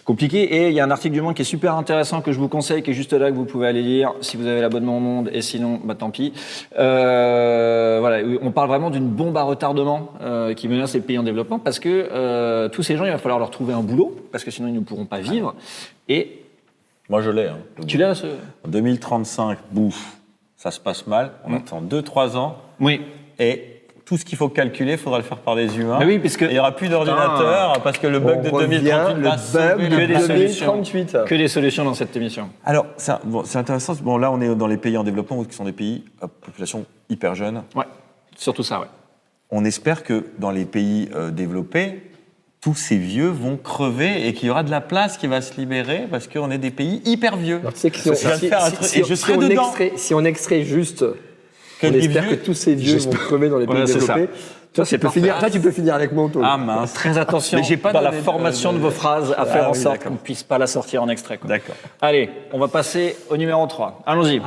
compliqué. Et il y a un article du Monde qui est super intéressant que je vous conseille, qui est juste là, que vous pouvez aller lire si vous avez l'abonnement au Monde, et sinon, bah tant pis. Voilà, on parle vraiment d'une bombe à retardement qui menace les pays en développement parce que tous ces gens, il va falloir leur trouver un boulot parce que sinon ils ne pourront pas vivre. Et Moi, je l'ai. Hein. tu l'as ce... En 2035, bouffe, ça se passe mal. On attend 2-3 ans. Oui. Et tout ce qu'il faut calculer, il faudra le faire par des humains. Mais oui, puisque- Et il n'y aura plus d'ordinateur parce que le bug de 2038 va sauver que le des solutions. 2038. Que des solutions dans cette émission. Alors, c'est intéressant. Bon, là, on est dans les pays en développement, qui sont des pays à population hyper jeune. Ouais, surtout ça, ouais. On espère que dans les pays développés, tous ces vieux vont crever et qu'il y aura de la place qui va se libérer parce qu'on est des pays hyper vieux. Alors, tu sais que si on, Je viens de faire un truc et je serai on dedans. si on extrait juste, Que on les espère vieux- que tous ces vieux vont crever dans les pays Voilà, c'est ça. développés. Toi, c'est tu peux finir, parfait. toi, tu peux finir avec mon taux. Ah mince. Très attention Mais j'ai pas dans la donné de- formation de vos phrases à faire Ah en oui, sorte d'accord. qu'on ne puisse pas la sortir en extrait. Quoi. D'accord. Allez, on va passer au numéro 3. Allons-y.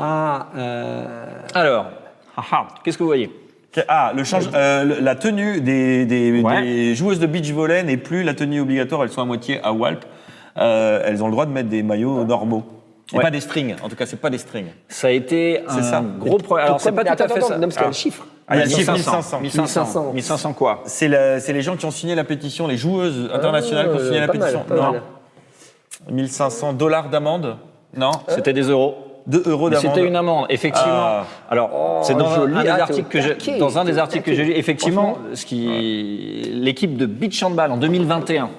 Alors, qu'est-ce que vous voyez? Ah, la tenue Ouais. des joueuses de beach volley n'est plus la tenue obligatoire, elles sont à moitié à Walp. Elles ont le droit de mettre des maillots normaux. Et Ouais. pas des strings, en tout cas, c'est pas des strings. Ça a été un ça. gros problème. Alors, c'est pas tout à fait ça. Non, parce qu'il y a le chiffre. Ah, il y a le chiffre 1500. 1500. 1500 quoi? C'est les gens qui ont signé la pétition, les joueuses internationales qui ont signé la pas mal, pétition. pas Non. mal. 1500 $ d'amende. Non. C'était des euros. 2 euros Mais d'amende. C'était une amende, effectivement. Ah. Alors, c'est dans joli. un des Ah, articles t'es que au taquet, dans un t'es des au articles que taquet. j'ai lu, effectivement, Franchement. l'équipe de beach handball en 2021.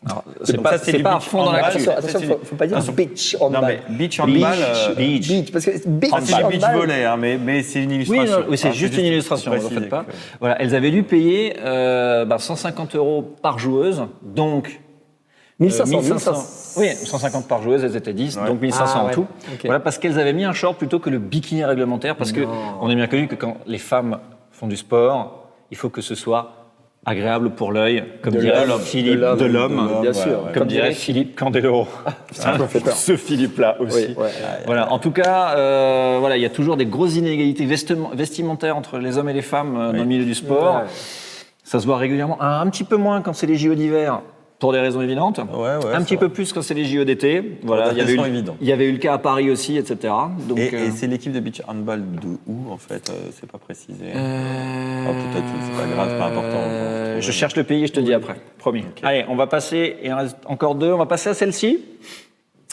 Alors, c'est Donc pas, ça, c'est c'est du pas à beach fond dans handball. l'actu. Attention, faut pas dire beach Non, handball. mais beach handball. Beach. Beach, parce que beach Ah, c'est du beach handball, volley, hein, mais c'est une Oui, illustration. non, oui, c'est Ah, juste une illustration, pour ne en faites préciser pas. que- Voilà, elles avaient dû payer 150 € par joueuse, donc 1500. Oui, 150 par joueuse, elles étaient 10, donc 1500 Ah, en ouais. tout. Ok. Voilà, parce qu'elles avaient mis un short plutôt que le bikini réglementaire, parce que on est bien connu que quand les femmes font du sport, il faut que ce soit agréable pour l'œil, comme dirait l'homme. Philippe, De l'homme, de l'homme, bien sûr. comme dirait Philippe Candeloro. Ça me fait peur. Ce Philippe-là aussi. Oui, ouais. Voilà. En tout cas, voilà, il y a toujours des grosses inégalités vestimentaires entre les hommes et les femmes dans le milieu du sport. Ouais. Ça se voit régulièrement, un petit peu moins quand c'est les JO d'hiver, pour des raisons évidentes. Ouais, un c'est petit vrai. peu plus quand c'est les JO d'été. Voilà, des raisons évidentes. il y avait eu le cas à Paris aussi, etc. Donc, Et c'est l'équipe de beach handball de où, en fait c'est pas précisé. Ah, peut-être, c'est pas grave, pas important. je cherche le pays et je te dis après, promis. Allez, on va passer, il en reste encore deux, on va passer à celle-ci.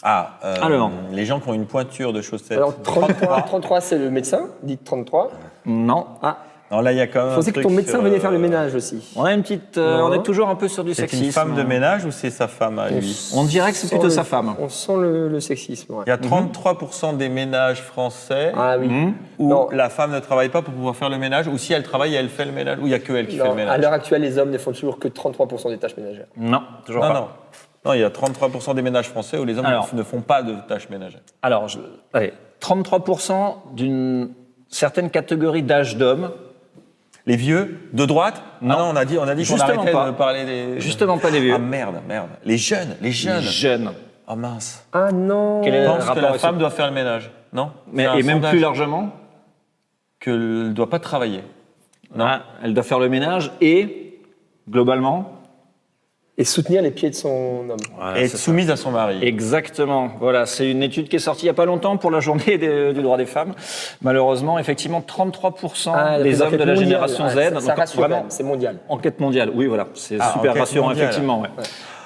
Ah, Alors. les gens qui ont une pointure de chaussettes. Alors 33, c'est le médecin, dites 33. Non. Ah, Non, là, il y a quand même. je pensais que ton médecin venait faire le ménage aussi. On a une petite, on est toujours un peu sur du C'est sexisme. une femme de ménage ou c'est sa femme à lui? On dirait que c'est plutôt sa femme. On sent le sexisme. Ouais. Il y a 33% des ménages français Ah oui. où Non. la femme ne travaille pas pour pouvoir faire le ménage, ou si elle travaille, elle fait le ménage, ou il n'y a que elle qui fait Non, le ménage. à l'heure actuelle, les hommes ne font toujours que 33% des tâches ménagères. Non, toujours Non, pas. non. Non, il y a 33% des ménages français où les hommes Alors. ne font pas de tâches ménagères. Alors, allez, 33% d'une certaine catégorie d'âge d'hommes. Les vieux de droite? Non. Ah non, on a dit qu'on Justement arrêtait pas. de parler des. Justement pas les vieux. Ah merde. Les jeunes. Les jeunes. Oh mince. Ah non. Quel est Je le pense que rapport la avec femme doit faire le ménage. Non? Mais, C'est un et même sondage plus largement, qu'elle ne doit pas travailler. elle doit faire le ménage et, globalement, Et soutenir les pieds de son homme. Et être soumise à son mari. Exactement. Voilà, c'est une étude qui est sortie il n'y a pas longtemps pour la journée du droit des femmes. Malheureusement, effectivement, 33% des hommes de la génération Z. Ça donc rassure vraiment, quand même, c'est mondial. enquête mondiale. Oui, voilà, c'est Ah, super enquête rassurant, mondiale. effectivement. Ouais.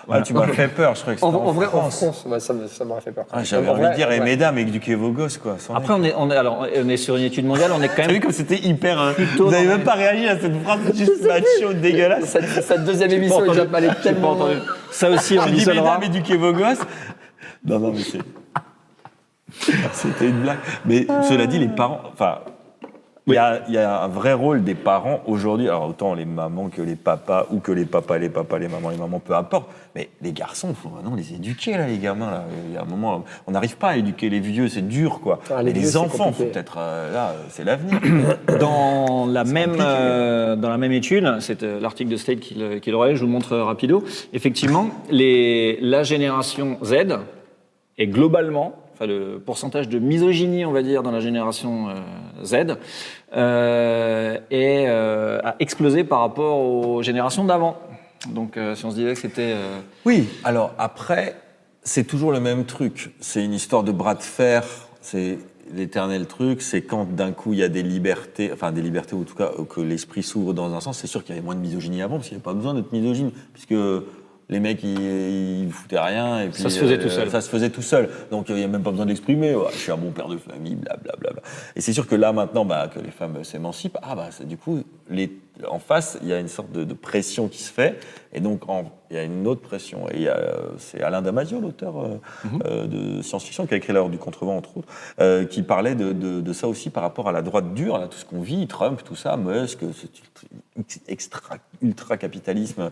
Ouais, tu m'as fait peur, je croyais que c'était En vrai, en France. France, ouais, ça m'aurait fait peur. Ah, j'avais En envie vrai, de dire, ouais. mesdames, éduquez vos gosses, quoi. sans Après, on est sur une étude mondiale, on est quand T'as vu même comme c'était hyper. Vous n'avez même pas réagi à cette phrase juste macho, dégueulasse. Cette deuxième émission est déjà allée tellement. ça aussi, on Tu y dis, sonnera. mesdames, éduquez vos gosses. Non, mais c'est. C'était une blague. Mais cela dit, les parents. Enfin. Il y a un vrai rôle des parents aujourd'hui. Alors, autant les mamans que les papas, ou que les papas, les mamans, peu importe. Mais les garçons, il faut maintenant les éduquer, là, les gamins. Là. Il y a un moment, on n'arrive pas à éduquer les vieux, c'est dur, quoi. Ah, les vieux, c'est enfants, compliqué. faut peut-être. Là, c'est l'avenir. Dans la même étude, c'est l'article de State qui le relève, je vous le montre rapido. Effectivement, la génération Z est globalement, enfin le pourcentage de misogynie, on va dire, dans la génération Z, a explosé par rapport aux générations d'avant. Donc, si on se disait que c'était... Oui, alors après, c'est toujours le même truc. C'est une histoire de bras de fer, c'est l'éternel truc, c'est quand d'un coup il y a des libertés, ou en tout cas que l'esprit s'ouvre dans un sens, c'est sûr qu'il y avait moins de misogynie avant, parce qu'il n'y avait pas besoin d'être misogyne, puisque les mecs, ils foutaient rien, et puis... Ça se faisait tout seul. Ça se faisait tout seul. Donc il n'y a même pas besoin de l'exprimer, ouais, je suis un bon père de famille, blablabla. Et c'est sûr que là, maintenant, que les femmes s'émancipent, du coup, en face, il y a une sorte de pression qui se fait, et donc il y a une autre pression. Et c'est Alain Damasio, l'auteur de science-fiction, qui a écrit L'heure du contrevent, entre autres, qui parlait de ça aussi par rapport à la droite dure, à tout ce qu'on vit, Trump, tout ça, Musk, ultra-capitalisme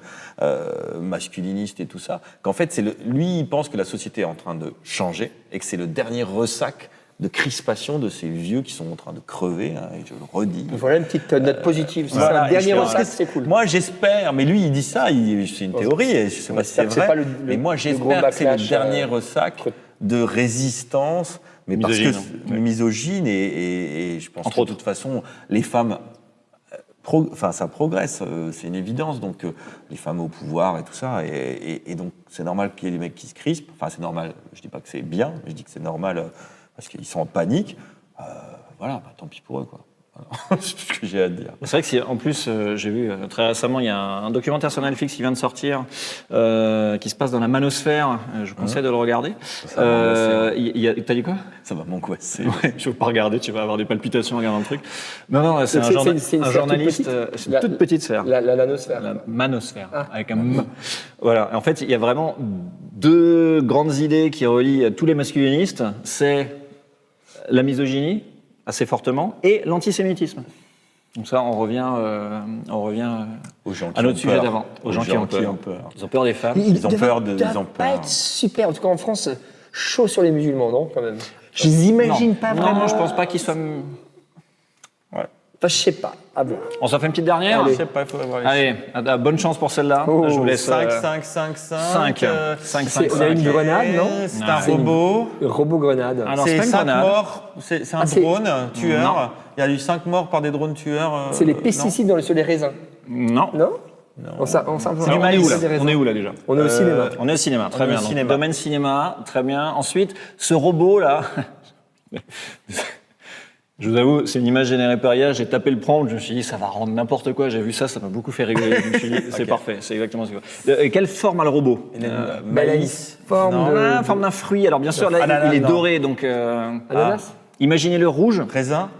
masculiniste et tout ça, qu'en fait, lui, il pense que la société est en train de changer et que c'est le dernier ressac de crispation de ces vieux qui sont en train de crever, hein, et je le redis. Voilà une petite note positive. C'est Voilà, un dernier et je ressac, pense- c'est cool. Moi, j'espère, mais lui, il dit ça, c'est une théorie, et je sais pas si c'est j'espère que c'est vrai, pas le mais moi, gros j'espère que c'est le backlash, dernier ressac de résistance, mais Misogyne, parce que misogyne, et je pense Entre que de autres. toute façon, les femmes... ça progresse, c'est une évidence, donc les femmes au pouvoir et tout ça, et donc c'est normal qu'il y ait des mecs qui se crispent, enfin c'est normal, je dis pas que c'est bien, mais je dis que c'est normal parce qu'ils sont en panique, tant pis pour eux, quoi. Voilà. C'est tout ce que j'ai à dire. C'est vrai que en plus, j'ai vu très récemment, il y a un documentaire sur Netflix qui vient de sortir, qui se passe dans la manosphère. Je vous conseille de le regarder. Ça m'angoisse, T'as dit quoi? Ça va m'angoisser. Ouais, je veux pas regarder, tu vas avoir des palpitations en regardant le truc. Non, c'est C'est une sphère journaliste, toute petite c'est une toute petite sphère. La nanosphère. La manosphère, avec un M. Voilà. En fait, il y a vraiment deux grandes idées qui relient tous les masculinistes. C'est la misogynie, assez fortement, et l'antisémitisme. Donc ça, on revient Aux gens qui à ont notre sujet peur. d'avant. Aux gens qui ont peur. Ils ont peur des femmes. Ils ont peur de... Ils Ils ont pas peur. être super, en tout cas en France, chaud sur les musulmans, non, quand même. Je les imagine pas vraiment. Non, je pense pas qu'ils soient... Enfin, je sais pas. Ah bon. On s'en fait une petite dernière? Je sais pas, il faudrait voir les Allez, bonne chance pour celle-là. Oh, Je vous laisse... 5, 5, 5, 5. 5, il y a une grenade, non C'est Non, un c'est robot. Robot grenade. Alors, C'est c'est pas une 5 grenade. morts. C'est un c'est- drone tueur. Non. Il y a eu 5 morts par des drones tueurs. C'est les pesticides sur les raisins. Non. Non On C'est du maïs, là. On est où, là, déjà? On est au cinéma. On est au cinéma, très est au bien. Donc, cinéma. domaine cinéma, très bien. Ensuite, ce robot-là... Je vous avoue, c'est une image générée par IA. J'ai tapé le prompt, je me suis dit, ça va rendre n'importe quoi. J'ai vu ça, ça m'a beaucoup fait rigoler. Je me suis dit, c'est parfait, c'est exactement ce que je veux. Quelle forme a le robot? Maïs. Forme Non. de- Forme d'un fruit. Alors, bien sûr, là, Ananas, il est non. doré, donc... Ananas Imaginez-le rouge. Raisin.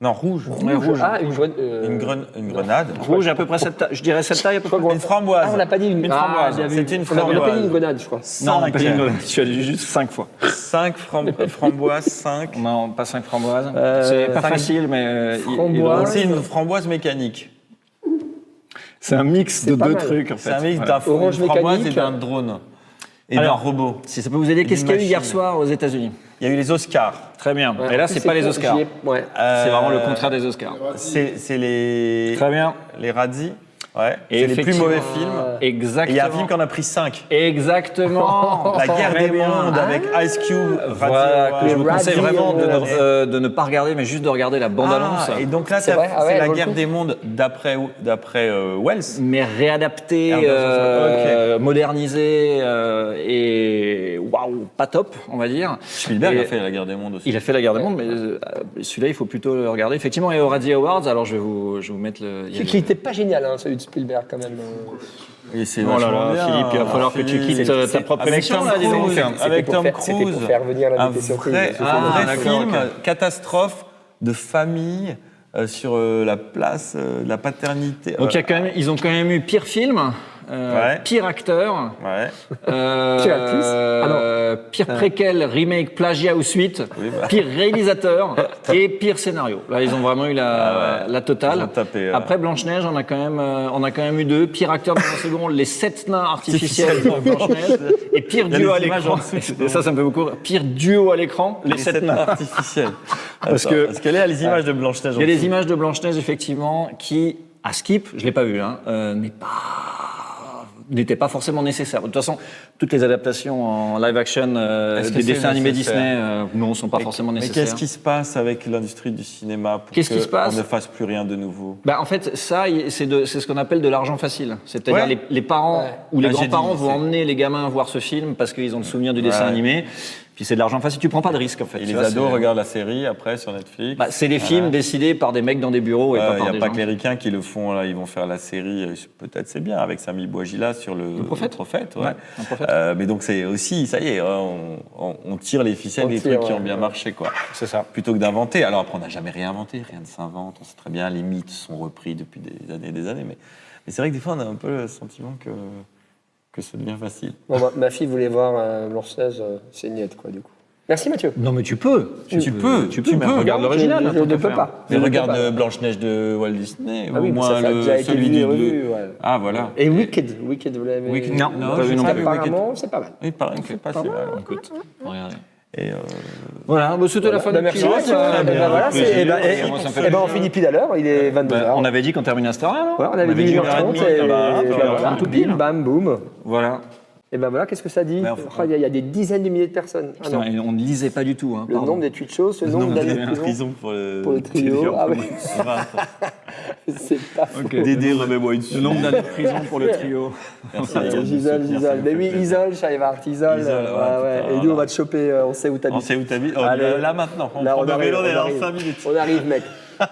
Non, rouge. Ouais, rouge. Ah, une Grenade. Rouge, à peu près cette taille. Je dirais cette taille, à peu près. Une framboise. Ah, on n'a pas dit une framboise. bien vu. C'était une On n'a pas dit framboise. une grenade, je crois. Non, on n'a pas dit une 5. grenade. Tu as dit juste 5 fois. 5 framboises, 5. Non, pas 5 framboises. C'est pas 5 facile, mais... Framboise. C'est une framboise mécanique. C'est un mix de pas deux mal. trucs, en fait. C'est un mix Voilà. d'un Orange framboise et mécanique. d'un drone. Et d'un Alors, robot. Si ça peut vous aider, qu'est-ce qu'il y a eu hier machine. soir aux États-Unis? Il y a eu les Oscars. Très bien. Ouais, Et là, en plus, c'est pas les con, Oscars. Ouais. C'est vraiment le contraire des Oscars. C'est les... Très bien. Les Razzies. Ouais. Et C'est les plus effectivement, mauvais films. Et Exactement. il y a un film qui en a pris 5. Exactement. La guerre Très des bien. mondes avec Ice Cube. Voilà, que je vous conseille Radio, vraiment de ne pas regarder, mais juste de regarder la bande-annonce. Et donc là, C'est c'est vrai, ah ouais, la vaut le guerre coup. des mondes d'après Wells. Mais réadapté, modernisé et waouh, pas top, on va dire. Spielberg Et a fait la guerre des mondes aussi. Il a fait la guerre des mondes, mais celui-là, il faut plutôt le regarder. Effectivement, et au Razzie Awards, alors je vais vous mettre le. il y a Qui n'était pas génial, hein, celui de Spielberg, quand même. Et c'est Oh là vachement là, bien. Philippe, il va falloir que tu quittes ta propre Avec émission, Tom là, dis donc. Cruise, avec Tom C'était pour Cruise, faire venir un l'invité surprise. vrai, C'était un vrai d'accord, film ok. catastrophe de famille sur la place de la paternité. Donc ils ont quand même eu pire film, Ouais. pire acteur, Ouais. Pire actrice. Ah pire préquel, remake, plagiat ou suite, pire réalisateur et pire scénario. Là, ils ont vraiment eu la Ils totale. ont tapé, Après Blanche-Neige, on a quand même eu 2. Pire acteur dans la seconde, les 7 nains artificiels de Blanche-Neige. Et pire y a duo les à images l'écran. en dessous, c'est Et ça me fait beaucoup rire. Pire duo à l'écran, les 7 nains. artificielle. Parce Parce qu'elle est à les images de Blanche-Neige. Il y a des images de Blanche-Neige, effectivement, qui, à skip, je l'ai pas vu, hein, n'étaient pas forcément nécessaires. De toute façon, toutes les adaptations en live action Est-ce que des c'est dessins animés nécessaire Disney, non, sont pas forcément Mais nécessaires. qu'est-ce qui se passe avec l'industrie du cinéma pour Qu'est-ce qui se passe qu'on ne fasse plus rien de nouveau? Bah, en fait, ça, c'est ce qu'on appelle de l'argent facile. C'est-à-dire Ouais. les parents ou les Ah, j'ai grands-parents dit, vont c'est- emmener les gamins voir ce film parce qu'ils ont le souvenir du dessin Ouais. animé. Puis c'est de l'argent facile. Tu prends pas de risque, en fait. Et Tu les vois, ados c'est- regardent la série après sur Netflix. Bah, c'est des films décidés par des mecs dans des bureaux et pas Il par n'y a des pas gens. que les ricains qui le font, là, ils vont faire la série, peut-être c'est bien, avec Sami Bouajila sur le Prophète. ouais. Ouais, un Prophète. Mais donc c'est aussi, ça y est, on tire les ficelles On des tire, trucs qui ouais, ont bien ouais. marché, quoi. C'est ça. Plutôt que d'inventer. Alors après, on n'a jamais réinventé, rien ne s'invente, on sait très bien, les mythes sont repris depuis des années, mais c'est vrai que des fois, on a un peu le sentiment que ça devient facile. Bon, ma fille voulait voir Blanche-Neige, c'est niette, quoi, du coup. Merci, Mathieu. Non, mais tu peux. Tu peux, mais regarde Non, l'original. je hein, tant ne qu'à peux faire. pas. Mais Je ne peux regarde pas. Blanche-Neige de Walt Disney, Ah oui, au mais moins ça a déjà été celui vu et du revu, 2. ouais. Ah, voilà. Et Wicked, vous l'avez Wicked, vu non, pas vu non plus. Apparemment, c'est pas mal. Oui, pareil, c'est pas si mal. Écoute, regardez. Et Voilà, bah, c'était la fin Bah, du merci, pilote. Mathieu. Très bien, Voilà, avec plaisir. Moi, ça me fait on finit pile à l'heure, il est 22h. Bah, on avait dit qu'on terminait à cette heure-là, non Ouais, on avait dit 1h30 et voilà, voilà, tout pile. bam, boum. Voilà. Et ben voilà, qu'est-ce que ça dit? Mais Oh, Il y a des dizaines de milliers de personnes. Ah Putain, non. et on ne lisait pas du tout. Hein, Le pardon. nombre des tweets choses, le nombre d'années de prison, prison pour le trio. Ah ouais, c'est pas faux. Dédé, remets-moi une Le nombre d'années de prison pour le trio. Merci, les gars. Gisèle. Mais oui, Isole, Chaivart, Isole. Isole, ouais, Et nous, on va te choper, on sait où On t'habites. sait où t'habites. Oh, Allez. là maintenant, on Là, prend on le arrive, vélo, on est on dans arrive. 5 minutes. On arrive, mec.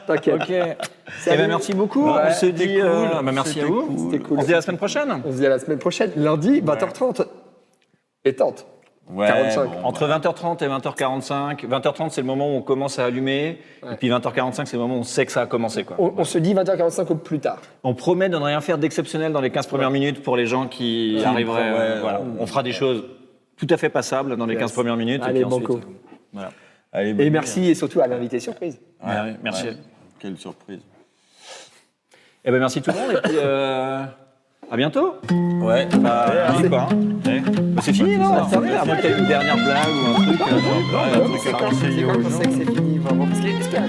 T'inquiète. Ok. Eh ben, merci beaucoup. Ouais, On se c'était dit. cool, Merci à c'était vous. cool. C'était cool. On se dit à la semaine prochaine. On se dit à la semaine prochaine, lundi, 20h30. Et tente. Ouais, 45. bon, Entre 20h30 et 20h45. 20h30, c'est le moment où on commence à allumer. Et puis 20h45, c'est le moment où on sait que ça a commencé. Quoi. On se dit 20h45 au plus tard. On promet de ne rien faire d'exceptionnel dans les 15 premières minutes pour les gens qui arriveraient. ouais, voilà. On fera des choses tout à fait passables dans les 15 premières minutes. Allez, et puis ensuite, banco. voilà. Allez, Et bonne merci et surtout à l'invité surprise. nuit. Merci. Ouais. Quelle surprise. Eh ben, merci tout le monde. Et puis, à bientôt. Ouais, Dis quoi, hein. Bah, c'est fini, non? Attendez, à moins que t'aies une dernière blague ou un truc. un truc à conseiller aux gens. C'est quand qu'on sait que c'est fini, vraiment. Parce que, est-ce qu'il y a un